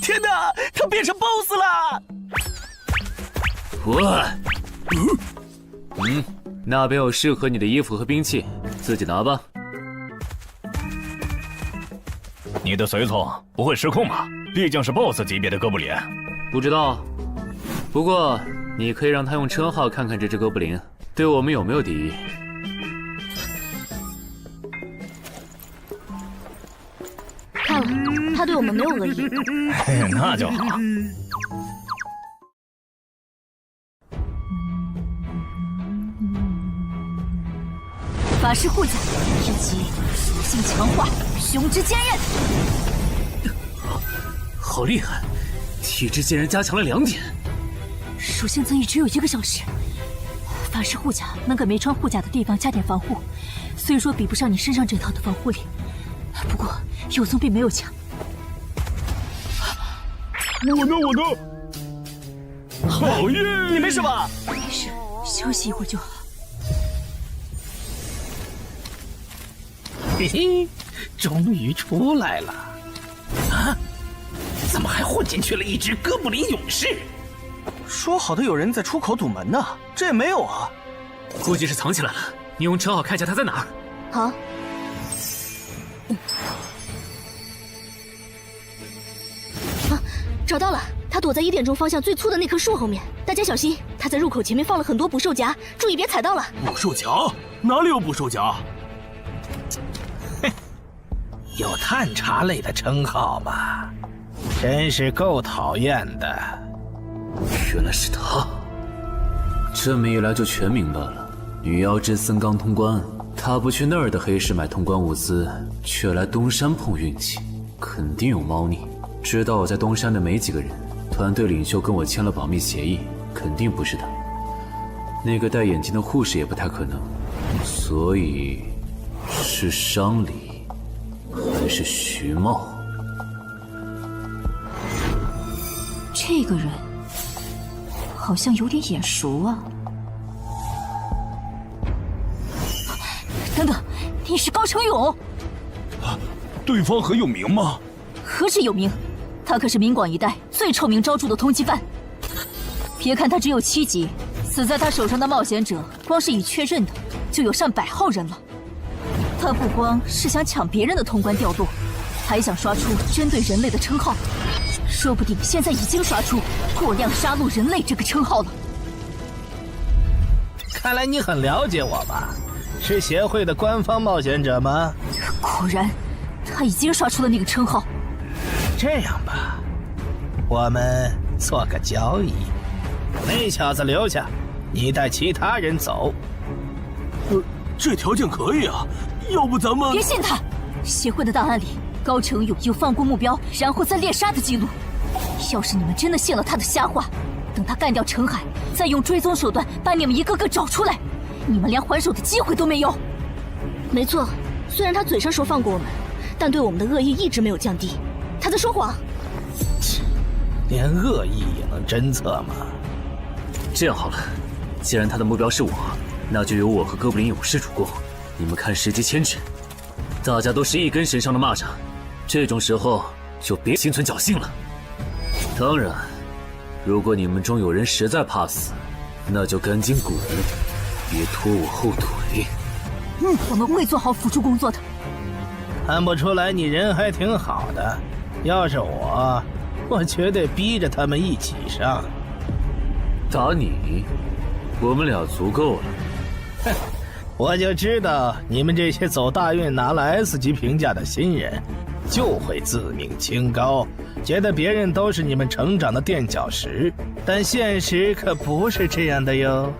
天哪，他变成 BOSS 了！那边有适合你的衣服和兵器，自己拿吧。你的随从不会失控吧？毕竟是 BOSS 级别的哥布林。不知道，不过你可以让他用称号看看这只哥布林对我们有没有敌意。看了，他对我们没有恶意。那就好。法师护甲以及属性强化，雄之坚韧。好厉害！体质竟然加强了2点。属性增益只有1个小时。法师护甲能给没穿护甲的地方加点防护，虽说比不上你身上这套的防护力，不过有总比没有强。我呢？好耶！你没事吧？没事，休息一会儿就好。嘿嘿，终于出来了！啊，怎么还混进去了一只哥布林勇士？说好的有人在出口堵门呢，这也没有啊。估计是藏起来了，你用称号看一下他在哪儿。好。啊，找到了，他躲在1点钟方向最粗的那棵树后面。大家小心，他在入口前面放了很多捕兽夹，注意别踩到了。捕兽夹？哪里有捕兽夹？有探查类的称号吗？真是够讨厌的。原来是他，这么一来就全明白了。女妖之森刚通关，他不去那儿的黑市买通关物资，却来东山碰运气，肯定有猫腻。知道我在东山的没几个人，团队领袖跟我签了保密协议，肯定不是他。那个戴眼镜的护士也不太可能，所以是商礼。还是徐茂？这个人好像有点眼熟啊！等等，你是高成勇？对方很有名吗？何止有名，他可是明广一带最臭名昭著的通缉犯。别看他只有7级，死在他手上的冒险者，光是已确认的就有上百号人了。他不光是想抢别人的通关掉落，还想刷出针对人类的称号，说不定现在已经刷出过量杀戮人类这个称号了。看来你很了解我吧？是协会的官方冒险者吗？果然，他已经刷出了那个称号。这样吧，我们做个交易，那小子留下，你带其他人走。这条件可以啊。要不咱们别信他！协会的档案里，高成勇有放过目标然后再猎杀的记录。要是你们真的信了他的瞎话，等他干掉陈海，再用追踪手段把你们一个个找出来，你们连还手的机会都没有。没错，虽然他嘴上说放过我们，但对我们的恶意一直没有降低。他在说谎。连恶意也能侦测吗？这样好了，既然他的目标是我，那就由我和哥布林勇士主攻。你们看时机牵制，大家都是一根绳上的蚂蚱，这种时候就别心存侥幸了。当然，如果你们中有人实在怕死，那就赶紧滚，别拖我后腿。我们会做好辅助工作的。看不出来你人还挺好的，要是我绝对逼着他们一起上。打你，我们俩足够了。哼。我就知道你们这些走大运拿了 S 级评价的新人，就会自命清高，觉得别人都是你们成长的垫脚石。但现实可不是这样的哟。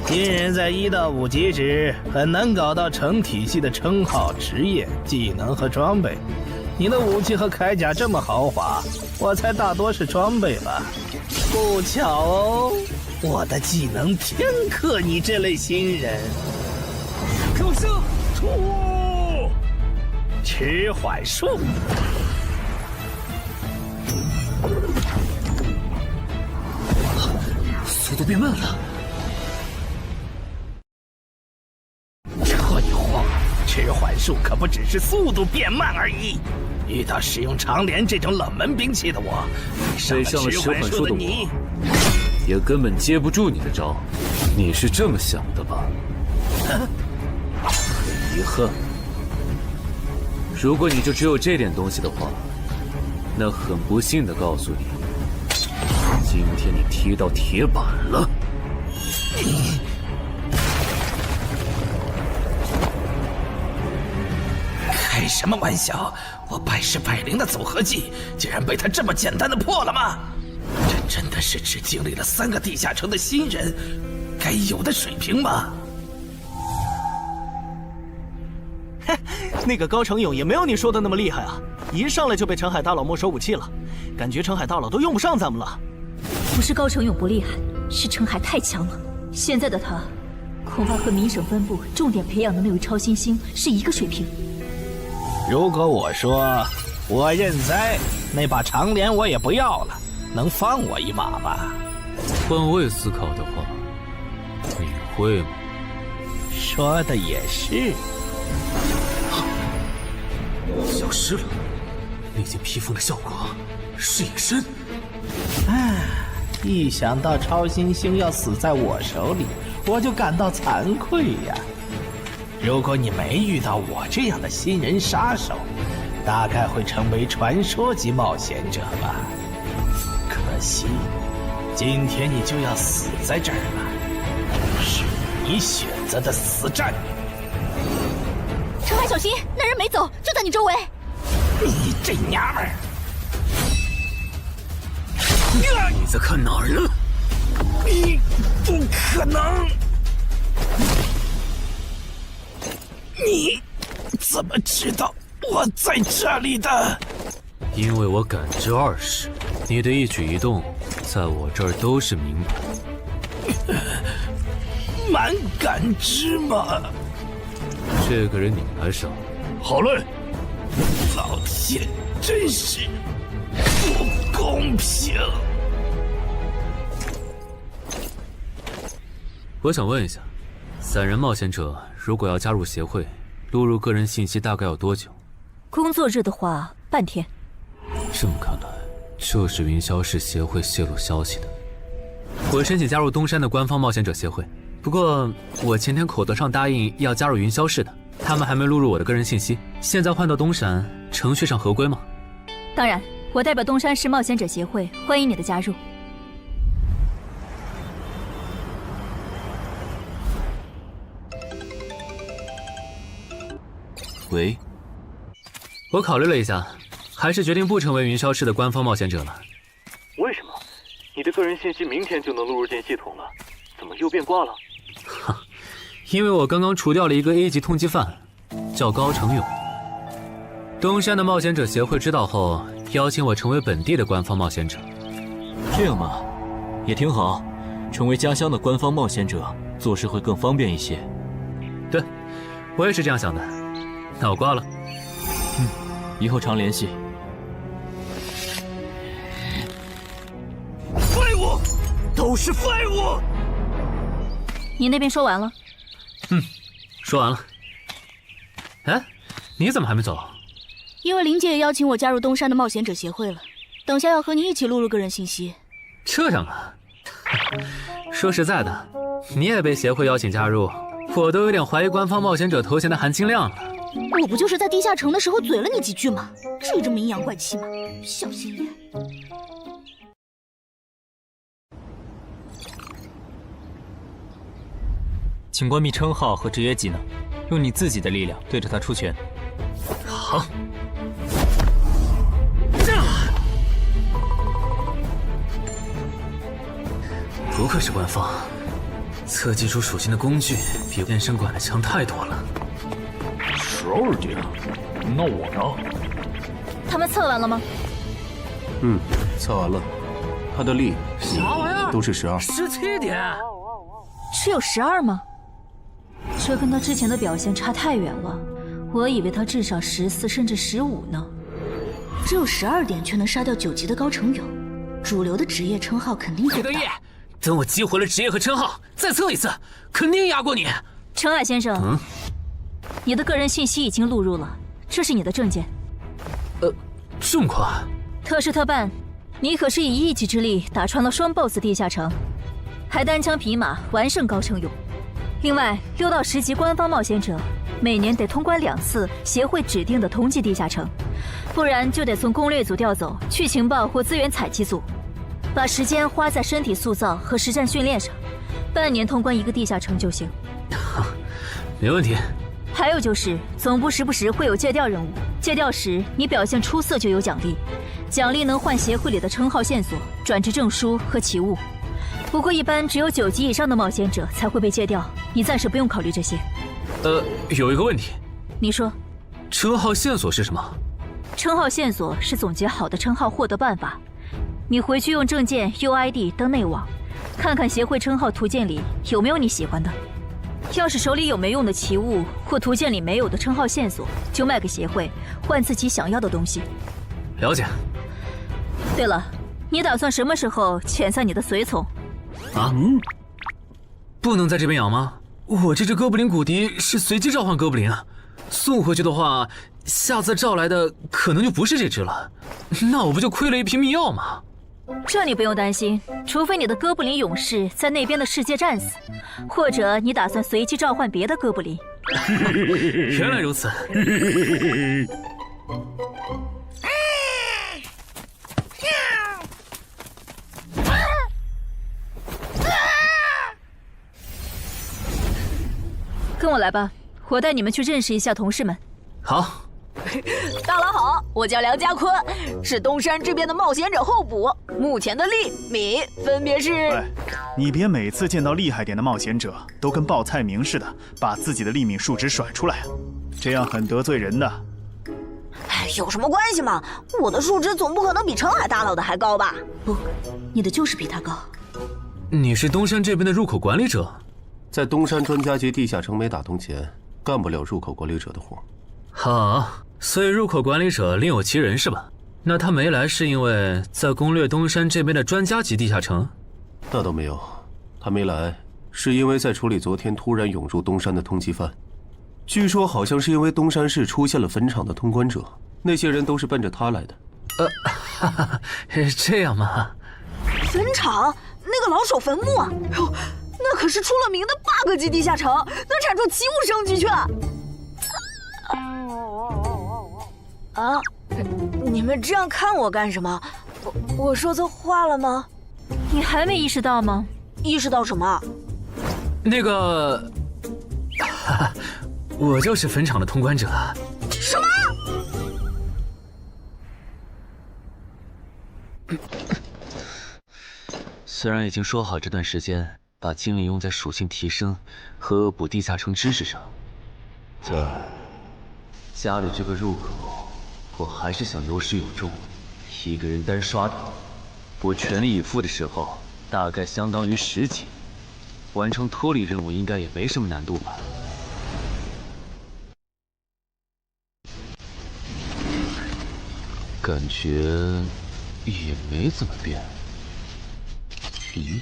新人在1到5级时很难搞到成体系的称号、职业、技能和装备。你的武器和铠甲这么豪华，我猜大多是装备吧。不巧哦，我的技能偏克你这类新人。可是，迟缓术。变慢了。这一晃，迟缓术可不只是速度变慢而已。遇到使用长镰这种冷门兵器的我，被上了迟缓术的我，也根本接不住你的招。你是这么想的吧？很遗憾，如果你就只有这点东西的话，那很不幸的告诉你，今天你踢到铁板了。开什么玩笑！我百试百灵的组合技，竟然被他这么简单的破了吗？这真的是只经历了3个地下城的新人该有的水平吗？嘿，那个高成勇也没有你说的那么厉害啊！一上来就被澄海大佬没收武器了，感觉澄海大佬都用不上咱们了。不是高成勇不厉害，是澄海太强了。现在的他，恐怕和明省分部重点培养的那位超新星是一个水平。如果我说我认栽，那把长镰我也不要了，能放我一马吗？换位思考的话，你会吗？说的也是。消失了，那件披风的效果是隐身。唉，一想到超新星要死在我手里，我就感到惭愧呀。如果你没遇到我这样的新人杀手，大概会成为传说级冒险者吧。可惜，今天你就要死在这儿了，是你选择的死战。澄海，小心，那人没走，就在你周围。你这娘们儿！你在看哪儿呢？你不可能！你怎么知道我在这里的？因为我感知20，你的一举一动在我这儿都是明白。蛮感知吗？这个人你来上。好嘞。老天，真是不公平！我想问一下，3人冒险者如果要加入协会，录入个人信息大概要多久？工作日的话，半天。这么看来，就是云霄市协会泄露消息的。我申请加入东山的官方冒险者协会，不过我前天口头上答应要加入云霄市的，他们还没录入我的个人信息。现在换到东山，程序上合规吗？当然，我代表东山市冒险者协会欢迎你的加入。喂，我考虑了一下，还是决定不成为云霄市的官方冒险者了。为什么？你的个人信息明天就能录入进系统了，怎么又变卦了？哈，因为我刚刚除掉了一个 A 级通缉犯，叫高成勇。东山的冒险者协会知道后，邀请我成为本地的官方冒险者。这样嘛，也挺好，成为家乡的官方冒险者，做事会更方便一些。对，我也是这样想的。那我挂了。以后常联系。废物，都是废物！你那边说完了？说完了。哎，你怎么还没走？因为林姐也邀请我加入东山的冒险者协会了，等下要和你一起录入个人信息。这样啊？说实在的，你也被协会邀请加入，我都有点怀疑官方冒险者头衔的含金量了。我不就是在地下城的时候嘴了你几句吗？至于这么阴阳怪气吗？小心眼。请关闭称号和职业技能，用你自己的力量对着他出拳。好。不愧是官方，测技术属性的工具比健身馆的强太多了。12点，那我呢？他们测完了吗？测完了，他的力都是12。17点，只有12吗？这跟他之前的表现差太远了，我以为他至少14甚至15呢。只有12点却能杀掉9级的高成勇，主流的职业称号肯定做不到。等我激活了职业和称号，再测一次，肯定压过你。程海先生，你的个人信息已经录入了，这是你的证件。这么快？特事特办，你可是以一己之力打穿了双 BOSS 地下城，还单枪匹马完胜高成勇。另外，6到10级官方冒险者每年得通关2次协会指定的同级地下城，不然就得从攻略组调走去情报或资源采集组。把时间花在身体塑造和实战训练上，半年通关1个地下城就行。没问题。还有就是总部时不时会有借调任务，借调时你表现出色就有奖励，奖励能换协会里的称号线索、转职证书和奇物。不过一般只有9级以上的冒险者才会被借调，你暂时不用考虑这些。有一个问题。你说。称号线索是什么？称号线索是总结好的称号获得办法。你回去用证件 UID 登内网，看看协会称号图鉴里有没有你喜欢的。要是手里有没用的奇物或图鉴里没有的称号线索，就卖给协会，换自己想要的东西。了解。对了，你打算什么时候遣散你的随从？不能在这边养吗？我这只哥布林骨笛是随机召唤哥布林啊，送回去的话，下次召来的可能就不是这只了，那我不就亏了一瓶秘药吗？这你不用担心，除非你的哥布林勇士在那边的世界战死，或者你打算随机召唤别的哥布林。原来如此。跟我来吧，我带你们去认识一下同事们。好。大佬好，我叫梁家坤，是东山这边的冒险者候补，目前的力、米分别是。哎，你别每次见到厉害点的冒险者，都跟报菜名似的，把自己的力米数值甩出来，这样很得罪人的。哎，有什么关系嘛？我的数值总不可能比澄海大佬的还高吧？不，你的就是比他高。你是东山这边的入口管理者？在东山专家级地下城没打通前，干不了入口管理者的活。好，所以入口管理者另有其人是吧？那他没来是因为在攻略东山这边的专家级地下城？那倒没有，他没来是因为在处理昨天突然涌入东山的通缉犯。据说好像是因为东山市出现了坟场的通关者，那些人都是奔着他来的。这样吗？坟场那个老手坟墓啊，哟，那可是出了名的 bug 级地下城，能产出奇物升级券。啊！你们这样看我干什么？我说错话了吗？你还没意识到吗？意识到什么？那个，我就是坟场的通关者。什么？虽然已经说好这段时间把精力用在属性提升和恶补地下城知识上，但家里这个入口，我还是想有始有终。一个人单刷的，我全力以赴的时候，大概相当于10级，完成脱离任务应该也没什么难度吧。感觉也没怎么变。咦？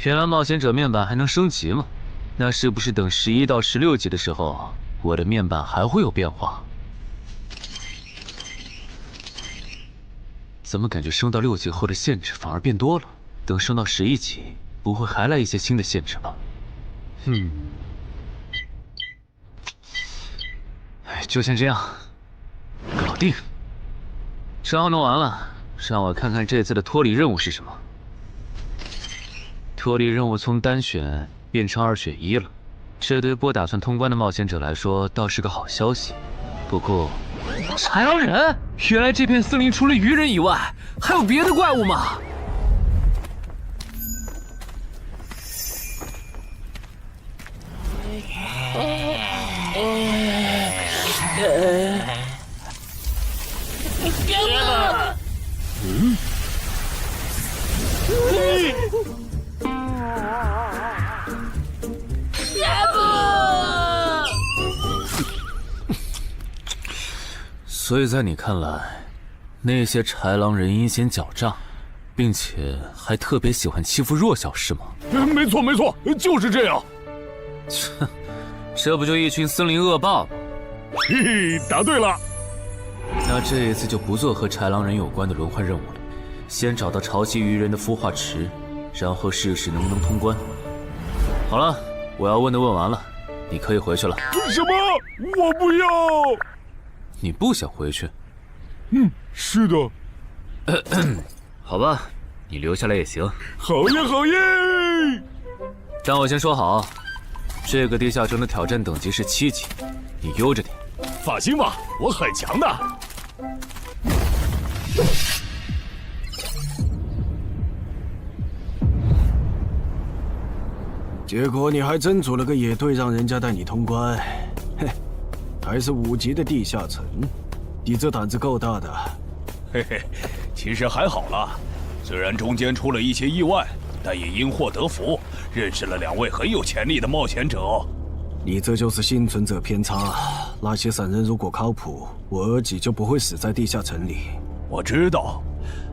原来冒险者面板还能升级吗？那是不是等11到16级的时候，我的面板还会有变化？怎么感觉升到6级后的限制反而变多了？等升到11级，不会还来一些新的限制吧？就先这样，搞定。账号弄完了，让我看看这次的脱离任务是什么。脱离任务从单选变成2选1了，这对不打算通关的冒险者来说倒是个好消息。不过，豺狼人，原来这片森林除了鱼人以外，还有别的怪物吗？所以在你看来，那些豺狼人阴险狡诈，并且还特别喜欢欺负弱小，是吗？没错没错，就是这样。切，这不就一群森林恶霸吗？嘿嘿，答对了。那这一次就不做和豺狼人有关的轮换任务了，先找到潮汐鱼人的孵化池，然后试试能不能通关。好了，我要问的问完了，你可以回去了。什么？我不要！你不想回去？是的。好吧，你留下来也行。好耶好耶！但我先说好，这个地下城的挑战等级是7级，你悠着点。放心吧，我很强的。结果你还真组了个野队，让人家带你通关。嘿，还是5级的地下城，你这胆子够大的。嘿嘿，其实还好啦，虽然中间出了一些意外，但也因祸得福，认识了2位很有潜力的冒险者。你这就是幸存者偏差。那些散人如果靠谱，我儿己就不会死在地下城里。我知道，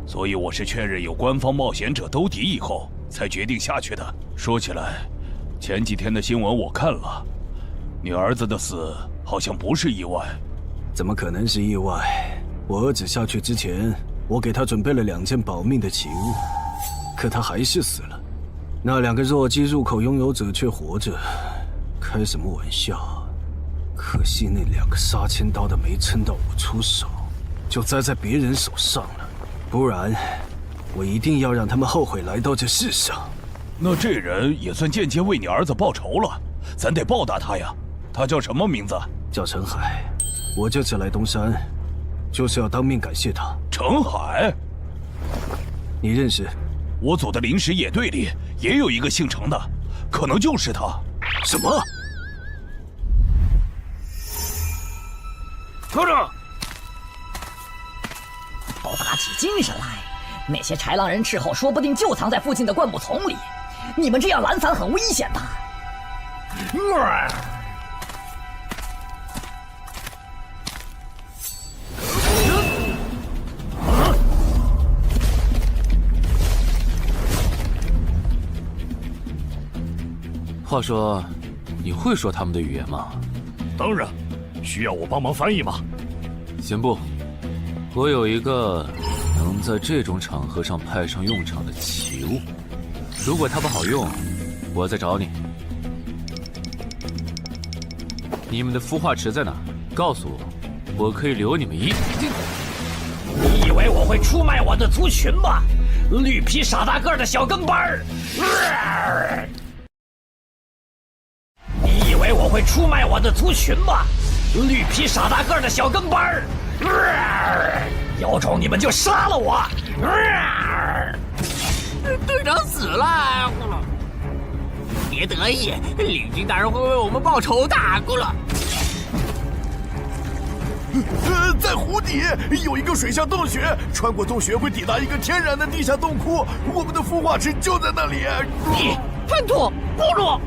所以我是确认有官方冒险者兜底以后，才决定下去的。说起来，前几天的新闻我看了，你儿子的死好像不是意外。怎么可能是意外？我儿子下去之前，我给他准备了2件保命的奇物，可他还是死了。那2个弱鸡入口拥有者却活着，开什么玩笑？可惜那2个杀千刀的没撑到我出手，就栽在别人手上了。不然，我一定要让他们后悔来到这世上。那这人也算间接为你儿子报仇了，咱得报答他呀。他叫什么名字？叫陈海。我这次来东山，就是要当面感谢他。陈海，你认识？我组的临时野队里也有一个姓陈的，可能就是他。什么？科长，都打起精神来！那些豺狼人斥候说不定就藏在附近的灌木丛里，你们这样懒散很危险的。话说，你会说他们的语言吗？当然，需要我帮忙翻译吗？先不，我有一个能在这种场合上派上用场的奇物，如果它不好用，我再找你。你们的孵化池在哪？告诉我，我可以留你们一。你以为我会出卖我的族群吗？绿皮傻大个的小跟班儿！你以为我会出卖我的族群吗？绿皮傻大个的小跟班儿！有种你们就杀了我！队长死了，别得意，领军大人会为我们报仇的，咕噜。在湖底有一个水下洞穴，穿过洞穴会抵达一个天然的地下洞窟，我们的孵化池就在那里。你粪土，咕噜！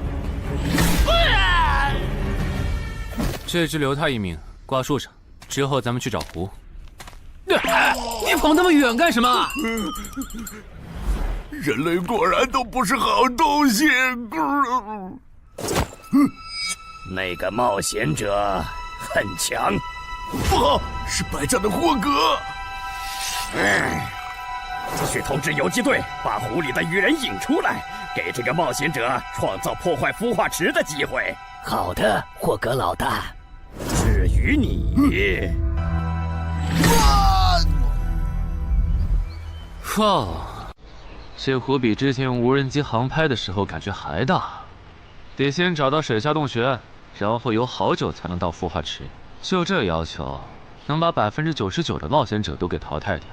这只留他一命，挂树上，之后咱们去找湖。你跑那么远干什么？人类果然都不是好东西。那个冒险者很强。不好，是白战的霍格。去通知游击队，把湖里的鱼人引出来，给这个冒险者创造破坏孵化池的机会。好的，霍格老大。至于你，哇，这湖比之前用无人机航拍的时候感觉还大。得先找到水下洞穴，然后游好久才能到孵化池。就这要求，能把99%的冒险者都给淘汰掉。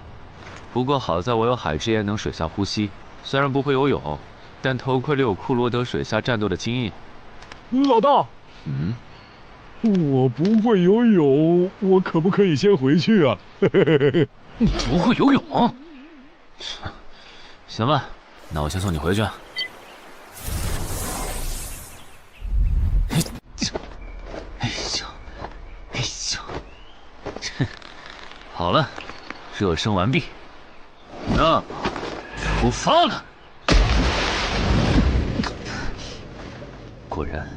不过好在我有海之炎能水下呼吸，虽然不会游泳，但头盔里有库罗德水下战斗的经验。老大，我不会游泳，我可不可以先回去啊？你不会游泳？行吧，那我先送你回去。好了，热身完毕，那出发了。果然，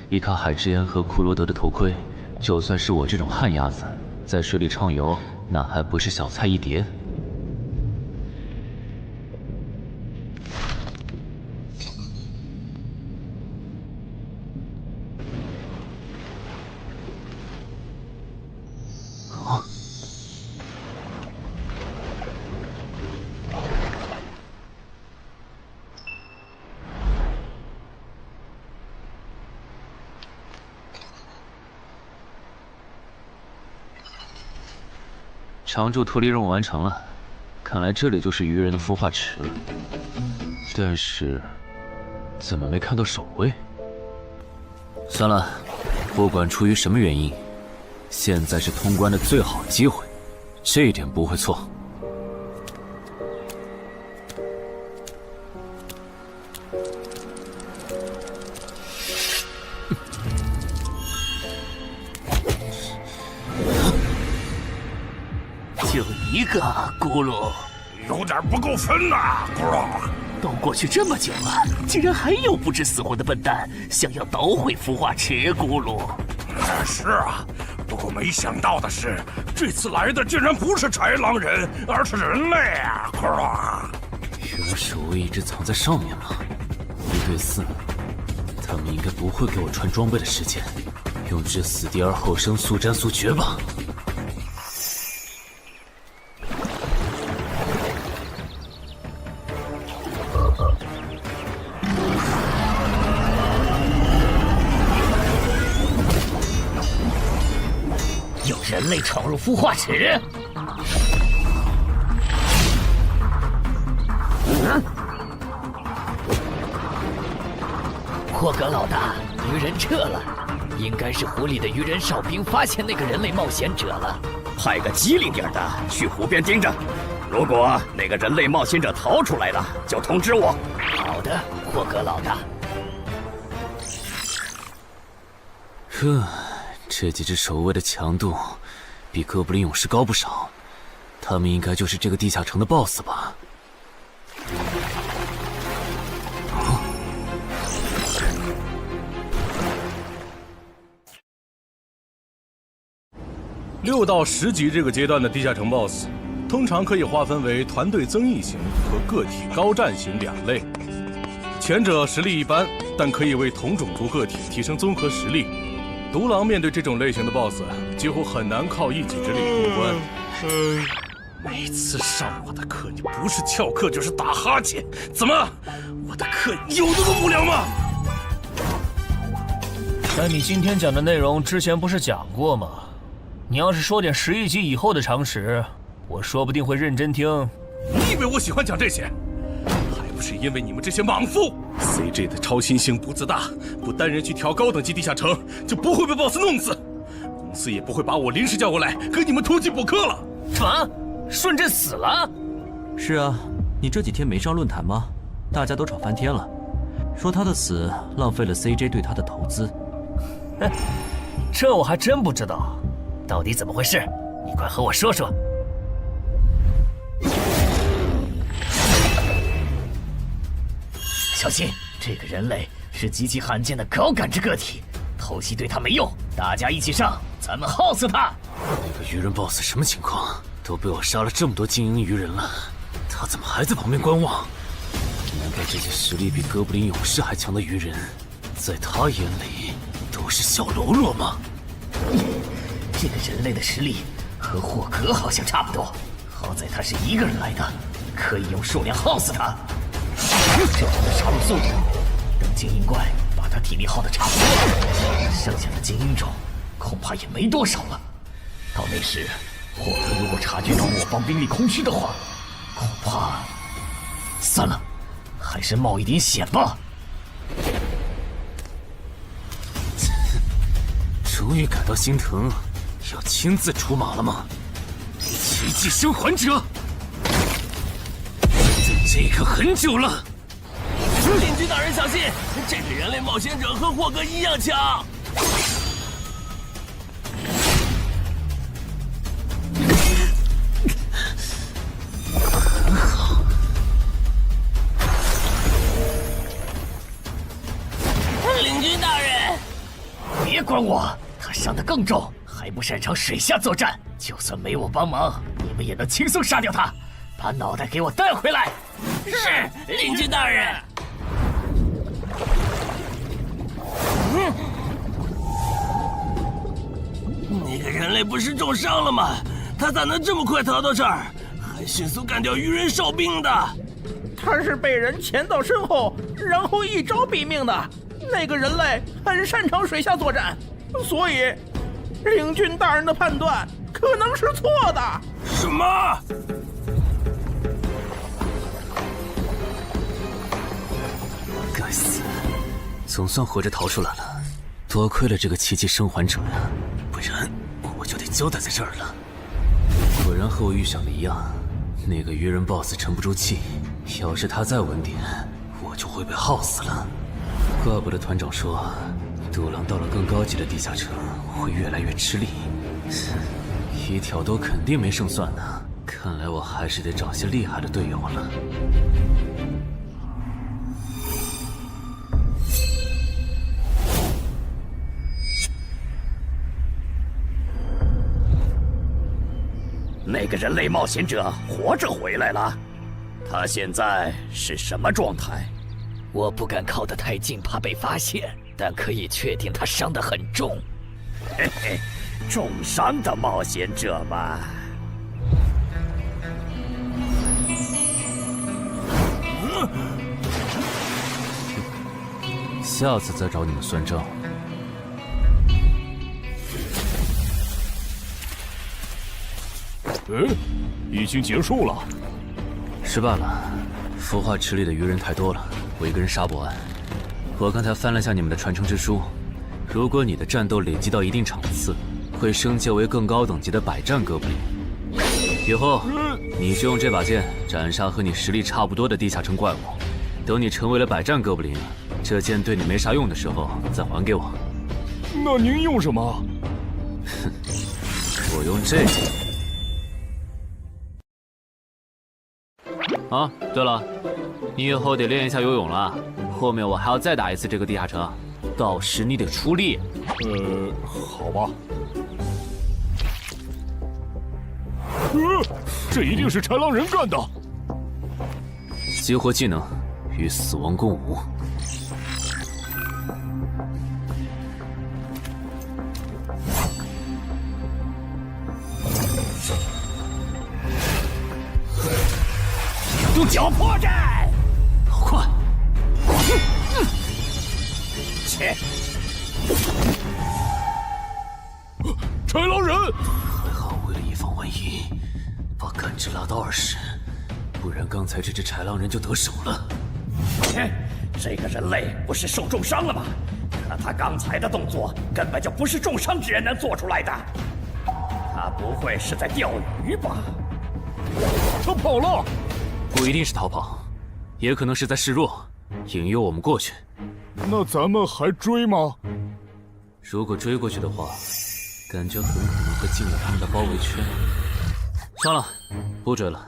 依靠海之岩和库罗德的头盔，就算是我这种旱鸭子，在水里畅游，那还不是小菜一碟。常驻脱离任务完成了，看来这里就是鱼人的孵化池了。但是，怎么没看到守卫？算了，不管出于什么原因，现在是通关的最好机会，这一点不会错。就一个咕噜，有点不够分呐，咕噜。都过去这么久了，竟然还有不知死活的笨蛋想要捣毁孵化池，咕噜。是啊，不过没想到的是，这次来的竟然不是豺狼人，而是人类啊，咕噜。原来守卫一直藏在上面吗？1对4，他们应该不会给我穿装备的时间，用至死地而后生，速战速决吧。人类闯入孵化池，霍格老大，鱼人撤了，应该是湖里的鱼人哨兵发现那个人类冒险者了。派个机灵点的去湖边盯着，如果那个人类冒险者逃出来了，就通知我。好的，霍格老大。这几只守卫的强度比哥布林勇士高不少，他们应该就是这个地下城的 BOSS 吧。6到10级这个阶段的地下城 BOSS， 通常可以划分为团队增益型和个体高战型2类。前者实力一般，但可以为同种族个体提升综合实力。独狼面对这种类型的 BOSS， 几乎很难靠一己之力通关。每次上我的课，你不是翘课就是打哈欠，怎么？我的课有那么无聊吗？但你今天讲的内容之前不是讲过吗？你要是说点11级以后的常识，我说不定会认真听。你以为我喜欢讲这些？还不是因为你们这些莽夫 ！CJ 的超新星不自大，不单人去调高等级地下城，就不会被 BOSS 弄死。公司也不会把我临时叫过来给你们突击补课了。什么？顺治死了？是啊，你这几天没上论坛吗？大家都吵翻天了，说他的死浪费了 CJ 对他的投资。这我还真不知道，到底怎么回事？你快和我说说。小心，这个人类是极其罕见的高感知个体，偷袭对他没用，大家一起上，咱们耗死他！那个鱼人 BOSS 什么情况？都被我杀了这么多精英鱼人了，他怎么还在旁边观望？难道这些实力比哥布林勇士还强的鱼人，在他眼里都是小喽啰吗？这个人类的实力和霍格好像差不多，好在他是一个人来的，可以用数量耗死他。这样的杀戮速度，等精英怪把他体力耗得差不多了，剩下的精英种恐怕也没多少了。到那时，霍格如果察觉到我方兵力空虚的话，恐怕……算了，还是冒一点险吧。终于感到心疼，要亲自出马了吗？奇迹生还者，等这个很久了。领军大人小心，这个人类冒险者和霍格一样强。别管我，他伤得更重，还不擅长水下作战。就算没我帮忙，你们也能轻松杀掉他。把脑袋给我带回来。是，领军大人。那个人类不是重伤了吗？他咋能这么快逃到这儿，还迅速干掉鱼人哨兵的？他是被人潜到身后，然后一招毙命的。那个人类很擅长水下作战，所以领军大人的判断可能是错的。什么？该死，总算活着逃出来了。多亏了这个奇迹生还者呀，不然我就得交代在这儿了。果然和我预想的一样，那个鱼人 BOSS 沉不住气，要是他再晚点，我就会被耗死了。怪不得团长说，独狼到了更高级的地下城会越来越吃力。一挑多肯定没胜算呢，看来我还是得找些厉害的队友了。那个人类冒险者活着回来了，他现在是什么状态？我不敢靠得太近，怕被发现，但可以确定他伤得很重。嘿嘿，重伤的冒险者嘛。下次再找你们算账。已经结束了。失败了，孵化池里的鱼人太多了，我一个人杀不完。我刚才翻了下你们的传承之书，如果你的战斗累积到一定场次，会升阶为更高等级的百战哥布林。以后你就用这把剑斩杀和你实力差不多的地下城怪物。等你成为了百战哥布林，这剑对你没啥用的时候再还给我。那您用什么？哼，我用这个。啊，对了，你以后得练一下游泳了，后面我还要再打一次这个地下城，到时你得出力。好吧。这一定是豺狼人干的。激活技能，与死亡共舞。用脚破阵，好快！切！豺狼人，还好为了以防万一，把感知拉到20，不然刚才这只豺狼人就得手了。切！这个人类不是受重伤了吗？可他刚才的动作根本就不是重伤之人能做出来的。他不会是在钓鱼吧？他跑了。不一定是逃跑，也可能是在示弱，引诱我们过去。那咱们还追吗？如果追过去的话，感觉很可能会进入他们的包围圈。算了，不追了。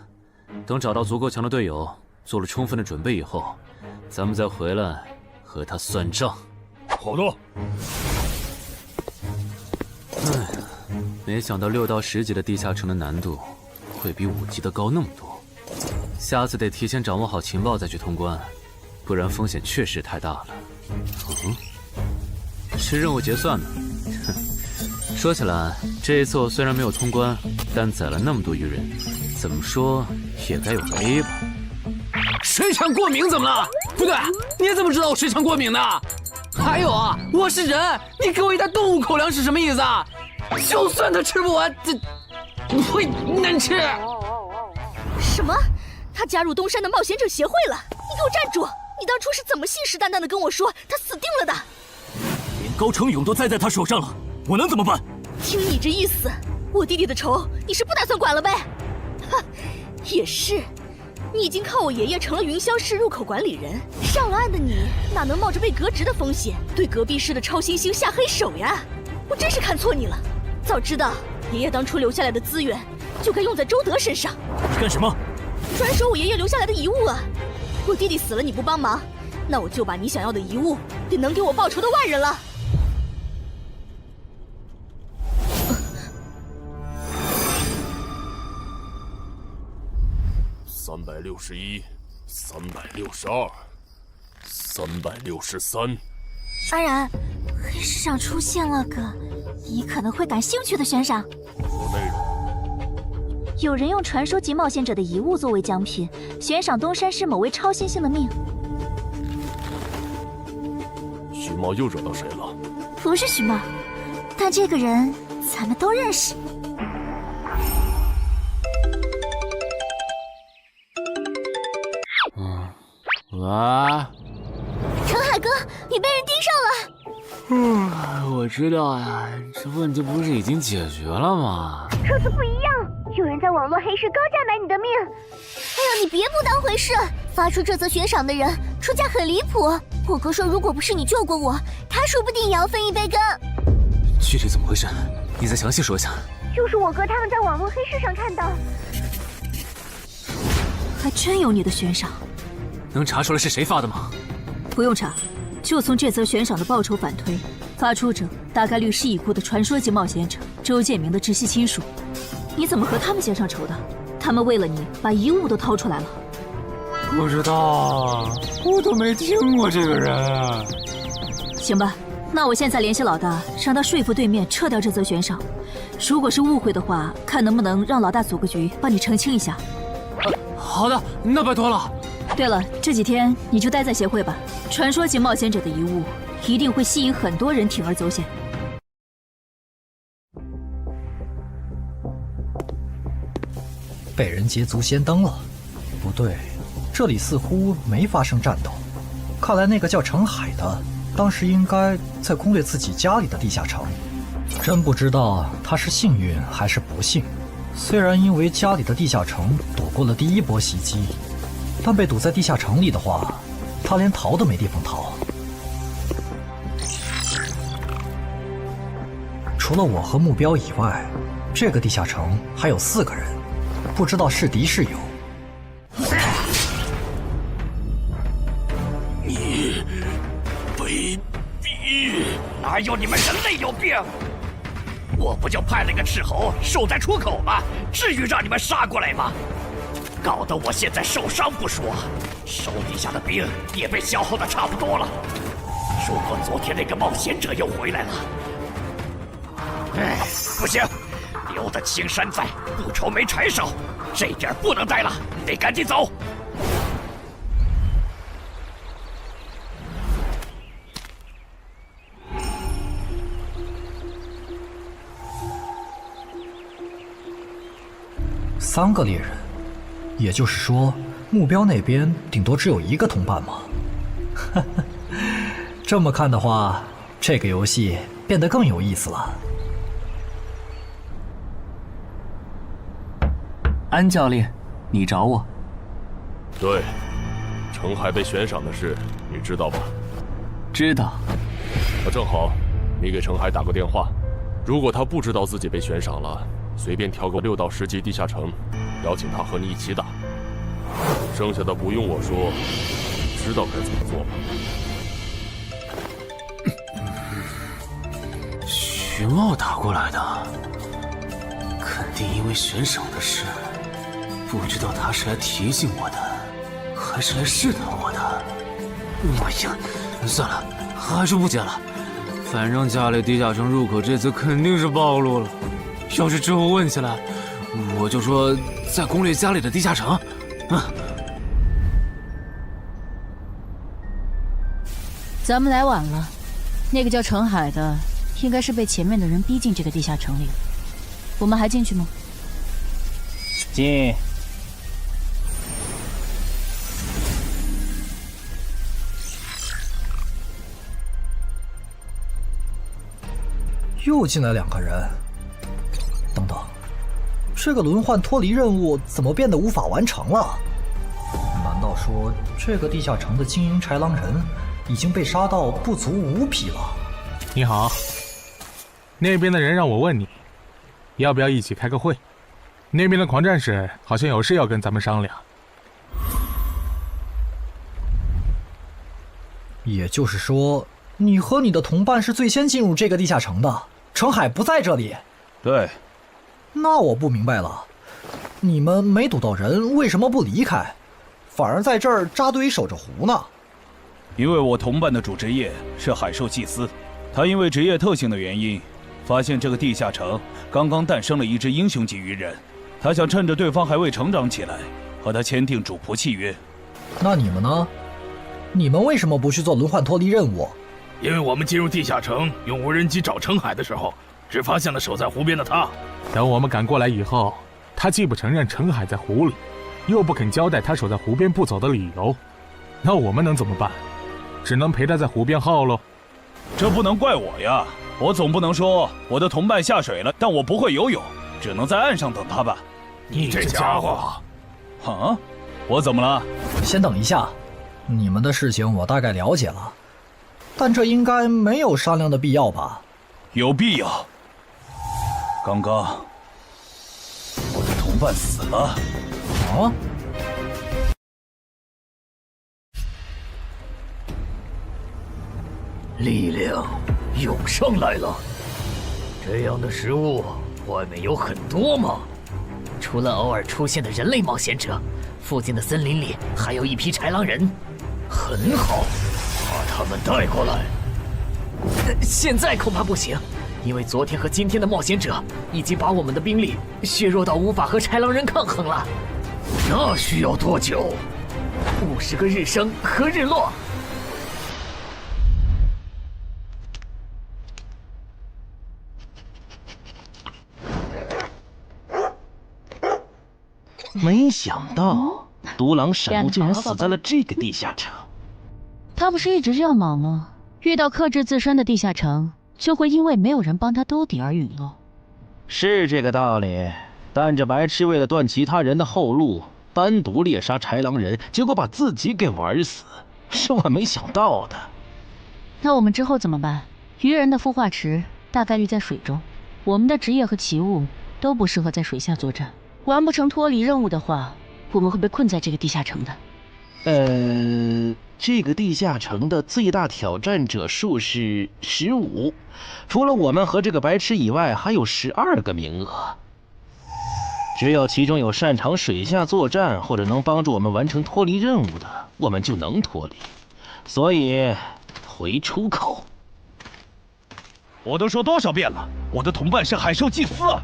等找到足够强的队友，做了充分的准备以后，咱们再回来和他算账。好的。哎呀，没想到6到10级的地下城的难度会比5级的高那么多。下次得提前掌握好情报再去通关，不然风险确实太大了。是任务结算呢。哼，说起来，这一次我虽然没有通关，但宰了那么多鱼人，怎么说也该有个 A 吧。水产过敏怎么了？不对，你怎么知道我水产过敏的？还有啊，我是人，你给我一袋动物口粮是什么意思啊？就算他吃不完，这会难吃。什么？他加入东山的冒险者协会了？你给我站住！你当初是怎么信誓旦旦的跟我说他死定了的？连高成勇都栽在他手上了，我能怎么办？听你这意思，我弟弟的仇你是不打算管了呗？哼，也是，你已经靠我爷爷成了云霄市入口管理人，上了岸的你哪能冒着被革职的风险对隔壁市的超新星下黑手呀？我真是看错你了，早知道爷爷当初留下来的资源就该用在周德身上。干什么？转手我爷爷留下来的遗物啊！我弟弟死了你不帮忙，那我就把你想要的遗物给能给我报仇的外人了。361、362、363。安然，黑市上出现了个你可能会感兴趣的悬赏。内容。有人用传说级冒险者的遗物作为奖品，悬赏东山市某位超新星的命。徐茂又惹到谁了？不是徐茂，但这个人咱们都认识。喂，陈海哥，你被人盯上了。我知道呀，这问题不是已经解决了吗？这次不一样，有人在网络黑市高价买你的命。哎呀，你别不当回事！发出这则悬赏的人出价很离谱。我哥说，如果不是你救过我，他说不定也要分一杯羹。具体怎么回事？你再详细说一下。就是我哥他们在网络黑市上看到，还真有你的悬赏。能查出来是谁发的吗？不用查，就从这则悬赏的报酬反推，发出者大概率是已故的传说级冒险者周建明的直系亲属。你怎么和他们结上仇的？他们为了你把遗物都掏出来了。不知道，我都没听过这个人。行吧，那我现在联系老大，让他说服对面撤掉这则悬赏。如果是误会的话，看能不能让老大组个局帮你澄清一下。好的，那拜托了。对了，这几天你就待在协会吧。传说级冒险者的遗物一定会吸引很多人铤而走险。被人捷足先登了？不对，这里似乎没发生战斗。看来那个叫程海的，当时应该在攻略自己家里的地下城。真不知道他是幸运还是不幸。虽然因为家里的地下城躲过了第一波袭击，但被堵在地下城里的话，他连逃都没地方逃。除了我和目标以外，这个地下城还有4个人，不知道是敌是友。你卑鄙！哪有你们人类有病？我不就派了个斥候守在出口吗？至于让你们杀过来吗？搞得我现在受伤不说，手底下的兵也被消耗的差不多了。如果昨天那个冒险者又回来了，不行，留得青山在，不愁没柴烧。这点不能待了，得赶紧走。3个猎人，也就是说，目标那边顶多只有1个同伴吗？这么看的话，这个游戏变得更有意思了。安教练，你找我？对，程海被悬赏的事，你知道吧？知道。正好，你给程海打个电话，如果他不知道自己被悬赏了，随便挑个6到10级地下城，邀请他和你一起打。剩下的不用我说，知道该怎么做了。徐茂打过来的，肯定因为悬赏的事。不知道他是来提醒我的，还是来试探我的。哎呀，算了，还是不接了。反正家里地下城入口这次肯定是暴露了。要是之后问起来，我就说在攻略家里的地下城。咱们来晚了，那个叫程海的，应该是被前面的人逼进这个地下城里了。我们还进去吗？进。又进来2个人。等等，这个轮换脱离任务怎么变得无法完成了？难道说这个地下城的精英豺狼人已经被杀到不足5匹了？你好，那边的人让我问你，要不要一起开个会？那边的狂战士好像有事要跟咱们商量。也就是说，你和你的同伴是最先进入这个地下城的，程海不在这里。对。那我不明白了，你们没堵到人，为什么不离开，反而在这儿扎堆守着湖呢？因为我同伴的主职业是海兽祭司，他因为职业特性的原因，发现这个地下城刚刚诞生了一只英雄级鱼人，他想趁着对方还未成长起来，和他签订主仆契约。那你们呢？你们为什么不去做轮换脱离任务？因为我们进入地下城用无人机找程海的时候，只发现了守在湖边的他。等我们赶过来以后，他既不承认程海在湖里，又不肯交代他守在湖边不走的理由，那我们能怎么办？只能陪他在湖边耗喽。这不能怪我呀，我总不能说我的同伴下水了，但我不会游泳，只能在岸上等他吧。你这家伙！啊，我怎么了？先等一下，你们的事情我大概了解了，但这应该没有商量的必要吧？有必要。刚刚我的同伴死了。啊？力量涌上来了。这样的食物外面有很多吗？除了偶尔出现的人类冒险者，附近的森林里还有一批豺狼人。很好，把他们带过来。现在恐怕不行，因为昨天和今天的冒险者已经把我们的兵力削弱到无法和豺狼人抗衡了。那需要多久？50个日升和日落。没想到独狼闪怒竟然死在了这个地下城。他不是一直这样忙吗？遇到克制自身的地下城，就会因为没有人帮他兜底而陨落。是这个道理，但这白痴为了断其他人的后路，单独猎杀豺狼人，结果把自己给玩死，是我没想到的。那我们之后怎么办？鱼人的孵化池大概率在水中，我们的职业和奇物都不适合在水下作战。完不成脱离任务的话，我们会被困在这个地下城的。这个地下城的最大挑战者数是15，除了我们和这个白痴以外，还有12个名额。只有其中有擅长水下作战或者能帮助我们完成脱离任务的，我们就能脱离。所以，回出口。我都说多少遍了，我的同伴是海兽祭司啊！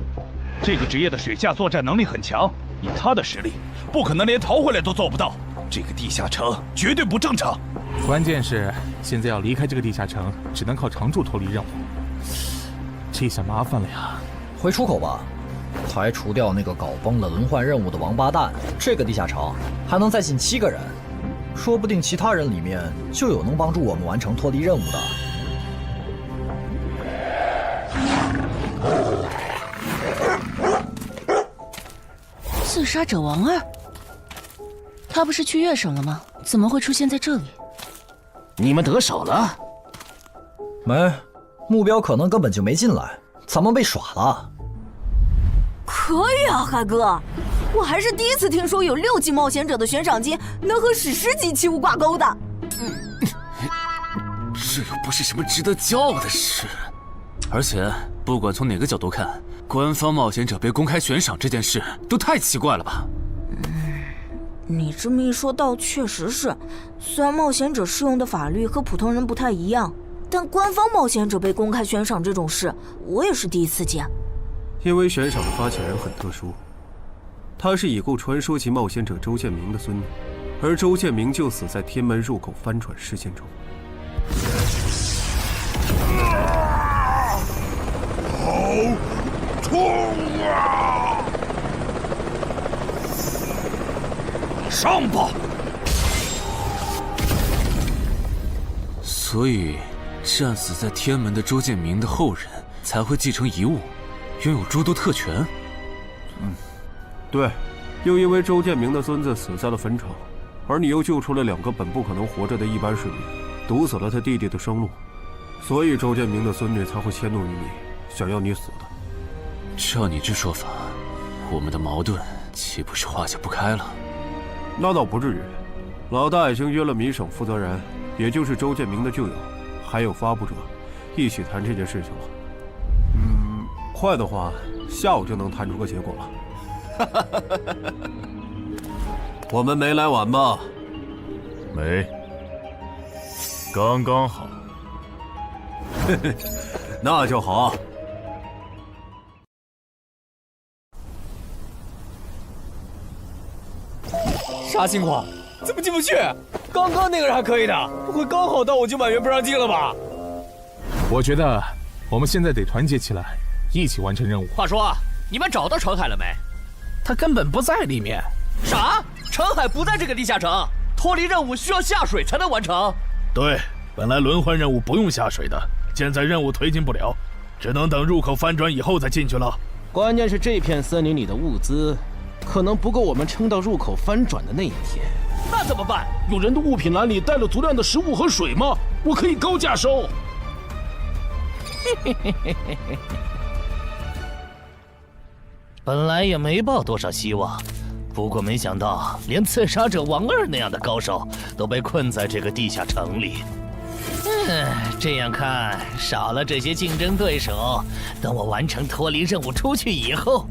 这个职业的水下作战能力很强，以他的实力，不可能连逃回来都做不到。这个地下城绝对不正常。关键是现在要离开这个地下城，只能靠常驻脱离任务，这下麻烦了呀。回出口吧，排除掉那个搞崩了轮换任务的王八蛋，这个地下城还能再进7个人，说不定其他人里面就有能帮助我们完成脱离任务的。自杀者王二，他不是去月省了吗？怎么会出现在这里？你们得手了？没，目标可能根本就没进来，咱们被耍了。可以啊，海哥，我还是第一次听说有6级冒险者的悬赏金能和史诗级器物挂钩的。这又不是什么值得骄傲的事，而且不管从哪个角度看，官方冒险者被公开悬赏这件事都太奇怪了吧？你这么一说，倒确实是。虽然冒险者适用的法律和普通人不太一样，但官方冒险者被公开悬赏这种事，我也是第一次见。因为悬赏的发起人很特殊，他是已故传说级冒险者周建明的孙女，而周建明就死在天门入口翻船事件中。好痛啊！上吧！所以，战死在天门的周建明的后人才会继承遗物，拥有诸多特权。对，又因为周建明的孙子死在了坟场，而你又救出了2个本不可能活着的一般市民，堵死了他弟弟的生路，所以周建明的孙女才会迁怒于你，想要你死的。照你这说法，我们的矛盾岂不是化解不开了？那倒不至于，老大已经约了米省负责人，也就是周建明的旧友，还有发布者，一起谈这件事情了。快的话，下午就能谈出个结果了。我们没来晚吧？没，刚刚好。那就好。啥情况？怎么进不去？刚刚那个人还可以的，不会刚好到我就满员不让进了吧？我觉得我们现在得团结起来，一起完成任务。话说，你们找到程海了没？他根本不在里面。啥？程海不在这个地下城？脱离任务需要下水才能完成？对，本来轮换任务不用下水的，现在任务推进不了，只能等入口翻转以后再进去了。关键是这片森林里的物资，可能不够我们撑到入口翻转的那一天。那怎么办？有人的物品栏里带了足量的食物和水吗？我可以高价收。本来也没抱多少希望，不过没想到连刺杀者王二那样的高手都被困在这个地下城里。这样看，少了这些竞争对手，等我完成脱离任务出去以后，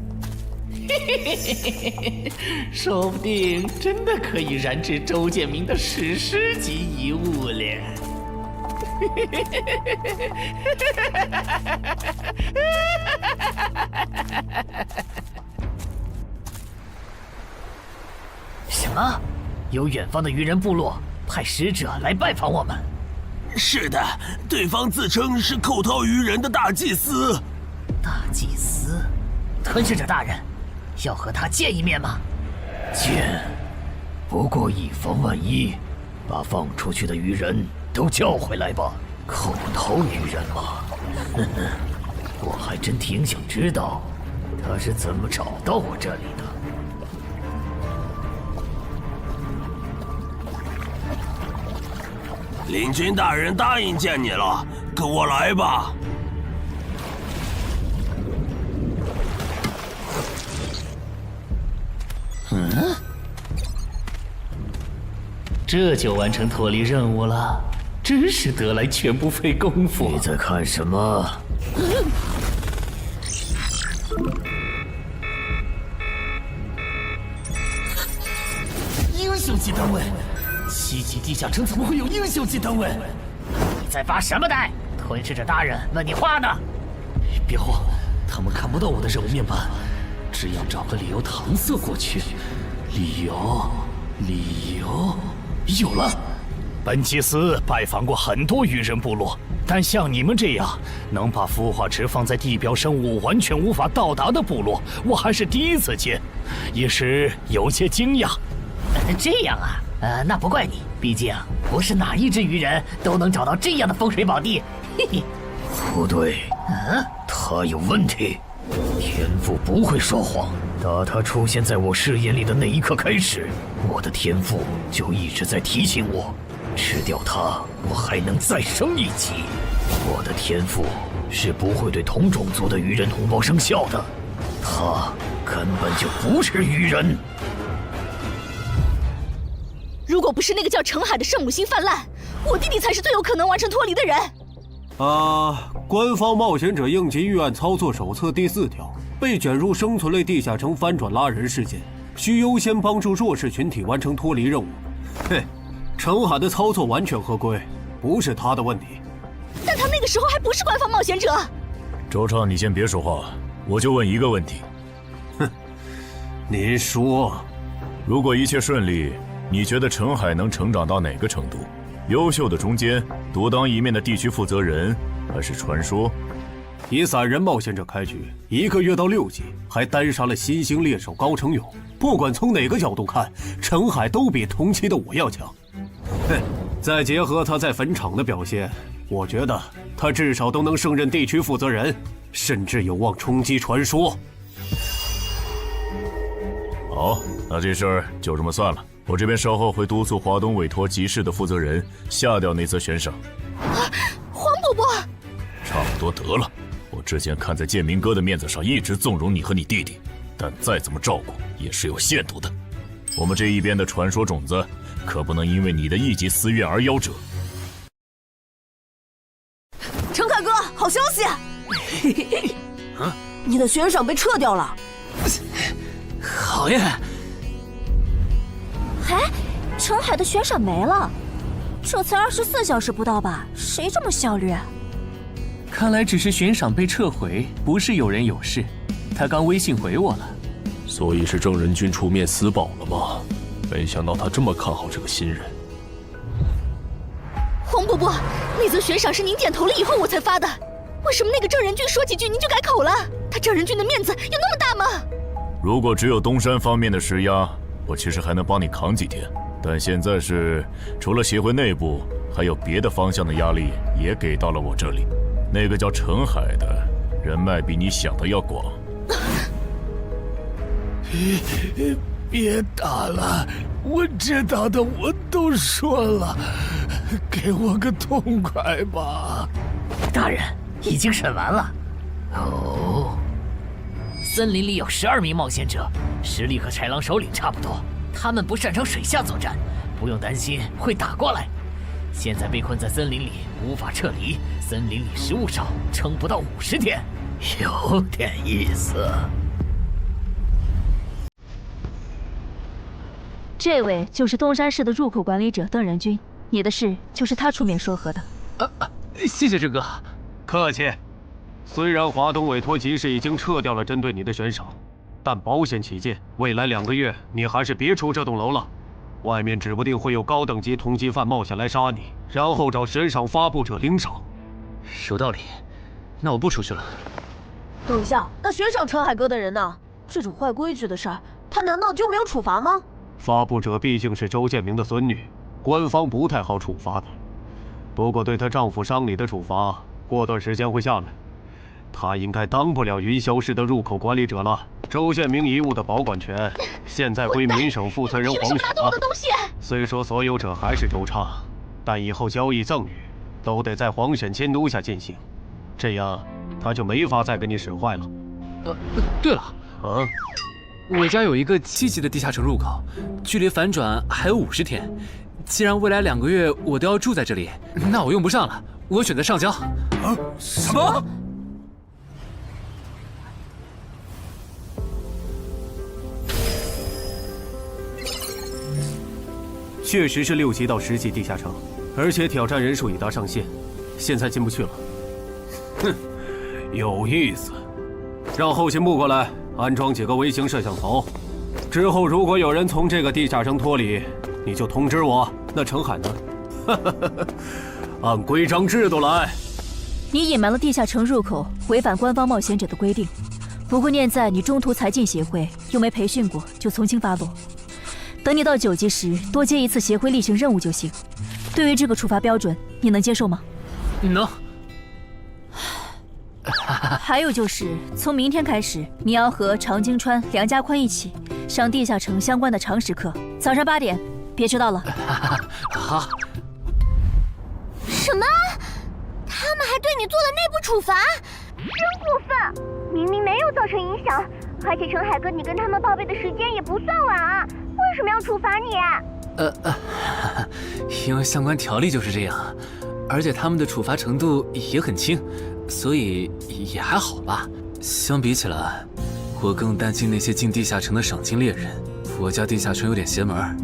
说不定真的可以燃制周建明的史诗级遗物了。什么？有远方的鱼人部落派使者来拜访我们？是的，对方自称是寇涛鱼人的大祭司。大祭司？吞噬者大人，要和他见一面吗？见，不过以防万一，把放出去的鱼人都叫回来吧。寇涛鱼人吗？我还真挺想知道他是怎么找到我这里的。领军大人答应见你了，跟我来吧。这就完成脱离任务了，真是得来全不费功夫。你在看什么？英雄级单位，7级地下城怎么会有英雄级单位？你在发什么呆？吞噬者大人问你话呢。别慌，他们看不到我的任务面板，只要找个理由搪塞过去。理由，有了。本祭司拜访过很多鱼人部落，但像你们这样能把孵化池放在地表生物完全无法到达的部落，我还是第一次见，一时有些惊讶。这样啊，那不怪你，毕竟不是哪一只鱼人都能找到这样的风水宝地。嘿嘿，不对，他有问题。天赋不会说谎，打他出现在我视野里的那一刻开始，我的天赋就一直在提醒我，吃掉他，我还能再升一级。我的天赋是不会对同种族的鱼人同胞生效的，他根本就不是鱼人。如果不是那个叫程海的圣母心泛滥，我弟弟才是最有可能完成脱离的人。官方冒险者应急预案操作手册第4条，被卷入生存类地下城翻转拉人事件，需优先帮助弱势群体完成脱离任务。程海的操作完全合规，不是他的问题。但他那个时候还不是官方冒险者。周畅，你先别说话，我就问一个问题。您说，如果一切顺利，你觉得程海能成长到哪个程度？优秀的中间，独当一面的地区负责人，还是传说？以散人冒险者开局，1个月到6级，还单杀了新兴猎手高成勇。不管从哪个角度看，程海都比同期的我要强。再结合他在坟场的表现，我觉得他至少都能胜任地区负责人，甚至有望冲击传说。好，那这事儿就这么算了。我这边稍后会督促华东委托集市的负责人下掉那则悬赏。黄伯伯，差不多得了。我之前看在建明哥的面子上，一直纵容你和你弟弟，但再怎么照顾也是有限度的。我们这一边的传说种子，可不能因为你的一己私怨而夭折。程凯哥，好消息！你的悬赏被撤掉了。讨厌！哎，澄海的悬赏没了，这才24小时不到吧？谁这么效率？看来只是悬赏被撤回，不是有人有事。他刚微信回我了。所以是郑仁君出面私保了吗？没想到他这么看好这个新人。黄伯伯，那则悬赏是您点头了以后我才发的，为什么那个郑仁君说几句您就改口了？他郑仁君的面子有那么大吗？如果只有东山方面的施压，我其实还能帮你扛几天。但现在是除了协会内部，还有别的方向的压力也给到了我这里。那个叫澄海的人脉比你想的要广。别打了，我知道的我都说了，给我个痛快吧。大人，已经审完了。哦，森林里有12名冒险者，实力和豺狼首领差不多。他们不擅长水下作战，不用担心会打过来。现在被困在森林里，无法撤离。森林里食物少，撑不到50天，有点意思。这位就是东山市的入口管理者邓仁君，你的事就是他出面说和的。谢谢郑哥。客气。虽然华东委托集市已经撤掉了针对你的悬赏，但保险起见，未来2个月你还是别出这栋楼了。外面指不定会有高等级通缉犯冒险来杀你，然后找悬赏发布者领赏。有道理，那我不出去了。等一下，那悬赏澄海哥的人呢？这种坏规矩的事儿，他难道就没有处罚吗？发布者毕竟是周建明的孙女，官方不太好处罚的。不过对她丈夫伤礼的处罚，过段时间会下来。她应该当不了云霄市的入口管理者了。周建明遗物的保管权现在归民省负责人黄雪了。虽说所有者还是周畅，但以后交易赠与都得在黄选监督下进行，这样他就没法再给你使坏了。对了，我家有一个7级的地下城入口，距离反转还有50天。既然未来2个月我都要住在这里，那我用不上了，我选择上交。什么？确实是6级到10级地下城，而且挑战人数已达上限，现在进不去了。哼，有意思。让后勤部过来安装几个微型摄像头，之后如果有人从这个地下城脱离，你就通知我。那澄海呢？按规章制度来。你隐瞒了地下城入口，违反官方冒险者的规定。不过念在你中途才进协会，又没培训过，就从轻发落。等你到9级时，多接1次协会例行任务就行。对于这个处罚标准，你能接受吗？能。还有就是，从明天开始，你要和常京川、梁家宽一起上地下城相关的常识课，早上8点，别迟到了。好。什么？他们还对你做了内部处罚？真过分！明明没有造成影响，而且澄海哥，你跟他们报备的时间也不算晚啊，为什么要处罚你？因为相关条例就是这样，而且他们的处罚程度也很轻，所以也还好吧。相比起来，我更担心那些进地下城的赏金猎人。我家地下城有点邪门，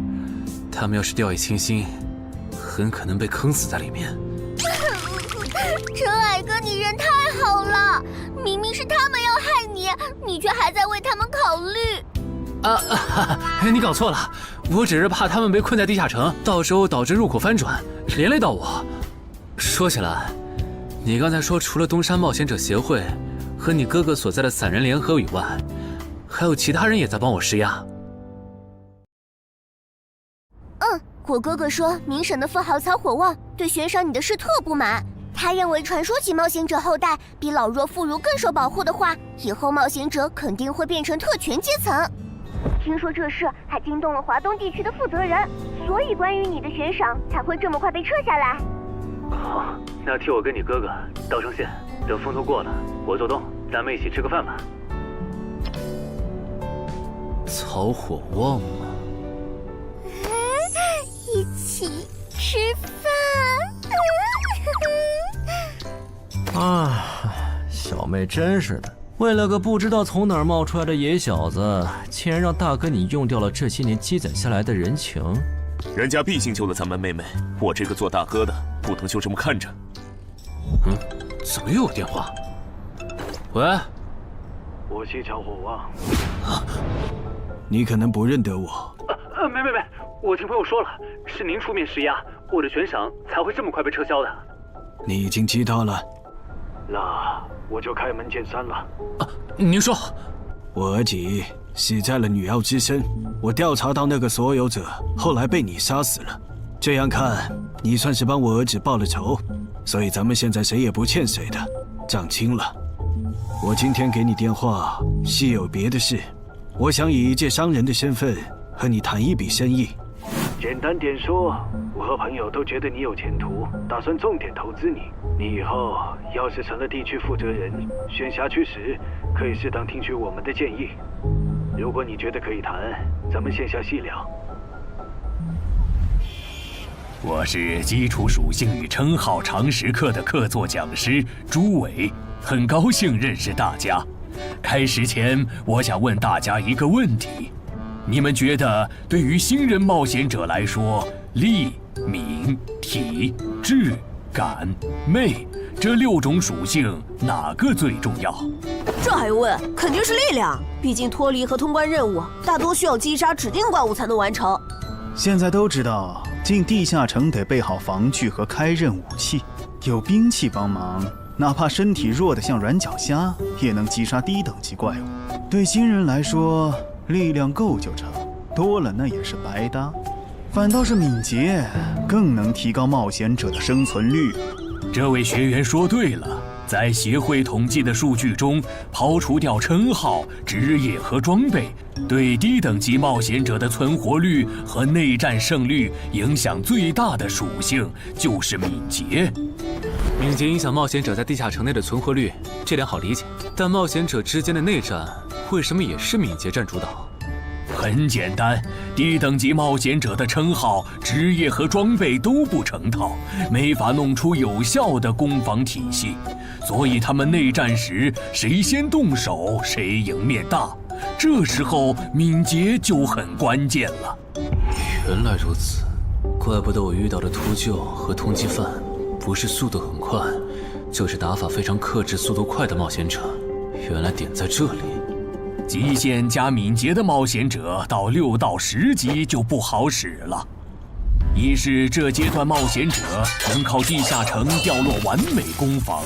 他们要是掉以轻心，很可能被坑死在里面。澄海哥，你人太好了，明明是他们要害你，你却还在为他们考虑。你搞错了，我只是怕他们被困在地下城，到时候导致入口翻转，连累到我。说起来，你刚才说除了东山冒险者协会和你哥哥所在的散人联合以外，还有其他人也在帮我施压。我哥哥说明省的富豪曹火旺对悬赏你的事特不满，他认为传说起冒险者后代比老弱妇孺更受保护的话，以后冒险者肯定会变成特权阶层。听说这事还惊动了华东地区的负责人，所以关于你的悬赏才会这么快被撤下来。好，那替我跟你哥哥道声谢，等风头过了，我做东，咱们一起吃个饭吧。曹火旺吗？一起吃饭。啊，小妹真是的，为了个不知道从哪儿冒出来的野小子，竟然让大哥你用掉了这些年积攒下来的人情。人家毕竟救了咱们妹妹，我这个做大哥的不能就这么看着。怎么又有电话？喂，我是乔火旺。你可能不认得我。没，我听朋友说了，是您出面施压，我的悬赏才会这么快被撤销的。你已经知道了。那我就开门见山了。您说，我儿子死在了女妖之身，我调查到那个所有者后来被你杀死了。这样看，你算是帮我儿子报了仇，所以咱们现在谁也不欠谁的，账清了。我今天给你电话是有别的事，我想以一介商人的身份和你谈一笔生意。简单点说，我和朋友都觉得你有前途，打算重点投资你。你以后要是成了地区负责人，选辖区时可以适当听取我们的建议。如果你觉得可以谈，咱们线下细聊。我是基础属性与称号常识课的客座讲师朱伟，很高兴认识大家。开始前，我想问大家一个问题：你们觉得对于新人冒险者来说，力、敏、体、智、感、魅这6种属性哪个最重要？这还用问？肯定是力量，毕竟脱离和通关任务大多需要击杀指定怪物才能完成。现在都知道，进地下城得备好防具和开刃武器，有兵器帮忙，哪怕身体弱得像软脚虾，也能击杀低等级怪物。对新人来说，力量够就成，多了那也是白搭。反倒是敏捷更能提高冒险者的生存率。这位学员说对了，在协会统计的数据中，刨除掉称号、职业和装备，对低等级冒险者的存活率和内战胜率影响最大的属性就是敏捷。敏捷影响冒险者在地下城内的存活率，这点好理解。但冒险者之间的内战，为什么也是敏捷占主导？很简单，低等级冒险者的称号、职业和装备都不成套，没法弄出有效的攻防体系，所以他们内战时谁先动手谁赢面大。这时候敏捷就很关键了。原来如此，怪不得我遇到的秃鹫和通缉犯不是速度很快，就是打法非常克制、速度快的冒险者。原来点在这里。极限加敏捷的冒险者到6到10级就不好使了。一是这阶段冒险者能靠地下城掉落完美攻防，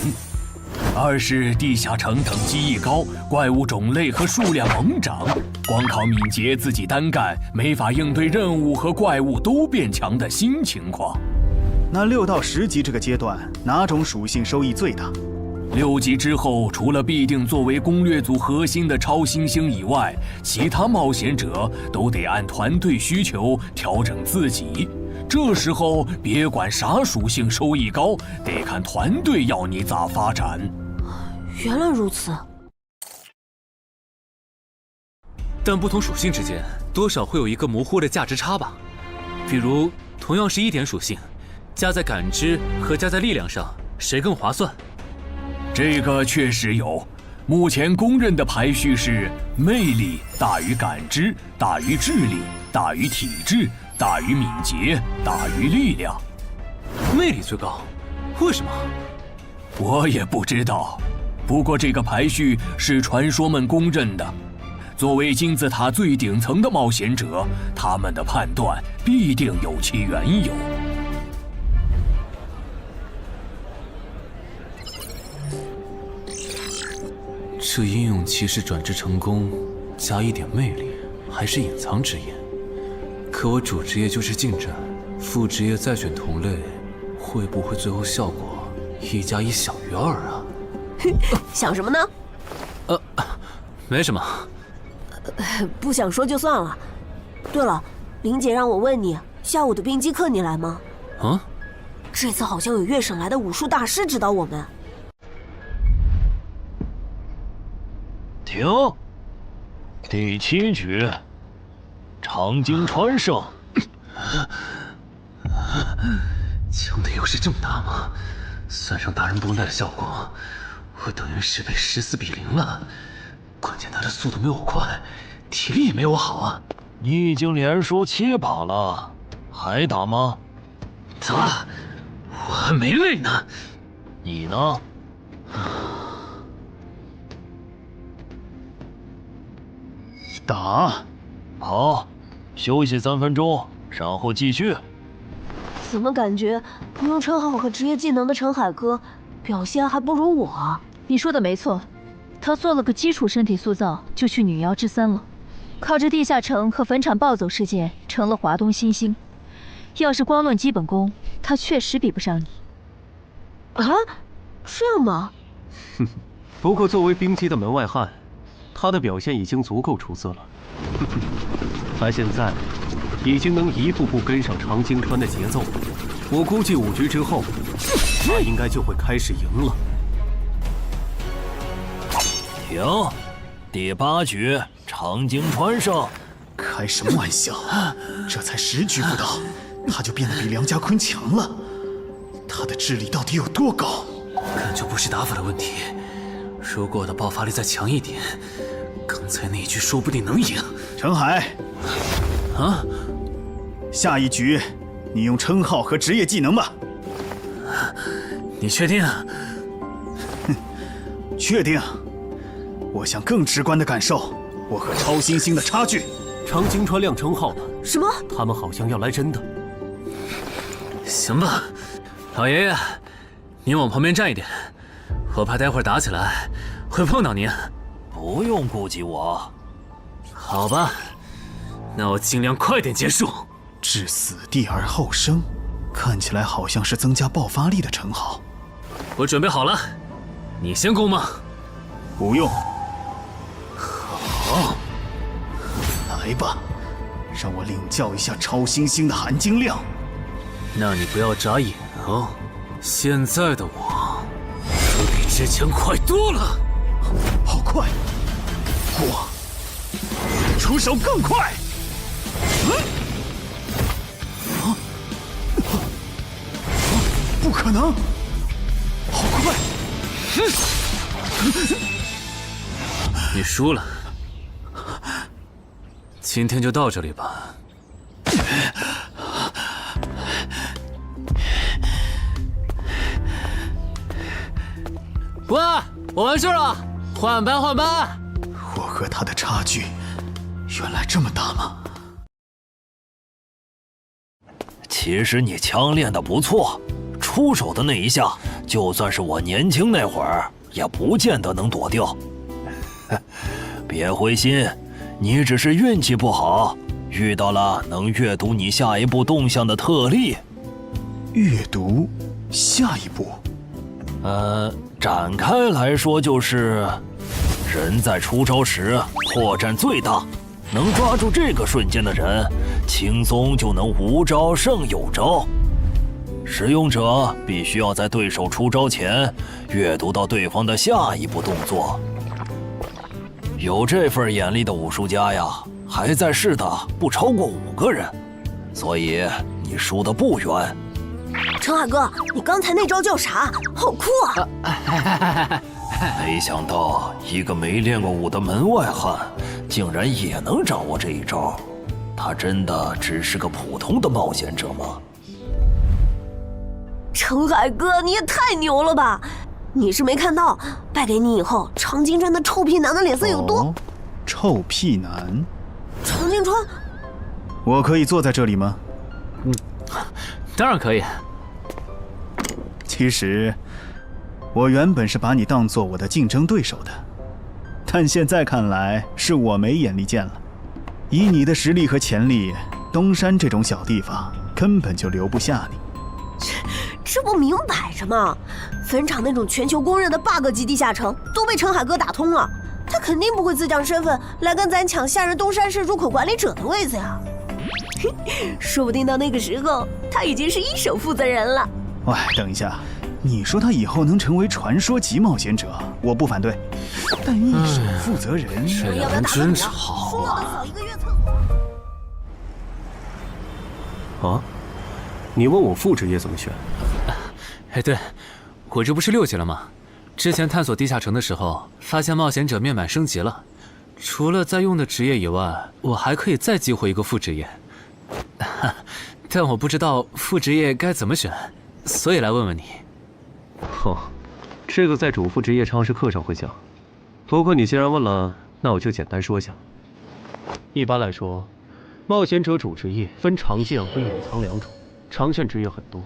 二是地下城等级一高，怪物种类和数量猛涨，光靠敏捷自己单干没法应对任务和怪物都变强的新情况。那6到10级这个阶段，哪种属性收益最大？6级之后，除了必定作为攻略组核心的超新星以外，其他冒险者都得按团队需求调整自己。这时候别管啥属性收益高，得看团队要你咋发展。原来如此。但不同属性之间多少会有一个模糊的价值差吧？比如同样是1点属性，加在感知和加在力量上，谁更划算？这个确实有，目前公认的排序是魅力大于感知，大于智力，大于体质，大于敏捷，大于力量。魅力最高，为什么？我也不知道，不过这个排序是传说们公认的。作为金字塔最顶层的冒险者，他们的判断必定有其缘由。这英勇骑士转职成功，加1点魅力，还是隐藏职业。可我主职业就是近战，副职业再选同类，会不会最后效果1+1小于2啊？想什么呢？没什么。不想说就算了。对了，林姐让我问你，下午的冰击课你来吗？啊？这次好像有越省来的武术大师指导我们。停！第7局，长经川胜。强的优势这么大吗？算上大人绷带的效果，我等于是被14-0了，关键他的速度没我快，体力也没我好啊。你已经连输7把了，还打吗？打，我还没累呢。你呢？打。好，休息3分钟，然后继续。怎么感觉不用称号和职业技能的陈海哥表现还不如我？你说的没错，他做了个基础身体塑造，就去女妖之3了。靠着地下城和坟场暴走事件成了华东新星。要是光论基本功，他确实比不上你。啊，这样吗？不过作为冰姬的门外汉，他的表现已经足够出色了。他现在已经能一步步跟上常经川的节奏，我估计5局之后，他应该就会开始赢了。停，第8局，常经川胜。开什么玩笑？这才10局不到，他就变得比梁家坤强了。他的智力到底有多高？感觉不是打法的问题，如果我的爆发力再强一点，刚才那一局说不定能赢。陈海，啊，下一局你用称号和职业技能吧。你确定？确定。我想更直观的感受我和超新星的差距。常经川亮称号了。什么？他们好像要来真的。行吧，老爷爷，你往旁边站一点，我怕待会儿打起来会碰到您。不用顾及我。好吧，那我尽量快点结束。置死地而后生，看起来好像是增加爆发力的称号。我准备好了，你先攻吗？不用。好，来吧，让我领教一下超新星的含金量。那你不要眨眼哦，现在的我可比之前快多了。好快！我出手更快！不可能！好快！你输了，今天就到这里吧。喂，我完事了，换班换班。我和他的差距原来这么大吗？其实你枪练得不错，出手的那一下，就算是我年轻那会儿，也不见得能躲掉。别灰心，你只是运气不好，遇到了能阅读你下一步动向的特例。阅读下一步？展开来说就是，人在出招时破绽最大，能抓住这个瞬间的人，轻松就能无招胜有招。使用者必须要在对手出招前阅读到对方的下一步动作。有这份眼力的武术家呀，还在世的不超过5个人，所以你输得不远。陈海哥，你刚才那招叫啥？好酷啊！没想到一个没练过武的门外汉，竟然也能掌握这一招。他真的只是个普通的冒险者吗？陈海哥，你也太牛了吧！你是没看到，败给你以后，常经川那臭屁男的脸色有多……臭屁男？常经川，我可以坐在这里吗？当然可以。其实，我原本是把你当做我的竞争对手的，但现在看来是我没眼力见了。以你的实力和潜力，东山这种小地方根本就留不下你。这不明摆着吗？坟场那种全球公认的 bug 级地下城都被陈海哥打通了，他肯定不会自降身份来跟咱抢下任东山市入口管理者的位子呀。说不定到那个时候，他已经是一手负责人了。喂，等一下，你说他以后能成为传说级冒险者，我不反对，但一手负责人，这俩人真吵啊！啊？你问我副职业怎么选？哎，对，我这不是6级了吗？之前探索地下城的时候，发现冒险者面板升级了，除了在用的职业以外，我还可以再激活一个副职业。但我不知道副职业该怎么选，所以来问问你。这个在主副职业常识课上会讲。不过你既然问了，那我就简单说下。一般来说，冒险者主职业分常见和隐藏两种，常见职业很多，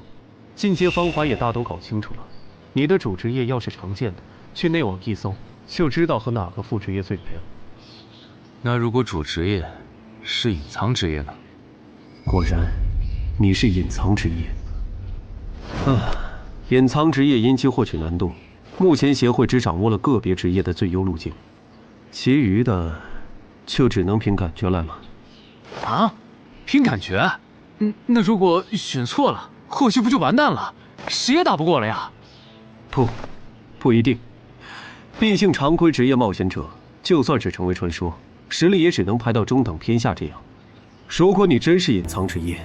进阶方法也大都搞清楚了。你的主职业要是常见的，去内网一搜就知道和哪个副职业最配了。那如果主职业是隐藏职业呢？果然，你是隐藏职业。隐藏职业因其获取难度，目前协会只掌握了个别职业的最优路径，其余的就只能凭感觉来了。啊？凭感觉？那如果选错了，后续不就完蛋了？谁也打不过了呀？不一定。毕竟常规职业冒险者，就算是成为传说，实力也只能排到中等偏下这样。如果你真是隐藏职业，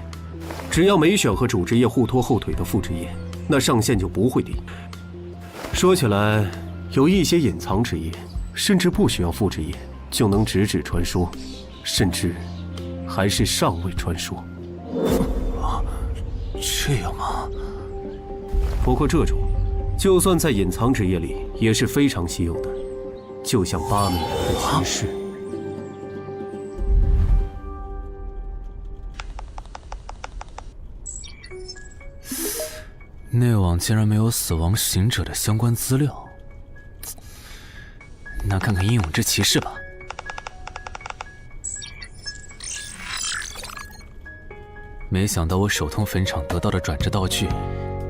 只要没选和主职业互拖后腿的副职业，那上限就不会低。说起来，有一些隐藏职业，甚至不需要副职业就能直指传说，甚至还是上位传说。这样吗？不过这种，就算在隐藏职业里也是非常稀有的，就像巴美人的骑士。内网竟然没有死亡行者的相关资料，那看看英勇之骑士吧。没想到我手通坟场得到的转职道具，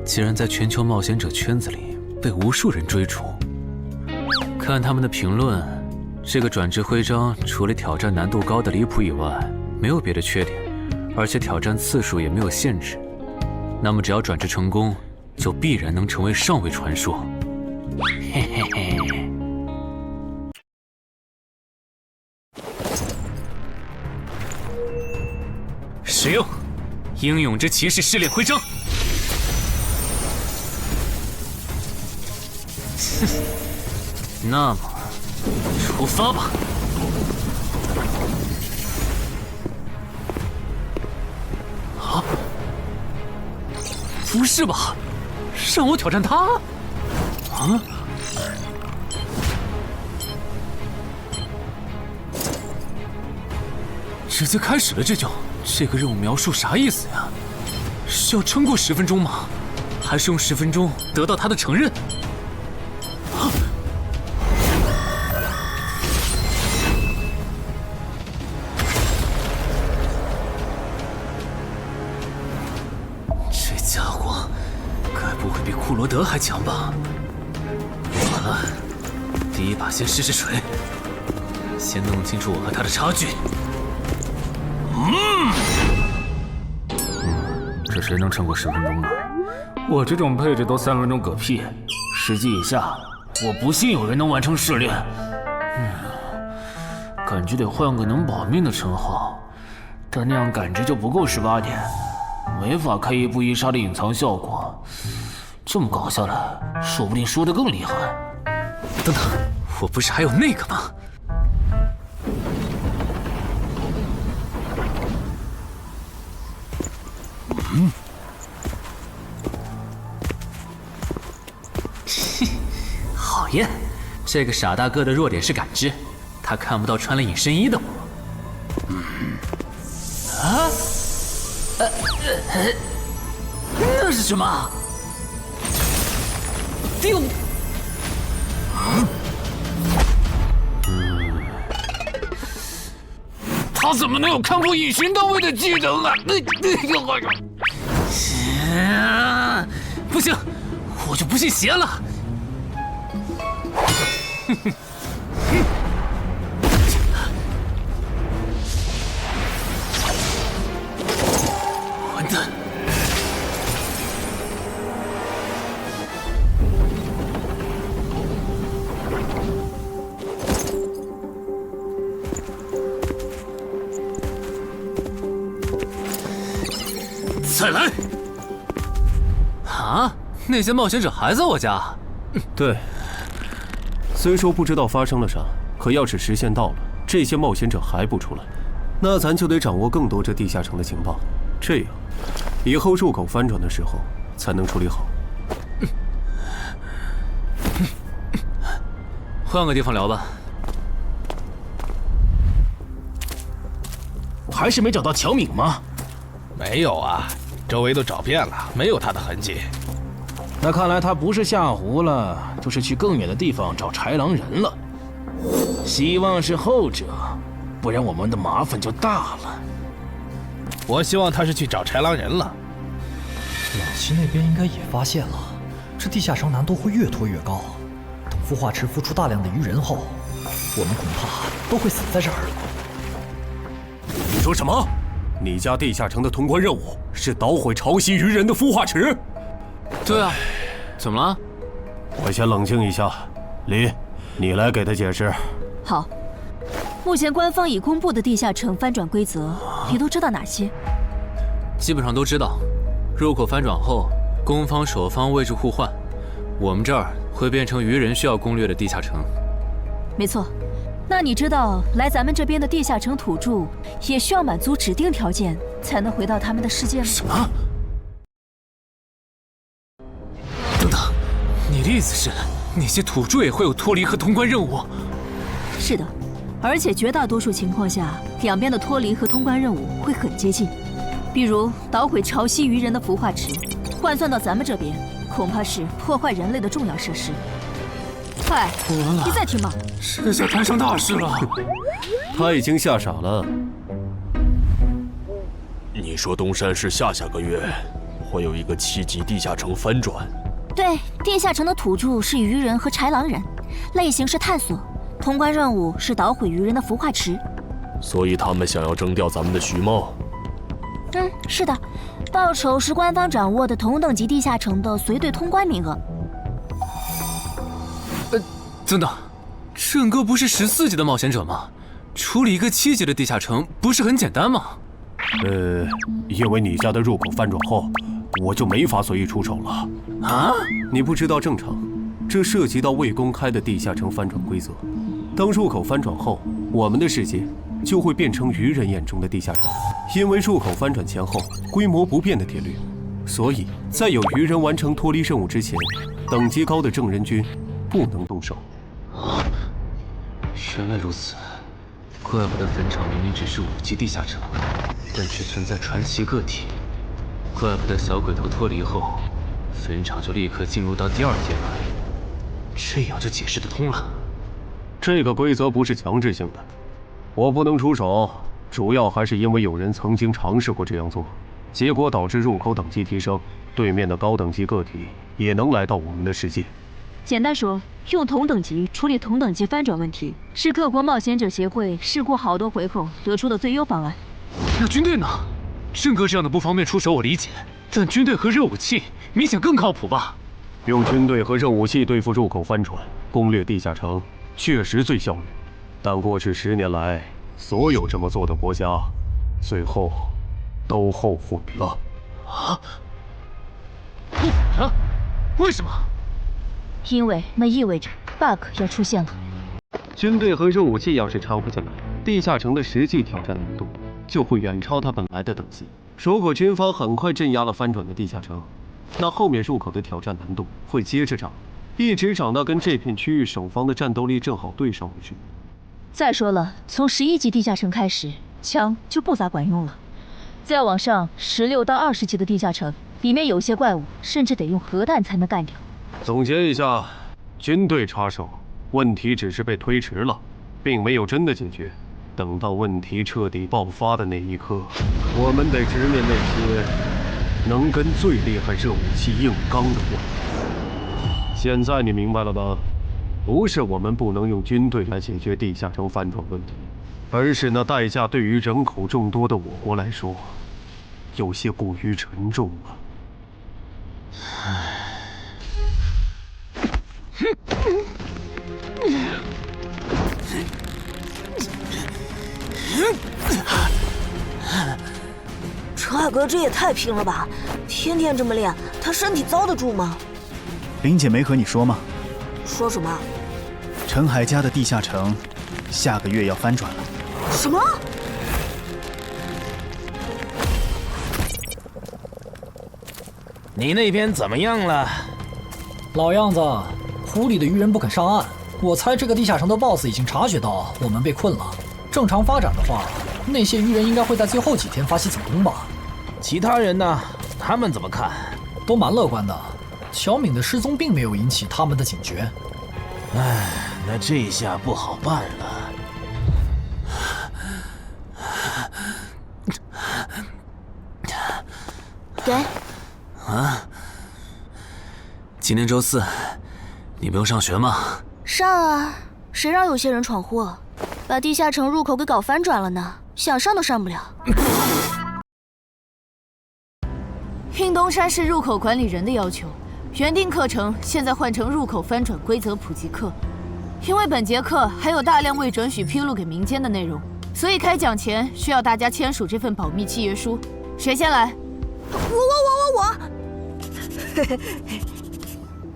竟然在全球冒险者圈子里被无数人追逐。看他们的评论，这个转职徽章除了挑战难度高的离谱以外，没有别的缺点，而且挑战次数也没有限制。那么只要转职成功，就必然能成为上位传说。嘿嘿嘿。使用英勇之骑士试炼徽章。那么，出发吧。啊？不是吧？让我挑战他？啊？直接开始了这个任务描述啥意思呀？是要撑过10分钟吗？还是用10分钟得到他的承认？啊！这家伙该不会比库罗德还强吧？完了，第一把先试试水，先弄清楚我和他的差距。这谁能撑过10分钟呢？我这种配置都3分钟嗝屁，10级以下，我不信有人能完成试炼。感觉得换个能保命的称号，但那样感知就不够18点，没法开一步一杀的隐藏效果。这么搞下来，说不定输得更厉害。等等，我不是还有那个吗？讨厌，这个傻大个的弱点是感知，他看不到穿了隐身衣的我。那是什么？丢！他怎么能有看破隐形到位的技能啊？不行，我就不信邪了。混蛋！再来！啊，那些冒险者还在我家？对，虽说不知道发生了啥，可要是时限到了，这些冒险者还不出来，那咱就得掌握更多这地下城的情报，这样以后入口翻转的时候才能处理好。换个地方聊吧。还是没找到乔敏吗？没有啊，周围都找遍了，没有他的痕迹。那看来他不是下湖了，就是去更远的地方找豺狼人了。希望是后者，不然我们的麻烦就大了。我希望他是去找豺狼人了。老七那边应该也发现了，这地下城难度会越拖越高。等孵化池孵出大量的鱼人后，我们恐怕都会死在这儿。你说什么？你家地下城的通关任务是捣毁潮汐鱼人的孵化池？对啊，怎么了？我先冷静一下，林，你来给他解释。好，目前官方已公布的地下城翻转规则，你都知道哪些？基本上都知道。入口翻转后，攻方守方位置互换，我们这儿会变成鱼人需要攻略的地下城。没错。那你知道来咱们这边的地下城土著也需要满足指定条件才能回到他们的世界吗？什么？等等，你的意思是那些土著也会有脱离和通关任务？是的，而且绝大多数情况下，两边的脱离和通关任务会很接近。比如捣毁潮汐鱼人的孵化池，换算到咱们这边，恐怕是破坏人类的重要设施。快，你再听吧。这下摊上大事了。他已经吓傻了。你说东山市下个月会有一个7级地下城翻转？对，地下城的土著是鱼人和豺狼人，类型是探索，通关任务是捣毁鱼人的孵化池。所以他们想要征调咱们的徐茂？是的，报酬是官方掌握的同等级地下城的随队通关名额。等等，郑哥不是14级的冒险者吗？处理一个7级的地下城不是很简单吗？因为你家的入口翻转后，我就没法随意出手了。啊？你不知道正常，这涉及到未公开的地下城翻转规则。当入口翻转后，我们的世界就会变成鱼人眼中的地下城。因为入口翻转前后规模不变的铁律，所以在有鱼人完成脱离任务之前，等级高的正人军不能动手。原来如此，怪不得坟场明明只是5级地下城，但却存在传奇个体。怪不得小鬼头脱离后，坟场就立刻进入到第2阶段，这样就解释得通了。这个规则不是强制性的，我不能出手，主要还是因为有人曾经尝试过这样做，结果导致入口等级提升，对面的高等级个体也能来到我们的世界。简单说，用同等级处理同等级翻转问题，是各国冒险者协会试过好多回后得出的最优方案。那军队呢？郑哥这样的不方便出手我理解，但军队和热武器明显更靠谱吧？用军队和热武器对付入口翻转，攻略地下城确实最效率，但过去10年来，所有这么做的国家，最后都后悔了。啊？后悔了？为什么？因为那意味着 bug 要出现了。军队和热武器要是掺和进来，地下城的实际挑战难度就会远超它本来的等级。如果军方很快镇压了翻转的地下城，那后面入口的挑战难度会接着涨，一直涨到跟这片区域守方的战斗力正好对上为止。再说了，从11级地下城开始，枪就不咋管用了。再往上，16到20级的地下城，里面有些怪物甚至得用核弹才能干掉。总结一下，军队插手，问题只是被推迟了，并没有真的解决。等到问题彻底爆发的那一刻，我们得直面那些能跟最厉害热武器硬刚的怪物。现在你明白了吧？不是我们不能用军队来解决地下城翻转问题，而是那代价对于人口众多的我国来说，有些过于沉重了。陈海哥这也太拼了吧！天天这么练，他身体遭得住吗？林姐没和你说吗？说什么？陈陈海家的地下城，下个月要翻转了。什么？你那边怎么样了？老样子，湖里的鱼人不肯上岸。我猜这个地下城的 BOSS 已经察觉到我们被困了。正常发展的话，那些鱼人应该会在最后几天发起进攻吧？其他人呢？他们怎么看？都蛮乐观的。小敏的失踪并没有引起他们的警觉。唉，那这下不好办了。给。啊？今天周4，你不用上学吗？上啊！谁让有些人闯祸，把地下城入口给搞翻转了呢？想上都上不了。应东山市入口管理人的要求，原定课程现在换成入口翻转规则普及课。因为本节课还有大量未准许披露给民间的内容，所以开讲前需要大家签署这份保密契约书。谁先来？我。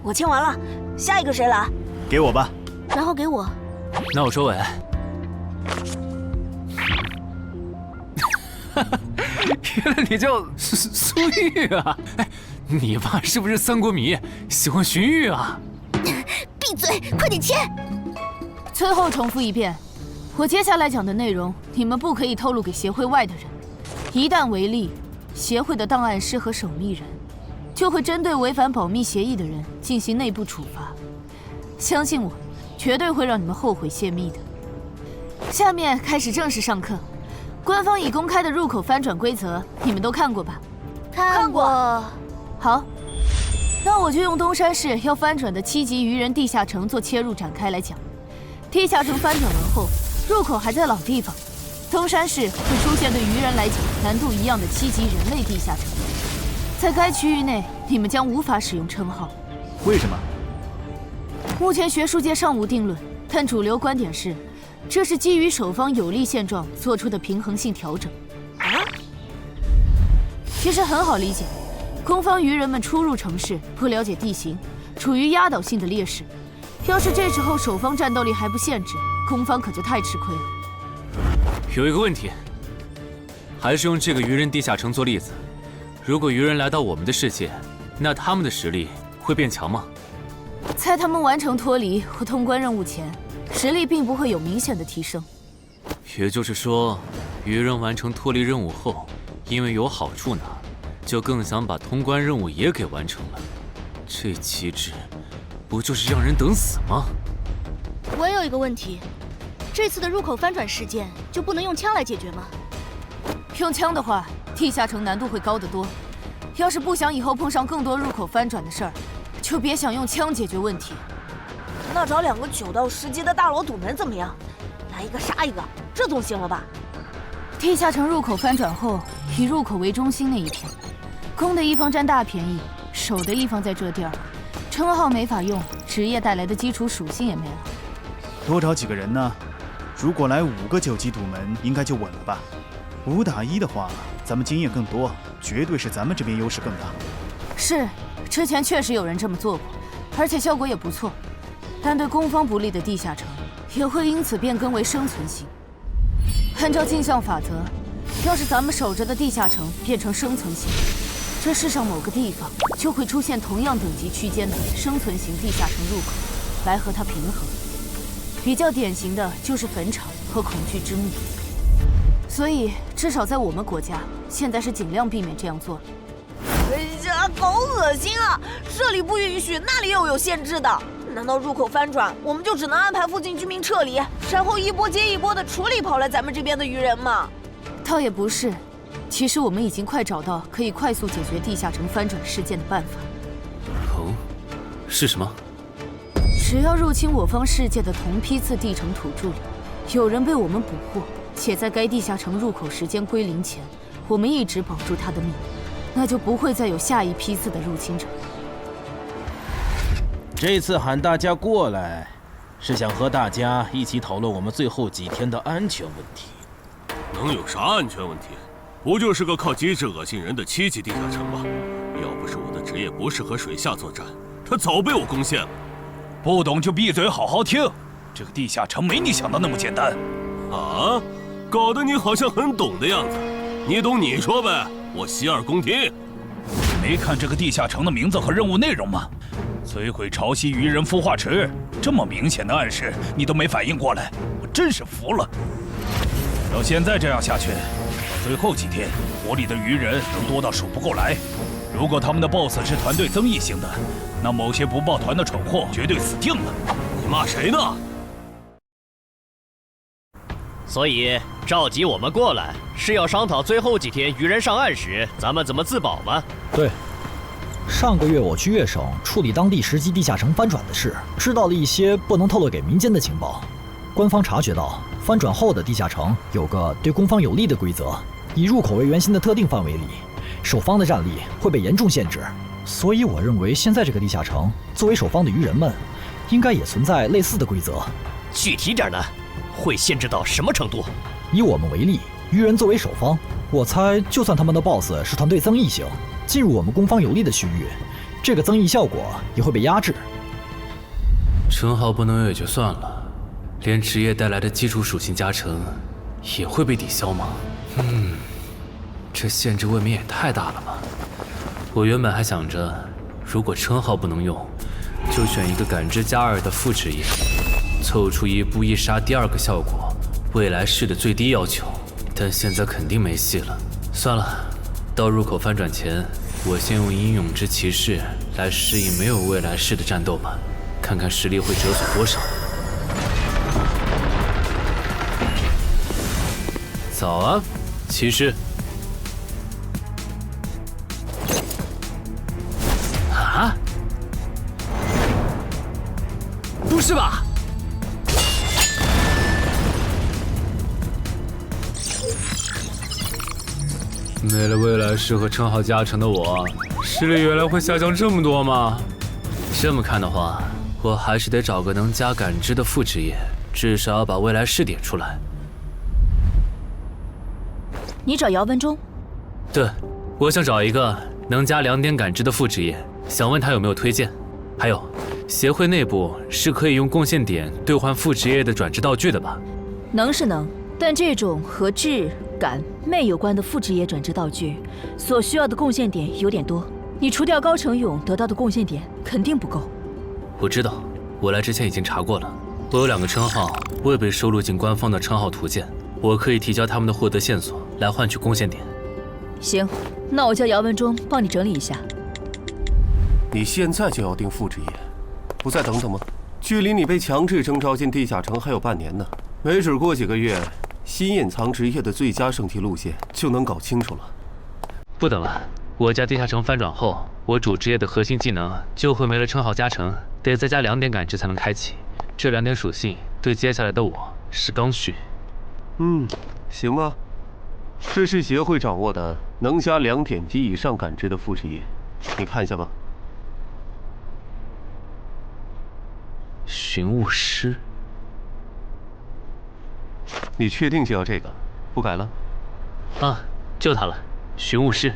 我签完了，下一个谁来？给我吧。然后给我。那我收尾。原来你叫苏玉啊！哎，你爸是不是三国迷，喜欢荀彧啊？闭嘴，快点签！最后重复一遍，我接下来讲的内容，你们不可以透露给协会外的人。一旦违例，协会的档案师和守密人就会针对违反保密协议的人进行内部处罚。相信我，绝对会让你们后悔泄密的。下面开始正式上课。官方已公开的入口翻转规则，你们都看过吧？看过。好，那我就用东山市要翻转的7级鱼人地下城做切入展开来讲。地下城翻转完后，入口还在老地方，东山市会出现对鱼人来讲难度一样的7级人类地下城。在该区域内，你们将无法使用称号。为什么？目前学术界尚无定论，但主流观点是，这是基于守方有利现状做出的平衡性调整。其实很好理解，攻方鱼人们初入城市，不了解地形，处于压倒性的劣势。要是这时候守方战斗力还不限制，攻方可就太吃亏了。有一个问题，还是用这个鱼人地下城做例子。如果鱼人来到我们的世界，那他们的实力会变强吗？在他们完成脱离或通关任务前，实力并不会有明显的提升。也就是说，鱼人完成脱离任务后，因为有好处拿，就更想把通关任务也给完成了。这机制，不就是让人等死吗？我也有一个问题，这次的入口翻转事件就不能用枪来解决吗？用枪的话，地下城难度会高得多。要是不想以后碰上更多入口翻转的事儿，就别想用枪解决问题。那找2个9到10级的大佬堵门怎么样？来一个杀一个，这总行了吧？地下城入口翻转后，以入口为中心那一片，攻的一方占大便宜，守的一方在这地儿，称号没法用，职业带来的基础属性也没了。多找几个人呢？如果来5个9级堵门，应该就稳了吧？5打1的话，咱们经验更多，绝对是咱们这边优势更大。是，之前确实有人这么做过，而且效果也不错。但对攻方不利的地下城，也会因此变更为生存型。按照镜像法则，要是咱们守着的地下城变成生存型，这世上某个地方就会出现同样等级区间的生存型地下城入口，来和它平衡。比较典型的就是坟场和恐惧之墓。所以，至少在我们国家，现在是尽量避免这样做了。哎呀，好恶心啊！这里不允许，那里又有限制的。难道入口翻转，我们就只能安排附近居民撤离，然后一波接一波的处理跑来咱们这边的鱼人吗？倒也不是，其实我们已经快找到可以快速解决地下城翻转事件的办法。哦，是什么？只要入侵我方世界的同批次地城土著里，有人被我们捕获，且在该地下城入口时间归零前，我们一直保住他的命，那就不会再有下一批次的入侵者。这次喊大家过来，是想和大家一起讨论我们最后几天的安全问题。能有啥安全问题？不就是个靠机制恶心人的7级地下城吗？要不是我的职业不适合水下作战，它早被我攻陷了。不懂就闭嘴，好好听。这个地下城没你想的那么简单。啊，搞得你好像很懂的样子。你懂你说呗，我洗耳恭听。没看这个地下城的名字和任务内容吗？摧毁潮汐鱼人孵化池，这么明显的暗示你都没反应过来，我真是服了。要现在这样下去，最后几天火里的鱼人能多到数不过来。如果他们的 BOSS 是团队增益型的，那某些不抱团的蠢货绝对死定了。你骂谁呢？所以召集我们过来，是要商讨最后几天鱼人上岸时，咱们怎么自保吗？对，上个月我去粤省处理当地10级地下城翻转的事，知道了一些不能透露给民间的情报。官方察觉到翻转后的地下城有个对攻方有利的规则，以入口为圆心的特定范围里，守方的战力会被严重限制。所以我认为现在这个地下城作为守方的鱼人们，应该也存在类似的规则。具体点呢？会限制到什么程度？以我们为例，鱼人作为守方，我猜就算他们的 BOSS 是团队增益型，进入我们攻方有利的区域，这个增益效果也会被压制。称号不能有也就算了，连职业带来的基础属性加成也会被抵消吗？这限制未免也太大了吧！我原本还想着，如果称号不能用，就选一个感知加2的副职业，凑出一步一杀第2个效果，未来式的最低要求。但现在肯定没戏了。算了，到入口翻转前，我先用英勇之骑士来适应没有未来式的战斗吧，看看实力会折损多少。早啊，骑士。啊？不是吧？没了未来式和称号加成的我，实力原来会下降这么多吗？这么看的话，我还是得找个能加感知的副职业，至少要把未来式点出来。你找姚文忠？对，我想找一个能加2点感知的副职业，想问他有没有推荐。还有，协会内部是可以用贡献点兑换副职业的转职道具的吧？能是能，但这种和智、感、魅有关的副职业转职道具，所需要的贡献点有点多。你除掉高成勇得到的贡献点肯定不够。我知道，我来之前已经查过了。我有2个称号未被收录进官方的称号图鉴，我可以提交他们的获得线索来换取贡献点。行，那我叫姚文忠帮你整理一下。你现在就要定副职业，不再等等吗？距离你被强制征召进地下城还有半年呢，没准过几个月，新隐藏职业的最佳升级路线就能搞清楚了。不等了，我家地下城翻转后，我主职业的核心技能就会没了称号加成，得再加2点感知才能开启。这2点属性对接下来的我是刚需。行吧。这是协会掌握的能加2点及以上感知的副职业，你看一下吧。寻物师，你确定就要这个？不改了？啊，就它了，寻物师。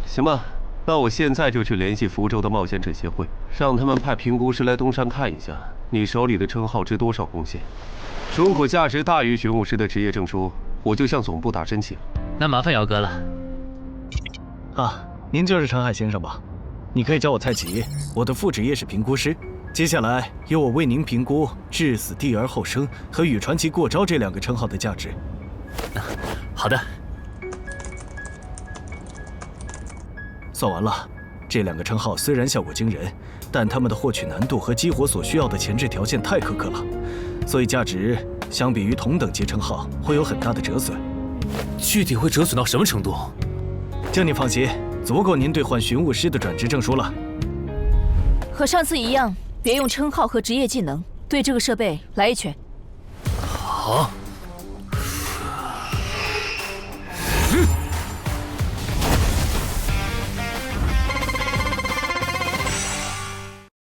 行吧，那我现在就去联系福州的冒险者协会，让他们派评估师来东山看一下你手里的称号值多少贡献。如果价值大于寻物师的职业证书，我就向总部打申请。那麻烦姚哥了。您就是陈海先生吧？你可以叫我蔡吉，我的副职业是评估师。接下来由我为您评估至死地而后生和与传奇过招这2个称号的价值。好的。算完了，这2个称号虽然效果惊人，但他们的获取难度和激活所需要的前置条件太苛刻了，所以价值相比于同等级称号会有很大的折损。具体会折损到什么程度？叫你放心，足够您兑换寻物师的转职证书了。和上次一样，别用称号和职业技能，对这个设备来一拳。好。